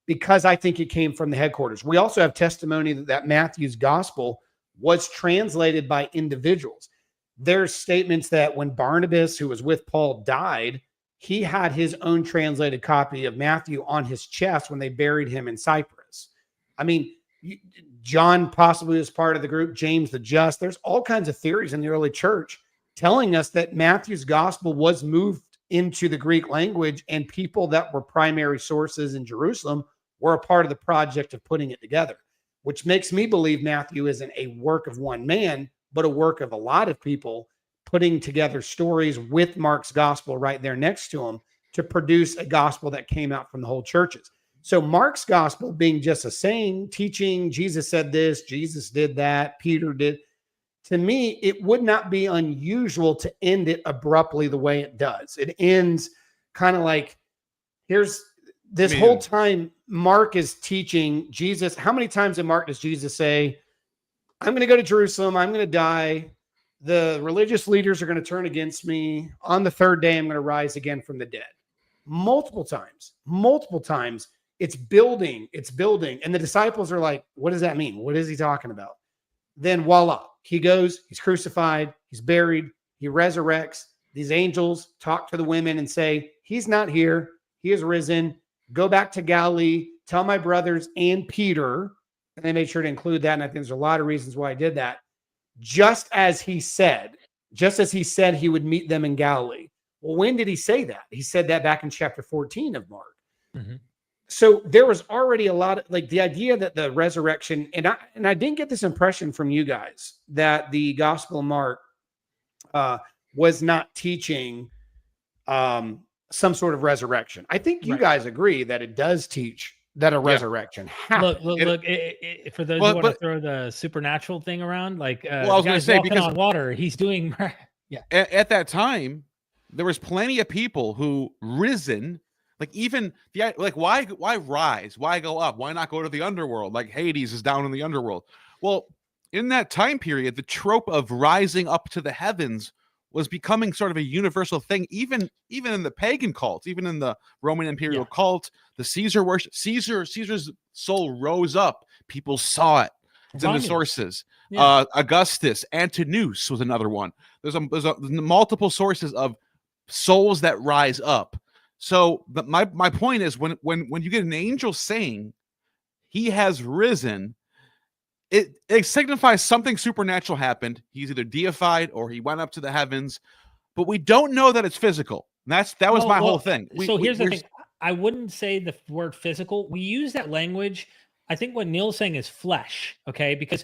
because I think it came from the headquarters. We also have testimony that Matthew's gospel was translated by individuals. There's statements that when Barnabas, who was with Paul, died, he had his own translated copy of Matthew on his chest when they buried him in Cyprus. I mean, John possibly was part of the group, James the Just. There's all kinds of theories in the early church telling us that Matthew's gospel was moved into the Greek language, and people that were primary sources in Jerusalem were a part of the project of putting it together, which makes me believe Matthew isn't a work of one man, but a work of a lot of people putting together stories with Mark's gospel right there next to him to produce a gospel that came out from the whole churches. So Mark's gospel being just a saying, teaching, Jesus said this, Jesus did that, Peter did. To me, it would not be unusual to end it abruptly the way it does. It ends kind of like, here's this whole time Mark is teaching Jesus. How many times in Mark does Jesus say, I'm going to go to Jerusalem, I'm going to die, the religious leaders are going to turn against me, on the 3rd day I'm going to rise again from the dead? Multiple times. It's building. And the disciples are like, what does that mean? What is he talking about? Then voila, he goes, he's crucified, he's buried, he resurrects. These angels talk to the women and say, he's not here, he is risen. Go back to Galilee, tell my brothers and Peter. And they made sure to include that. And I think there's a lot of reasons why I did that. Just as he said he would meet them in Galilee. Well, when did he say that? He said that back in chapter 14 of Mark. Mm-hmm. So there was already a lot of like the idea that the resurrection, and I didn't get this impression from you guys that the Gospel of Mark was not teaching some sort of resurrection. I think you guys agree that it does teach that a resurrection happened. Look. For those who want to throw the supernatural thing around, like I was going to say, because on water, he's doing. At that time, there was plenty of people who risen. Like even why rise? Why go up? Why not go to the underworld? Like Hades is down in the underworld. Well, in that time period, the trope of rising up to the heavens was becoming sort of a universal thing, even in the pagan cults, even in the Roman imperial cult, the Caesar worship. Caesar's soul rose up. People saw it. It's in the sources. Yeah. Augustus, Antinous was another one. There's multiple sources of souls that rise up. So my point is when you get an angel saying he has risen, it signifies something supernatural happened. He's either deified or he went up to the heavens, but we don't know that it's physical. That was my whole thing. Here's the thing. I wouldn't say the word physical. We use that language. I think what Neil's saying is flesh, okay? Because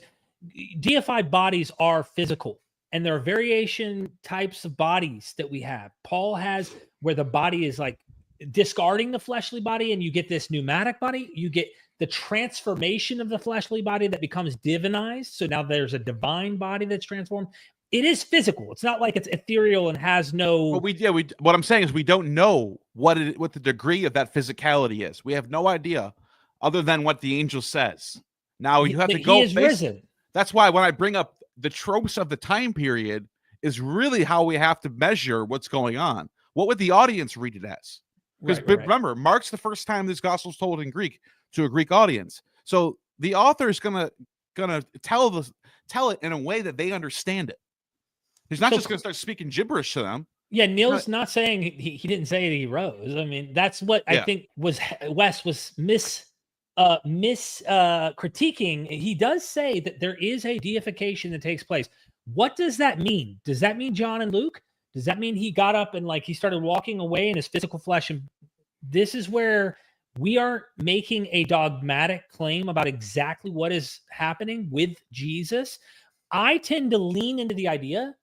deified bodies are physical. And there are variation types of bodies that we have. Paul has where the body is like discarding the fleshly body and you get this pneumatic body. You get the transformation of the fleshly body that becomes divinized. So now there's a divine body that's transformed. It is physical. It's not like it's ethereal and has no. But what I'm saying is we don't know what the degree of that physicality is. We have no idea other than what the angel says. Now you have to go. He is risen. That's why when I bring up the tropes of the time period is really how we have to measure what's going on. What would the audience read it as? Because remember, Mark's the first time this gospel is told in Greek to a Greek audience. So the author is gonna tell it in a way that they understand it. He's not just gonna start speaking gibberish to them. Yeah, Neil's not saying he didn't say he rose. I mean, that's what I think was Wes was critiquing. He does say that there is a deification that takes place. What does that mean? Does that mean John and Luke? Does that mean he got up and like he started walking away in his physical flesh? And this is where we aren't making a dogmatic claim about exactly what is happening with Jesus. I tend to lean into the idea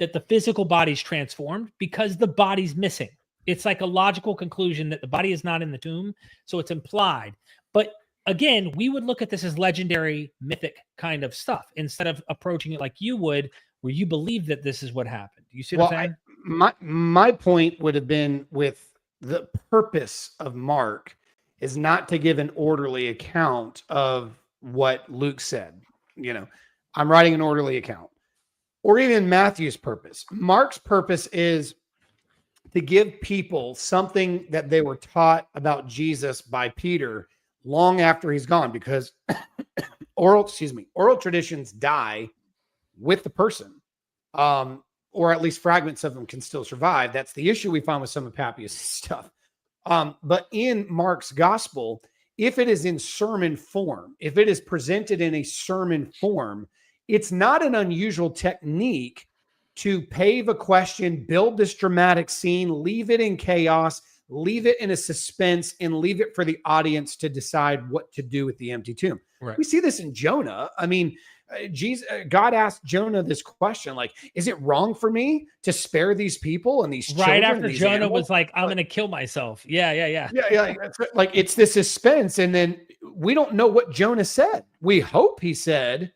that the physical body's transformed because the body's missing. It's like a logical conclusion that the body is not in the tomb, so it's implied. But again, we would look at this as legendary, mythic kind of stuff instead of approaching it like you would, where you believe that this is what happened. You see what I'm saying? My point would have been with the purpose of Mark is not to give an orderly account of what Luke said. You know, I'm writing an orderly account. Or even Matthew's purpose. Mark's purpose is to give people something that they were taught about Jesus by Peter long after he's gone, because oral traditions die with the person, or at least fragments of them can still survive. That's the issue we find with some of Papias' stuff. But in Mark's gospel, if it is in sermon form, if it is presented in a sermon form, it's not an unusual technique to pave a question, build this dramatic scene, leave it in chaos, leave it in a suspense, and leave it for the audience to decide what to do with the empty tomb. Right. We see this in Jonah. I mean, God asked Jonah this question, like, is it wrong for me to spare these people and these children? Right after Jonah animals? Was like, I'm going to kill myself. Yeah. Like it's this suspense. And then we don't know what Jonah said. We hope he said,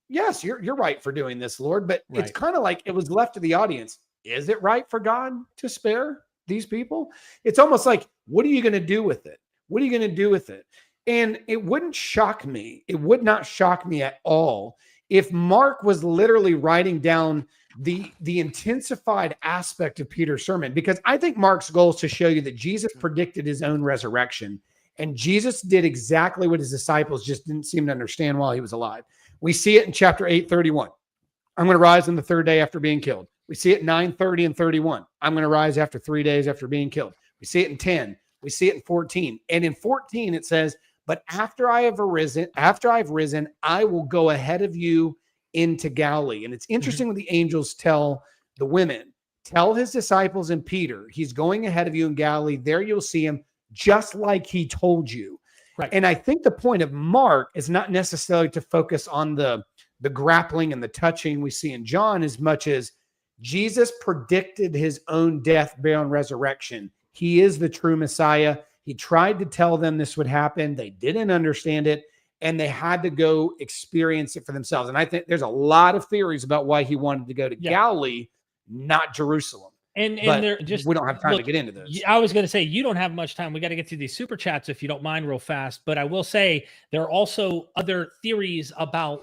yes, you're right for doing this, Lord. But it's kind of like it was left to the audience. Is it right for God to spare these people? It's almost like, what are you going to do with it? What are you going to do with it? And it wouldn't shock me. It would not shock me at all if Mark was literally writing down the intensified aspect of Peter's sermon, because I think Mark's goal is to show you that Jesus predicted his own resurrection, and Jesus did exactly what his disciples just didn't seem to understand while he was alive. We see it in chapter 8:31. I'm going to rise on the third day after being killed. We see it in 9:30 and 31. I'm going to rise after 3 days after being killed. We see it in 10. We see it in 14. And in 14, it says, but after I've risen, I will go ahead of you into Galilee. And it's interesting when the angels tell the women, Tell his disciples and Peter, he's going ahead of you in Galilee. There you'll see him just like he told you. Right. And I think the point of Mark is not necessarily to focus on the grappling and the touching we see in John as much as Jesus predicted his own death, burial, and resurrection. He is the true Messiah. He tried to tell them this would happen. They didn't understand it, and they had to go experience it for themselves. And I think there's a lot of theories about why he wanted to go to Galilee, not Jerusalem. And they're just, we don't have time to get into this. I was going to say, you don't have much time. We got to get through these super chats if you don't mind real fast. But I will say there are also other theories about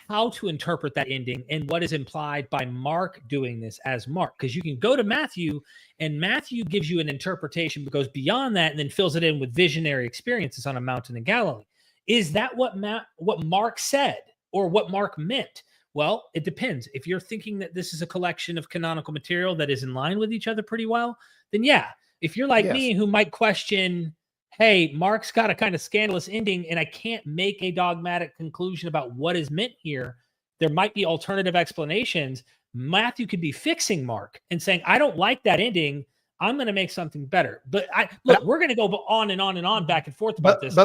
how to interpret that ending and what is implied by Mark doing this as Mark. Because you can go to Matthew, and Matthew gives you an interpretation that goes beyond that and then fills it in with visionary experiences on a mountain in Galilee. Is that what Mark said or what Mark meant? Well, it depends. If you're thinking that this is a collection of canonical material that is in line with each other pretty well, then yeah. If you're like me, who might question, hey, Mark's got a kind of scandalous ending and I can't make a dogmatic conclusion about what is meant here, there might be alternative explanations. Matthew could be fixing Mark and saying, I don't like that ending. I'm going to make something better. But we're going to go on and on and on back and forth about this.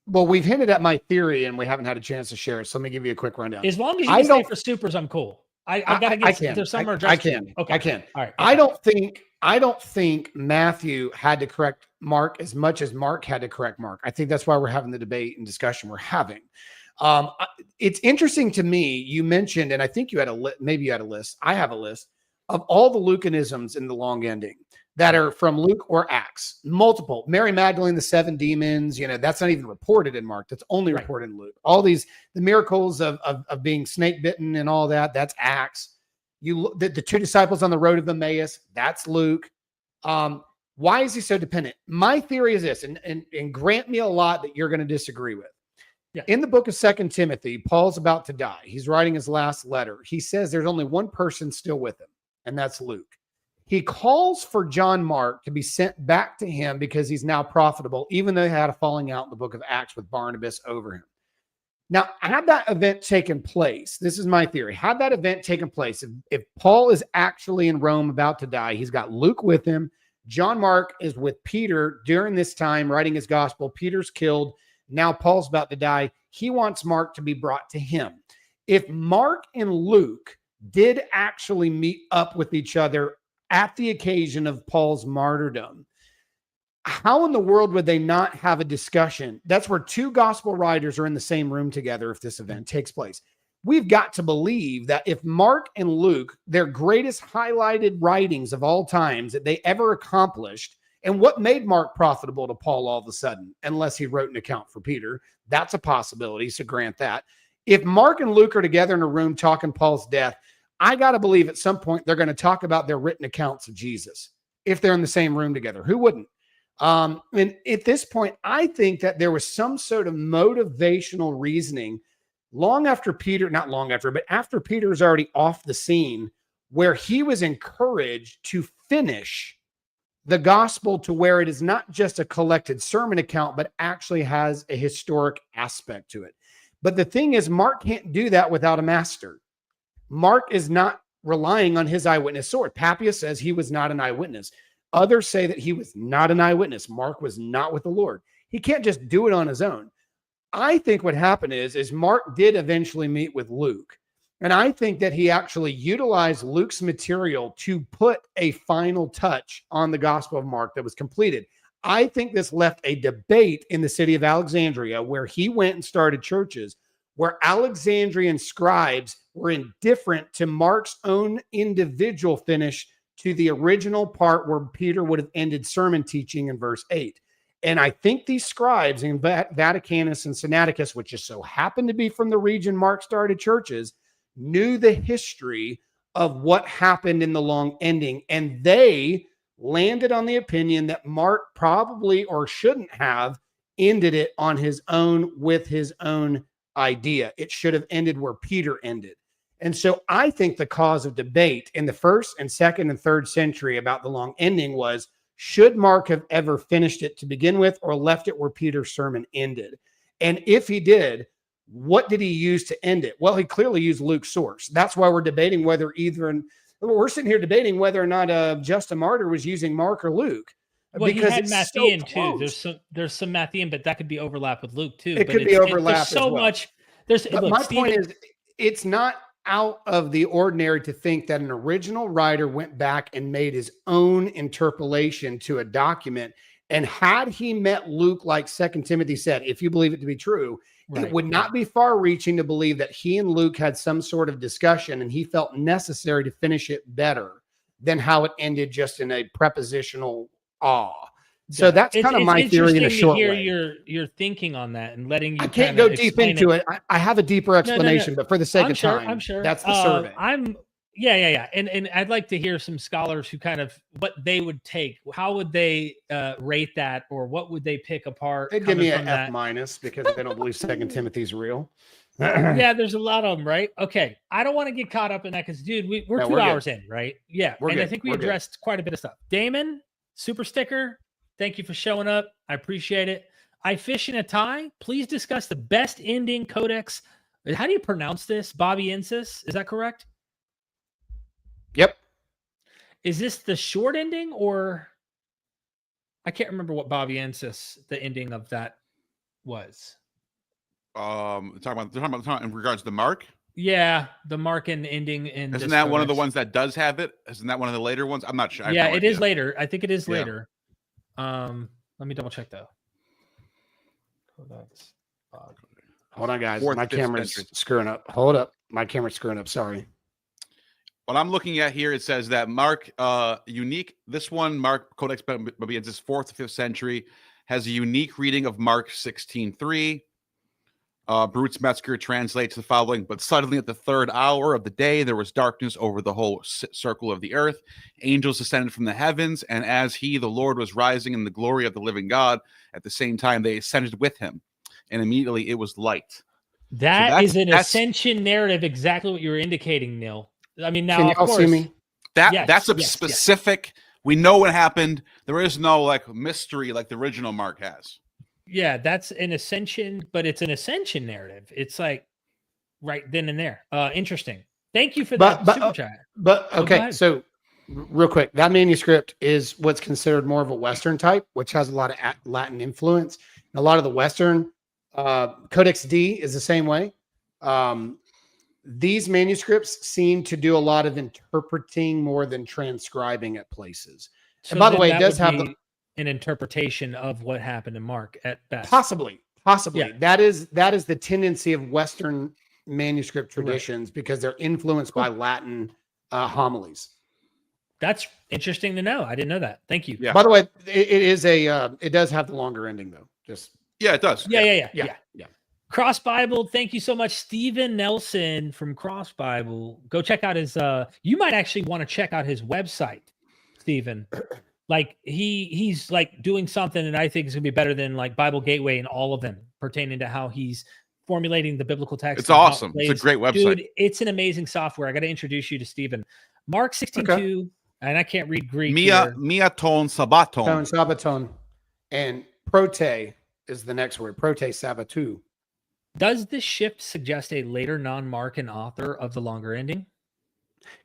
Well, we've hinted at my theory and we haven't had a chance to share it. So let me give you a quick rundown. As long as you can stay for supers, I'm cool. I got to get to somewhere. I can. Okay. I can. All right. Okay. I don't think Matthew had to correct Mark as much as Mark had to correct Mark. I think that's why we're having the debate and discussion we're having. It's interesting to me. You mentioned, and I think you had maybe you had a list. I have a list of all the Lucanisms in the long ending that are from Luke or Acts, multiple. Mary Magdalene, the 7 demons, that's not even reported in Mark. That's only reported in Luke. All these, the miracles of being snake bitten and all that, that's Acts. The 2 disciples on the road of Emmaus, that's Luke. Why is he so dependent? My theory is this, and grant me a lot that you're going to disagree with. Yeah. In the book of 2 Timothy, Paul's about to die. He's writing his last letter. He says there's only one person still with him, and that's Luke. He calls for John Mark to be sent back to him because he's now profitable, even though he had a falling out in the book of Acts with Barnabas over him. Now, had that event taken place, this is my theory, had that event taken place, if Paul is actually in Rome about to die, he's got Luke with him, John Mark is with Peter during this time writing his gospel, Peter's killed, now Paul's about to die, he wants Mark to be brought to him. If Mark and Luke did actually meet up with each other at the occasion of Paul's martyrdom, how in the world would they not have a discussion? That's where 2 gospel writers are in the same room together if this event takes place. We've got to believe that if Mark and Luke, their greatest highlighted writings of all times that they ever accomplished, and what made Mark profitable to Paul all of a sudden, unless he wrote an account for Peter, that's a possibility, so grant that. If Mark and Luke are together in a room talking Paul's death, I got to believe at some point they're going to talk about their written accounts of Jesus if they're in the same room together. Who wouldn't? And at this point, I think that there was some sort of motivational reasoning after Peter is already off the scene, where he was encouraged to finish the gospel to where it is not just a collected sermon account, but actually has a historic aspect to it. But the thing is, Mark can't do that without a master. Mark is not relying on his eyewitness sword. Papias says he was not an eyewitness. Others say that he was not an eyewitness. Mark was not with the Lord. He can't just do it on his own. I think what happened is Mark did eventually meet with Luke. And I think that he actually utilized Luke's material to put a final touch on the Gospel of Mark that was completed. I think this left a debate in the city of Alexandria where he went and started churches where Alexandrian scribes were indifferent to Mark's own individual finish to the original part where Peter would have ended sermon teaching in verse 8. And I think these scribes in Vaticanus and Sinaiticus, which just so happened to be from the region Mark started churches, knew the history of what happened in the long ending. And they landed on the opinion that Mark probably or shouldn't have ended it on his own with his own idea. It should have ended where Peter ended. And so I think the cause of debate in the 1st and 2nd and 3rd century about the long ending was, should Mark have ever finished it to begin with or left it where Peter's sermon ended? And if he did, what did he use to end it? Well, he clearly used Luke's source. That's why we're debating whether we're sitting here debating whether or not Justin Martyr was using Mark or Luke. Well, because he had it's Matthean so too. There's some Matthean, but that could be overlap with Luke too. It but could be overlap There's so as well. much. But my look, point is, it's not out of the ordinary to think that an original writer went back and made his own interpolation to a document. And had he met Luke, like 2 Timothy said, if you believe it to be true, it would not be far reaching to believe that he and Luke had some sort of discussion and he felt necessary to finish it better than how it ended just in a prepositional awe. So that's kind of my theory in a short way. Your thinking on that and letting you. I can't go deep into it. I have a deeper explanation, but for the sake of time, I'm sure that's the survey. Yeah. And I'd like to hear some scholars who kind of what they would take. How would they rate that, or what would they pick apart? They'd give me an F- because they don't believe 2 Timothy's real. Yeah, there's a lot of them, right? Okay, I don't want to get caught up in that because, dude, we're 2 hours in, right? Yeah, I think we addressed quite a bit of stuff. Damon, super sticker. Thank you for showing up. I appreciate it. I fish in a tie. Please discuss the best ending codex. How do you pronounce this? Bobiensis? Is that correct? Yep. Is this the short ending, or I can't remember what Bobiensis, the ending of that was. Talking about in regards to the Mark. Yeah, the Markan ending. Isn't that one of the ones that does have it? Isn't that one of the later ones? I'm not sure. Yeah, it is later. I think it is later. Let me double check though. Hold on, guys. My camera's screwing up. Hold up. My camera's screwing up. Sorry. What I'm looking at here, it says that Mark, unique. This one, Mark Codex Bobiensis, 4th to 5th century, has a unique reading of Mark 16:3. Brutes Metzger translates the following: but suddenly at the 3rd hour of the day, there was darkness over the whole circle of the earth. Angels descended from the heavens, and as he, the Lord, was rising in the glory of the living God, at the same time they ascended with him, and immediately it was light. That is an ascension narrative, exactly what you were indicating, Neil. I mean, now, can you all see me? That's a specific. We know what happened. There is no like mystery like the original Mark has. Yeah, that's an ascension, but it's an ascension narrative. It's like right then and there. Interesting. Thank you for that super chat. But okay, so real quick, that manuscript is what's considered more of a Western type, which has a lot of Latin influence. And a lot of the Western Codex D is the same way. These manuscripts seem to do a lot of interpreting more than transcribing at places. So and by the way, it does have an interpretation of what happened in Mark at best. Possibly. Yeah. That is the tendency of Western manuscript traditions because they're influenced by Latin homilies. That's interesting to know. I didn't know that. Thank you. Yeah. By the way, it does have the longer ending though. It does. Yeah. Cross Bible, thank you so much, Stephen Nelson from Cross Bible. Go check out his. You might actually want to check out his website, Stephen. Like he's like doing something, and I think it's gonna be better than like Bible Gateway and all of them pertaining to how he's formulating the biblical text. It's awesome. It's a great website, dude. It's an amazing software. I got to introduce you to Stephen. Mark 16:2, and I can't read Greek. Mia ton sabaton. Ton sabaton, and prote is the next word. Prote sabatu. Does this shift suggest a later non-Markan author of the longer ending?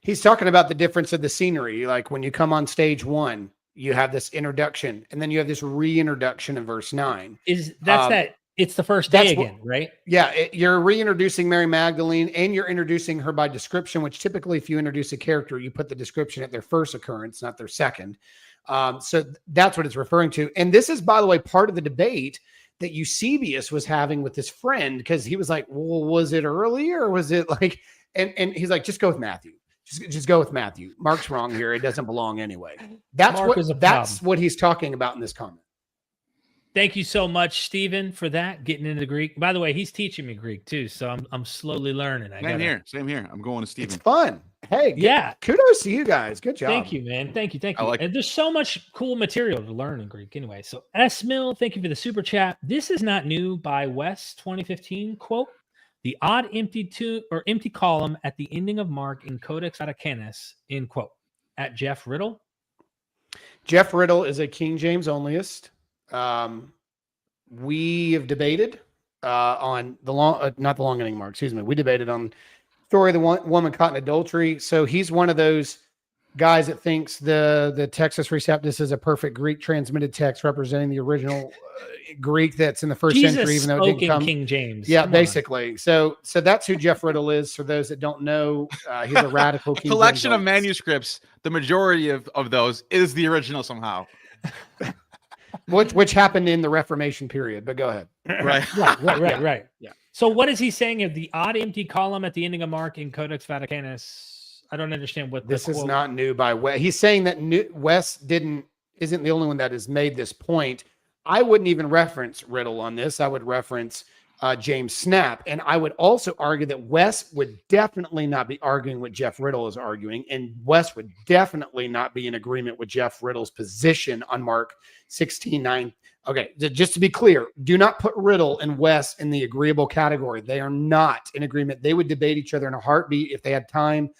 He's talking about the difference of the scenery. Like when you come on stage 1, you have this introduction, and then you have this reintroduction in verse 9. It's the first day again, right? Yeah, you're reintroducing Mary Magdalene, and you're introducing her by description, which typically if you introduce a character, you put the description at their first occurrence, not their second. So that's what it's referring to. And this is, by the way, part of the debate that Eusebius was having with his friend, because he was like, well, was it early or was it like, and he's like, just go with Matthew. Just go with Matthew. Mark's wrong here. It doesn't belong anyway. That's what he's talking about in this comment. Thank you so much, Stephen, for that. Getting into Greek. By the way, he's teaching me Greek too, so I'm slowly learning. Same here. I'm going to Stephen. It's fun. Hey, kudos to you guys. Good job. Thank you, man. Thank you. And there's so much cool material to learn in Greek anyway. So S Mill, thank you for the super chat. This is not new by Wes 2015 quote. The odd empty column at the ending of Mark in Codex Vaticanus, end quote. At Jeff Riddle. Jeff Riddle is a King James onlyist. We have debated on the not the long ending Mark, excuse me. We debated on story of the woman caught in adultery. So he's one of those guys that thinks the Textus Receptus is a perfect Greek transmitted text representing the original Greek that's in the first Jesus century, even though it spoke didn't come. in King James. Yeah, Come on. basically. So that's who Jeff Riddle is. For those that don't know, he's a radical A King collection James of manuscripts. The majority of those is the original somehow. which happened in the Reformation period. But go ahead. Right. Right. Yeah. So what is he saying of the odd empty column at the ending of Mark in Codex Vaticanus? I don't understand what This is not new by Wes. He's saying that Wes isn't the only one that has made this point. I wouldn't even reference Riddle on this. I would reference James Snap. And I would also argue that Wes would definitely not be arguing what Jeff Riddle is arguing. And Wes would definitely not be in agreement with Jeff Riddle's position on Mark 16:9. Okay, just to be clear, do not put Riddle and Wes in the agreeable category. They are not in agreement. They would debate each other in a heartbeat if they had time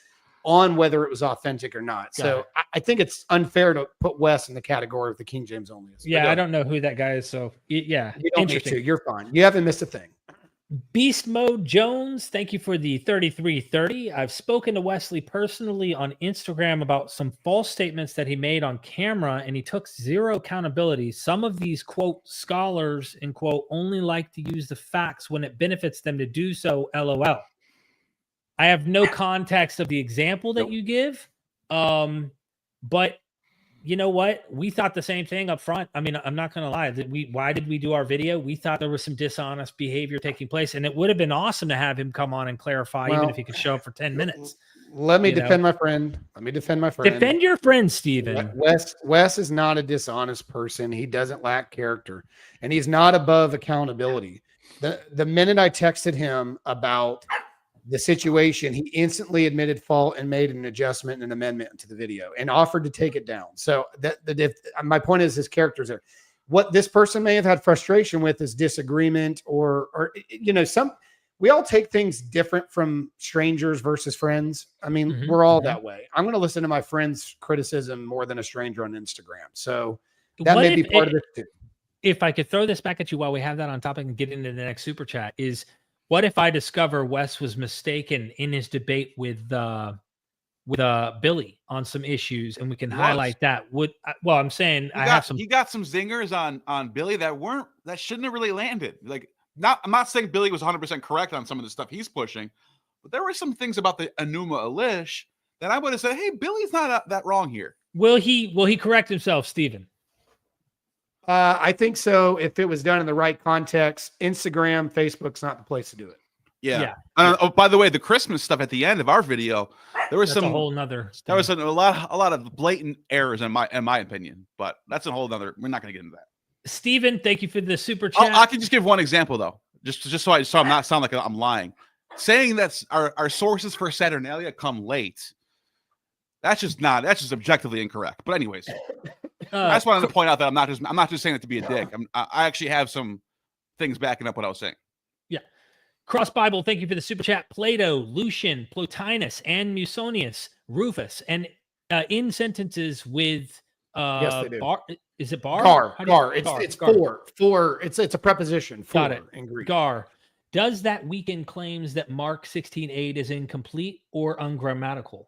on whether it was authentic or not. So I think it's unfair to put Wes in the category of the King James only. Yeah, I don't know who that guy is. So yeah, you don't need to. You're fine. You haven't missed a thing. Beast Mode Jones, thank you for the 3330. I've spoken to Wesley personally on Instagram about some false statements that he made on camera, and he took zero accountability. Some of these, quote, scholars, end quote, only like to use the facts when it benefits them to do so, LOL. I have no context of the example that you give, but you know what? We thought the same thing up front. I mean, I'm not going to lie. Why did we do our video? We thought there was some dishonest behavior taking place, and it would have been awesome to have him come on and clarify, even if he could show up for 10 minutes. Let me defend my friend. Defend your friend, Stephen. Wes is not a dishonest person. He doesn't lack character, and he's not above accountability. The minute I texted him about the situation, he instantly admitted fault and made an adjustment and an amendment to the video and offered to take it down. So my point is his character's there. What this person may have had frustration with is disagreement or we all take things different from strangers versus friends. I mean, we're all that way. I'm going to listen to my friend's criticism more than a stranger on Instagram. So that may be part of it too. If I could throw this back at you while we have that on topic and get into the next super chat is, what if I discover Wes was mistaken in his debate with Billy on some issues, and we can highlight that? I'm saying he got some zingers on Billy that shouldn't have really landed. I'm not saying Billy was 100% correct on some of the stuff he's pushing, but there were some things about the Enuma Elish that I would have said, hey, Billy's not that wrong here. Will he correct himself, Stephen? I think so. If it was done in the right context, Instagram, Facebook's not the place to do it. Yeah. By the way, the Christmas stuff at the end of our video, there was a whole nother. There was a lot of blatant errors in my opinion, but that's a whole nother. We're not going to get into that. Stephen, thank you for the super chat. I can just give one example though, just so I'm not sound like I'm lying. Saying that our sources for Saturnalia come late. That's just objectively incorrect. But anyways. I just wanted to point out that I'm not just saying it to be a dick. I actually have some things backing up what I was saying. Yeah. Cross Bible, thank you for the super chat. Plato, Lucian, Plotinus, and Musonius, Rufus, and in sentences with yes, they do. Is it bar? Gar. It's gar. For it's a preposition. For Got it. In Greek. Gar. Does that weaken claims that Mark 16:8 is incomplete or ungrammatical?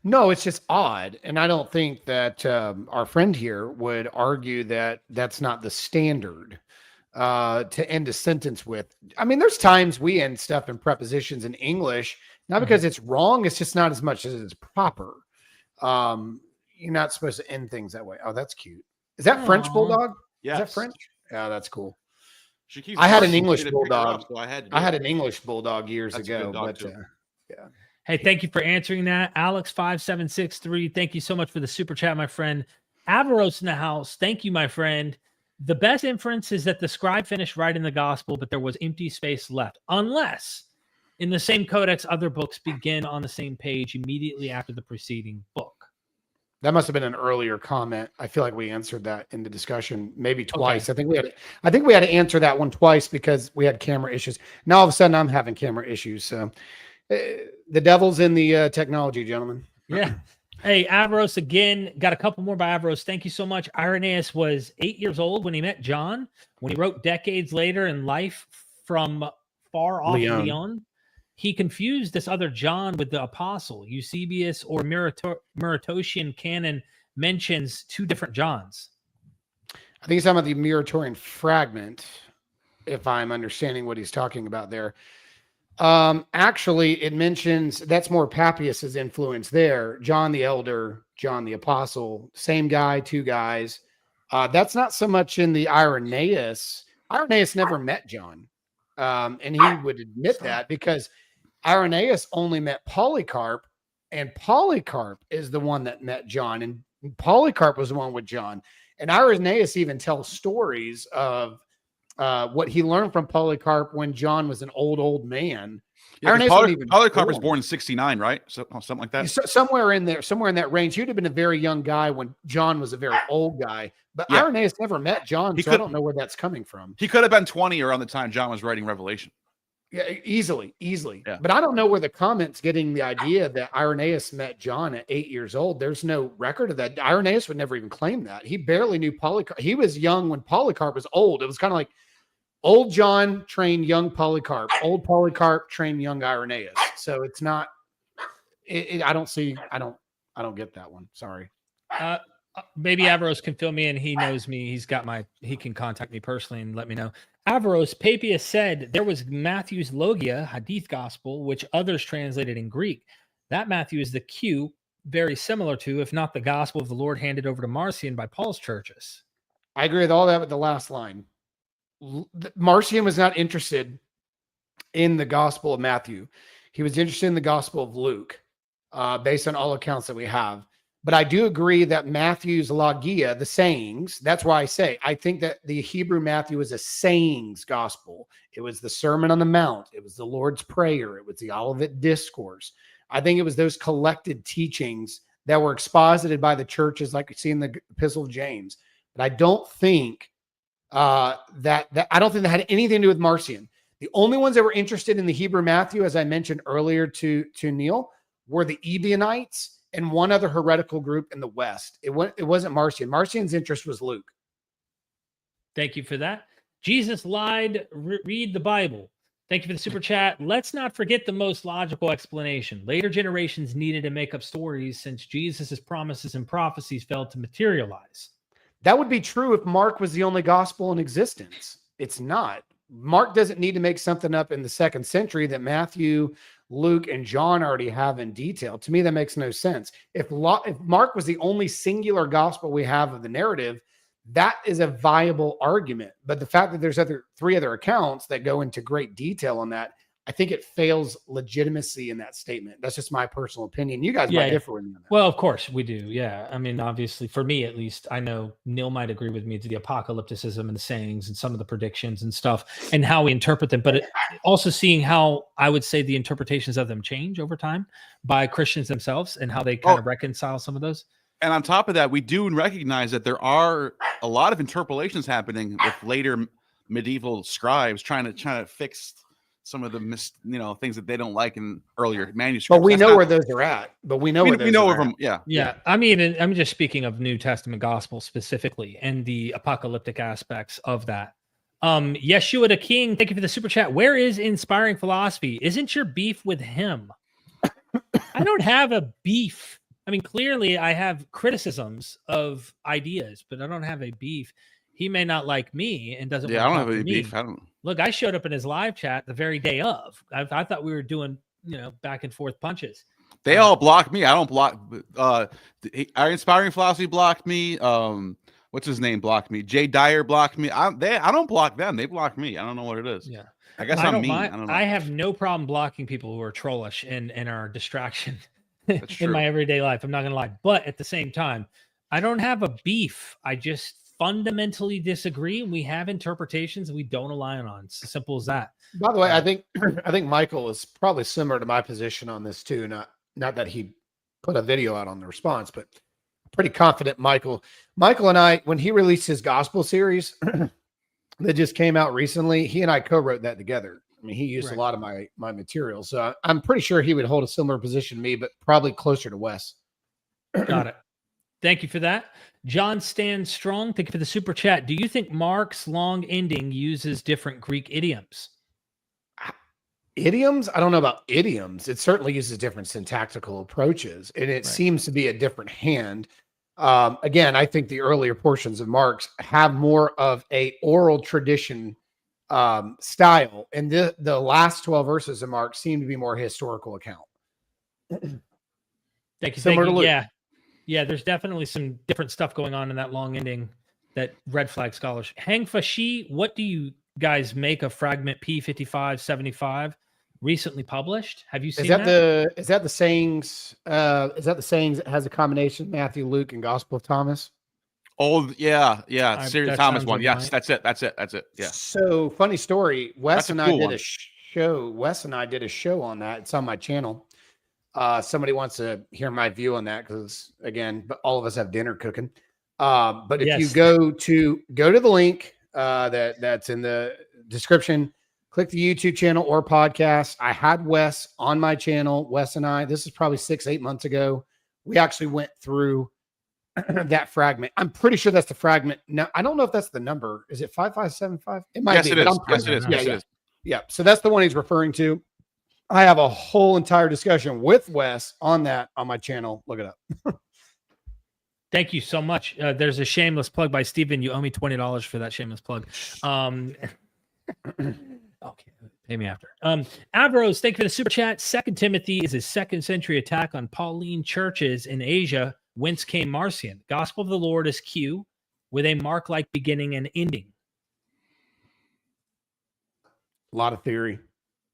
No, it's just odd. And I don't think that our friend here would argue that that's not the standard to end a sentence with. I mean, there's times we end stuff in prepositions in English, not because it's wrong. It's just not as much as it's proper. You're not supposed to end things that way. Oh, that's cute. Is that French Bulldog? Yes. Is that French? Yeah, that's cool. I had an English Bulldog. So I had an English Bulldog years ago. But yeah. Hey, thank you for answering that. Alex5763, thank you so much for the super chat, my friend. Avaros in the house, thank you, my friend. The best inference is that the scribe finished writing the gospel, but there was empty space left, unless in the same codex, other books begin on the same page immediately after the preceding book. That must have been an earlier comment. I feel like we answered that in the discussion maybe twice. Okay. I think we had to answer that one twice because we had camera issues. Now all of a sudden I'm having camera issues. So the devil's in the technology, gentlemen. Yeah. Hey, Avros again. Got a couple more by Avros. Thank you so much. Irenaeus was 8 years old when he met John. When he wrote decades later in life from far off Leon. he confused this other John with the apostle. Eusebius or Muratorian canon mentions two different Johns. I think he's talking about the Muratorian fragment, if I'm understanding what he's talking about there. Actually, it mentions that's more Papias's influence there. John the Elder, John the Apostle, same guy, two guys. That's not so much in the Irenaeus. Irenaeus never met John. And he would admit that because Irenaeus only met Polycarp, and Polycarp is the one that met John, and Polycarp was the one with John. And Irenaeus even tells stories of what he learned from Polycarp when John was an old man. Yeah, Polycarp was born in 69, right? So something like that. Somewhere in there, somewhere in that range. He would have been a very young guy when John was a very old guy. But Yeah. Irenaeus never met John, so I don't know where that's coming from. He could have been 20 around the time John was writing Revelation. Yeah, easily. Yeah. But I don't know where the comments getting the idea that Irenaeus met John at 8 years old. There's no record of that. Irenaeus would never even claim that. He barely knew Polycarp. He was young when Polycarp was old. It was kind of like old John trained young Polycarp. Old Polycarp trained young Irenaeus. So it's not. I don't get that one. Sorry. Maybe Averroes can fill me in. He knows me. He can contact me personally and let me know. Averroes, Papias said there was Matthew's Logia, Hadith Gospel, which others translated in Greek. That Matthew is the Q, very similar to, if not the Gospel of the Lord handed over to Marcion by Paul's churches. I agree with all that with the last line. Marcion was not interested in the Gospel of Matthew. He was interested in the Gospel of Luke, based on all accounts that we have. But I do agree that Matthew's Logia, the sayings, that's why I say, I think that the Hebrew Matthew is a sayings gospel. It was the Sermon on the Mount. It was the Lord's Prayer. It was the Olivet Discourse. I think it was those collected teachings that were exposited by the churches, like we see in the Epistle of James. But I don't think I don't think that had anything to do with Marcion. The only ones that were interested in the Hebrew Matthew, as I mentioned earlier to Neil, were the Ebionites and one other heretical group in the West. It wasn't Marcion. Marcion's interest was Luke. Thank you for that. Jesus lied. Read the Bible. Thank you for the super chat. Let's not forget the most logical explanation. Later generations needed to make up stories since Jesus' promises and prophecies failed to materialize. That would be true if Mark was the only gospel in existence. It's not. Mark doesn't need to make something up in the 2nd century that Matthew, Luke, and John already have in detail. To me, that makes no sense. If Mark was the only singular gospel we have of the narrative, that is a viable argument. But the fact that there's three other accounts that go into great detail on that, I think it fails legitimacy in that statement. That's just my personal opinion. You guys might differ with me on that. Well, of course we do. Yeah. I mean, obviously, for me at least, I know Neil might agree with me to the apocalypticism and the sayings and some of the predictions and stuff and how we interpret them, but also seeing how I would say the interpretations of them change over time by Christians themselves and how they kind of reconcile some of those. And on top of that, we do recognize that there are a lot of interpolations happening with later medieval scribes trying to fix some of the things that they don't like in earlier manuscripts. But we know where those are at. We know them. Yeah. I mean, I'm just speaking of New Testament gospel specifically and the apocalyptic aspects of that. Yeshua the King, thank you for the super chat. Where is Inspiring Philosophy? Isn't your beef with him? I don't have a beef. I mean, clearly I have criticisms of ideas, but I don't have a beef. He may not like me and doesn't. Yeah, I don't have any beef. Look, I showed up in his live chat the very day of. I thought we were doing, back and forth punches. They all block me. I don't block. Our Inspiring Philosophy blocked me. What's his name blocked me? Jay Dyer blocked me. I don't block them. They block me. I don't know what it is. Yeah, I guess I'm mean. I don't know. I have no problem blocking people who are trollish and are a distraction That's in true. my everyday life. I'm not gonna lie, but at the same time, I don't have a beef. I just fundamentally disagree, and we have interpretations we don't align on. It's as simple as that. By the way, I think Michael is probably similar to my position on this too. Not that he put a video out on the response, but pretty confident Michael and I, when he released his gospel series that just came out recently, he and I co-wrote that together. I mean, he used a lot of my material. So I'm pretty sure he would hold a similar position to me, but probably closer to Wes. Got it. Thank you for that. John stands strong. Thank you for the super chat. Do you think Mark's long ending uses different Greek idioms? Idioms? I don't know about idioms. It certainly uses different syntactical approaches, and it seems to be a different hand. Again, I think the earlier portions of Mark's have more of a oral tradition style, and the last 12 verses of Mark seem to be more historical account. Thank you. Similar to Luke. Yeah. There's definitely some different stuff going on in that long ending. That red flag scholars. Hang Fashi, what do you guys make of fragment P5575 recently published? Have you seen that? Is that the sayings? Is that the sayings that has a combination of Matthew, Luke, and Gospel of Thomas? Oh yeah. Sirius Thomas one. Yes, right. that's it. Yeah. So funny story. Wes and I cool did one. a show. Wes and I did a show on that. It's on my channel. Somebody wants to hear my view on that because again, but all of us have dinner cooking. But if you go to the link that's in the description, click the YouTube channel or podcast. I had Wes on my channel. Wes and I, this is probably 6-8 months ago. We actually went through that fragment. I'm pretty sure that's the fragment. Now, I don't know if that's the number. Is it 5575? It might be. It is. Yes, it is. Yes, it is. Yeah. So that's the one he's referring to. I have a whole entire discussion with Wes on that on my channel. Look it up. Thank you so much. There's a shameless plug by Steven. You owe me $20 for that shameless plug. Okay, pay me after. Avros, thank you for the super chat. 2 Timothy is a 2nd century attack on Pauline churches in Asia, whence came Marcion. Gospel of the Lord is Q, with a Mark-like beginning and ending. A lot of theory,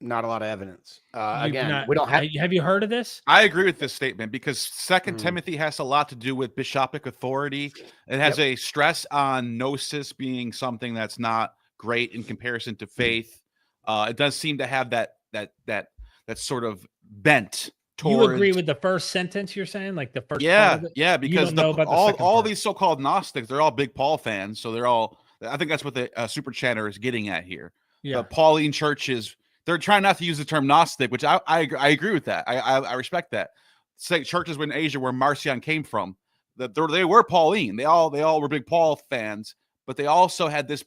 not a lot of evidence. Again, we don't have. Have you heard of this? I agree with this statement because 2 Timothy has a lot to do with bishopric authority. It has a stress on gnosis being something that's not great in comparison to faith. It does seem to have that sort of bent towards. You agree with the first sentence you're saying, like the first? Yeah, part of it? yeah. Because all these so-called Gnostics, they're all big Paul fans, so they're all. I think that's what the super chatter is getting at here. Yeah. The Pauline churches. They're trying not to use the term Gnostic, which I agree with that. I respect that. Say churches in Asia where Marcion came from, that they were Pauline. They all were big Paul fans, but they also had this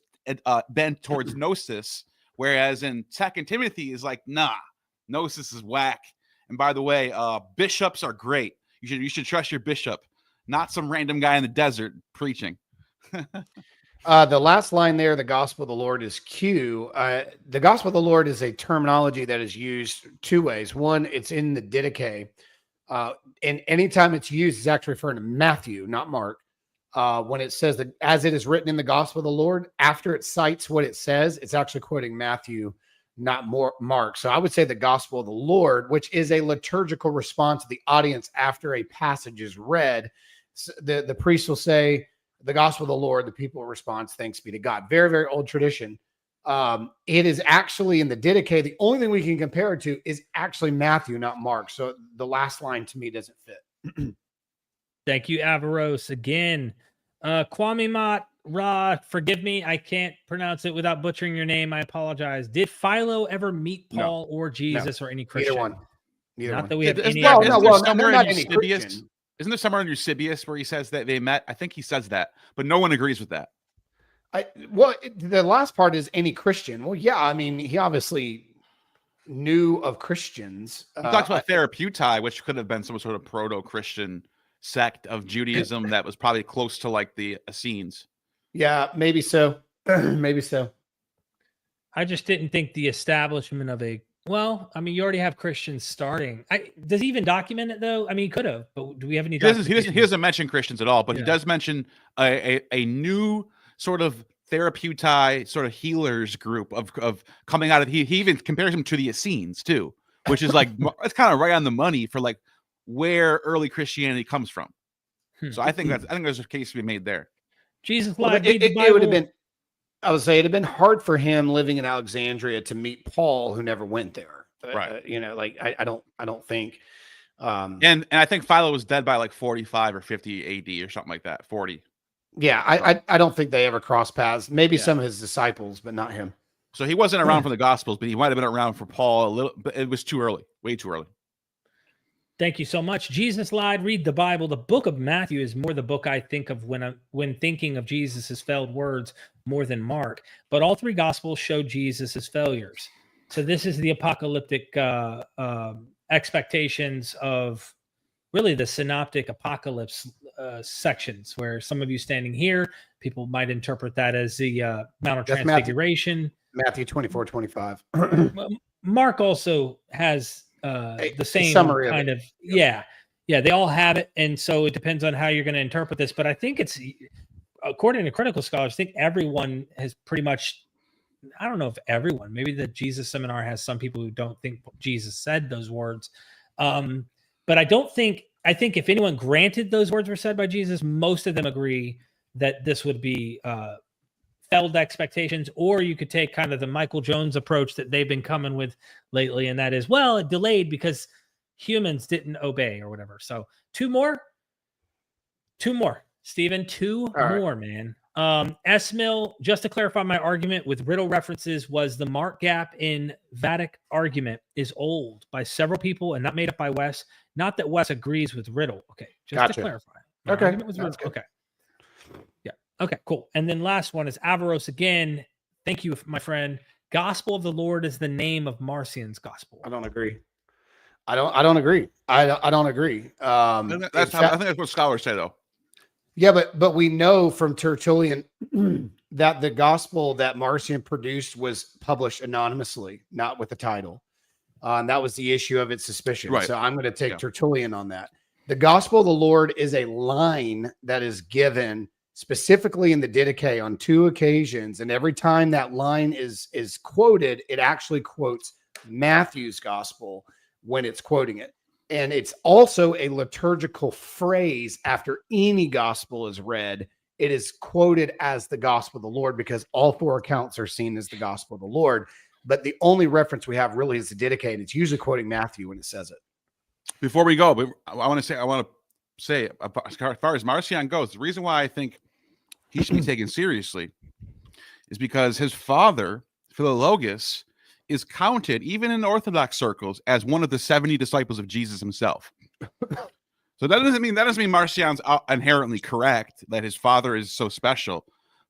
bent towards gnosis. Whereas in 2 Timothy is like, nah, gnosis is whack. And by the way, bishops are great. You should trust your bishop, not some random guy in the desert preaching. The last line there, the gospel of the Lord is Q. The gospel of the Lord is a terminology that is used two ways. One, it's in the Didache. And anytime it's used, it's actually referring to Matthew, not Mark. When it says that as it is written in the gospel of the Lord, after it cites what it says, it's actually quoting Matthew, not Mark. So I would say the gospel of the Lord, which is a liturgical response to the audience after a passage is read. So the priest will say, the gospel of the Lord, the people will respond, thanks be to God. Very, very old tradition. It is actually in the Didache. The only thing we can compare it to is actually Matthew, not Mark. So the last line to me doesn't fit. Thank you, Avaros. Again, Kwame Mat Ra, forgive me. I can't pronounce it without butchering your name. I apologize. Did Philo ever meet Paul or Jesus or any Christian? Neither one. Neither Not one. that we have any. Well, somewhere not in any Eusebius. Christian. Isn't there somewhere in Eusebius where he says that they met? I think he says that, but no one agrees with that. The last part is any Christian. Well, yeah, I mean, he obviously knew of Christians. He talks about therapeutai, which could have been some sort of proto-Christian sect of Judaism that was probably close to like the Essenes. Yeah, maybe so. Maybe so. I just didn't think the establishment of well, I mean, you already have Christians starting. Does he even document it though? I mean, he could have, but do we have any? He doesn't mention Christians at all, but he does mention a new sort of therapeutai, sort of healers group of coming out of. He even compares them to the Essenes too, which is like it's kind of right on the money for like where early Christianity comes from. So I think there's a case to be made there. Jesus, well, it would have been. I would say it'd have been hard for him living in Alexandria to meet Paul, who never went there. Right. I don't think. And I think Philo was dead by like 45 or 50 AD or something like that. 40. Yeah, I don't think they ever crossed paths. Maybe some of his disciples, but not him. So he wasn't around for the Gospels, but he might have been around for Paul a little. But it was too early, way too early. Thank you so much. Jesus lied. Read the Bible. The book of Matthew is more the book I think of when thinking of Jesus's failed words more than Mark. But all three Gospels show Jesus's failures. So this is the apocalyptic expectations of really the synoptic apocalypse sections, where some of you standing here, people might interpret that as the Mount of That's Transfiguration. Matthew 24:25. Mark also has the same summary of kind it. of, yeah, they all have it. And so it depends on how you're going to interpret this. But I think it's, according to critical scholars, I think everyone has pretty much, I don't know if everyone, maybe the Jesus Seminar has some people who don't think Jesus said those words. But I think if anyone granted those words were said by Jesus, most of them agree that this would be failed expectations, or you could take kind of the Michael Jones approach that they've been coming with lately, and that is, well, it delayed because humans didn't obey or whatever. So two more, Stephen, two more, man. S-Mill, just to clarify my argument with riddle references, was the mark gap in Vedic argument is old by several people and not made up by Wes. Not that Wes agrees with riddle. Okay, just to clarify. My argument was riddle. Okay. Yeah. Okay, cool. And then last one is Averroes again. Thank you, my friend. Gospel of the Lord is the name of Marcion's gospel. I don't agree. I don't agree. I don't agree. I think that's what scholars say, though. Yeah, but we know from Tertullian that the gospel that Marcion produced was published anonymously, not with a title. And that was the issue of its suspicion. Right. So I'm going to take Tertullian on that. The gospel of the Lord is a line that is given specifically in the Didache on 2 occasions. And every time that line is quoted, it actually quotes Matthew's gospel when it's quoting it. And it's also a liturgical phrase after any gospel is read. It is quoted as the gospel of the Lord because all 4 accounts are seen as the gospel of the Lord. But the only reference we have really is the Didache, and it's usually quoting Matthew when it says it. Before we go, I want to say, as far as Marcion goes, the reason why I think he should be taken seriously is because his father, Philologus, is counted, even in Orthodox circles, as one of the 70 disciples of Jesus himself. So that doesn't mean Marcion's inherently correct, that his father is so special,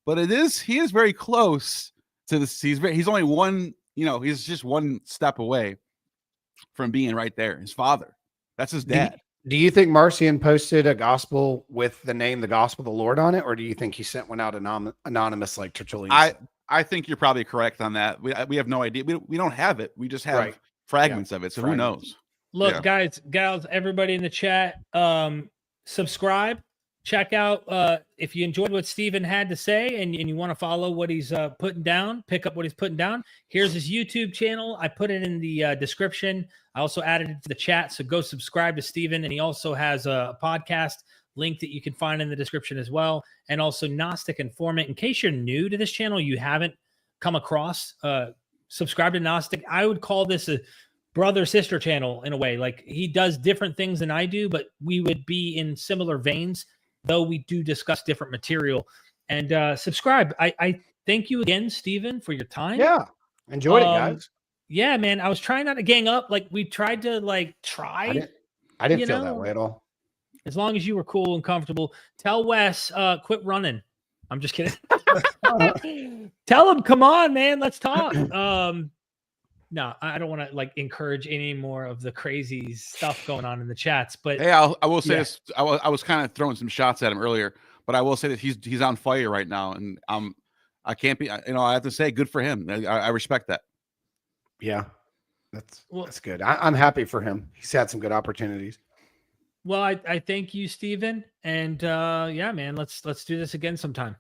but he is very close to this. He's only one, he's just one step away from being right there. His father, that's his dad. Do you think Marcion posted a gospel with the name, the gospel of the Lord on it? Or do you think he sent one out anonymous like Tertullian said? I think you're probably correct on that. We have no idea. We don't have it. We just have fragments of it. So who knows? Look, guys, gals, everybody in the chat, subscribe, check out. If you enjoyed what Stephen had to say and you want to follow what he's putting down, pick up what he's putting down. Here's his YouTube channel. I put it in the description. I also added it to the chat. So go subscribe to Stephen. And he also has a podcast link that you can find in the description as well. And also Gnostic Informant. In case you're new to this channel, you haven't come across, subscribe to Gnostic. I would call this a brother-sister channel in a way. Like, he does different things than I do, but we would be in similar veins, though we do discuss different material. And subscribe. I thank you again, Stephen, for your time. Yeah. Enjoyed it, guys. Yeah, man. I was trying not to gang up. Like, we tried to try. I didn't feel that way at all. As long as you were cool and comfortable. Tell Wes, quit running. I'm just kidding. Tell him, come on, man. Let's talk. No, I don't want to encourage any more of the crazy stuff going on in the chats. But hey, I will say this. I was kind of throwing some shots at him earlier, but I will say that he's on fire right now, and I can't be. I have to say, good for him. I respect that. Yeah, that's good. I'm happy for him. He's had some good opportunities. Well, I thank you, Stephen, and yeah, man, let's do this again sometime.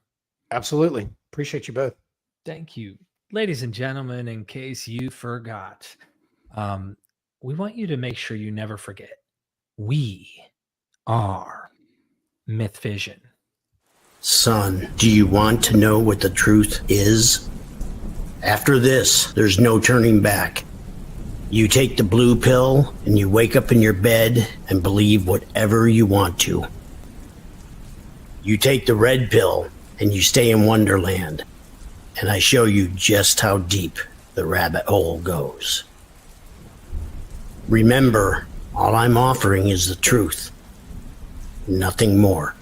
Absolutely, appreciate you both. Thank you. Ladies and gentlemen, in case you forgot, we want you to make sure you never forget. We are Myth Vision. Son, do you want to know what the truth is? After this, there's no turning back. You take the blue pill and you wake up in your bed and believe whatever you want to. You take the red pill and you stay in Wonderland. And I show you just how deep the rabbit hole goes. Remember, all I'm offering is the truth. Nothing more.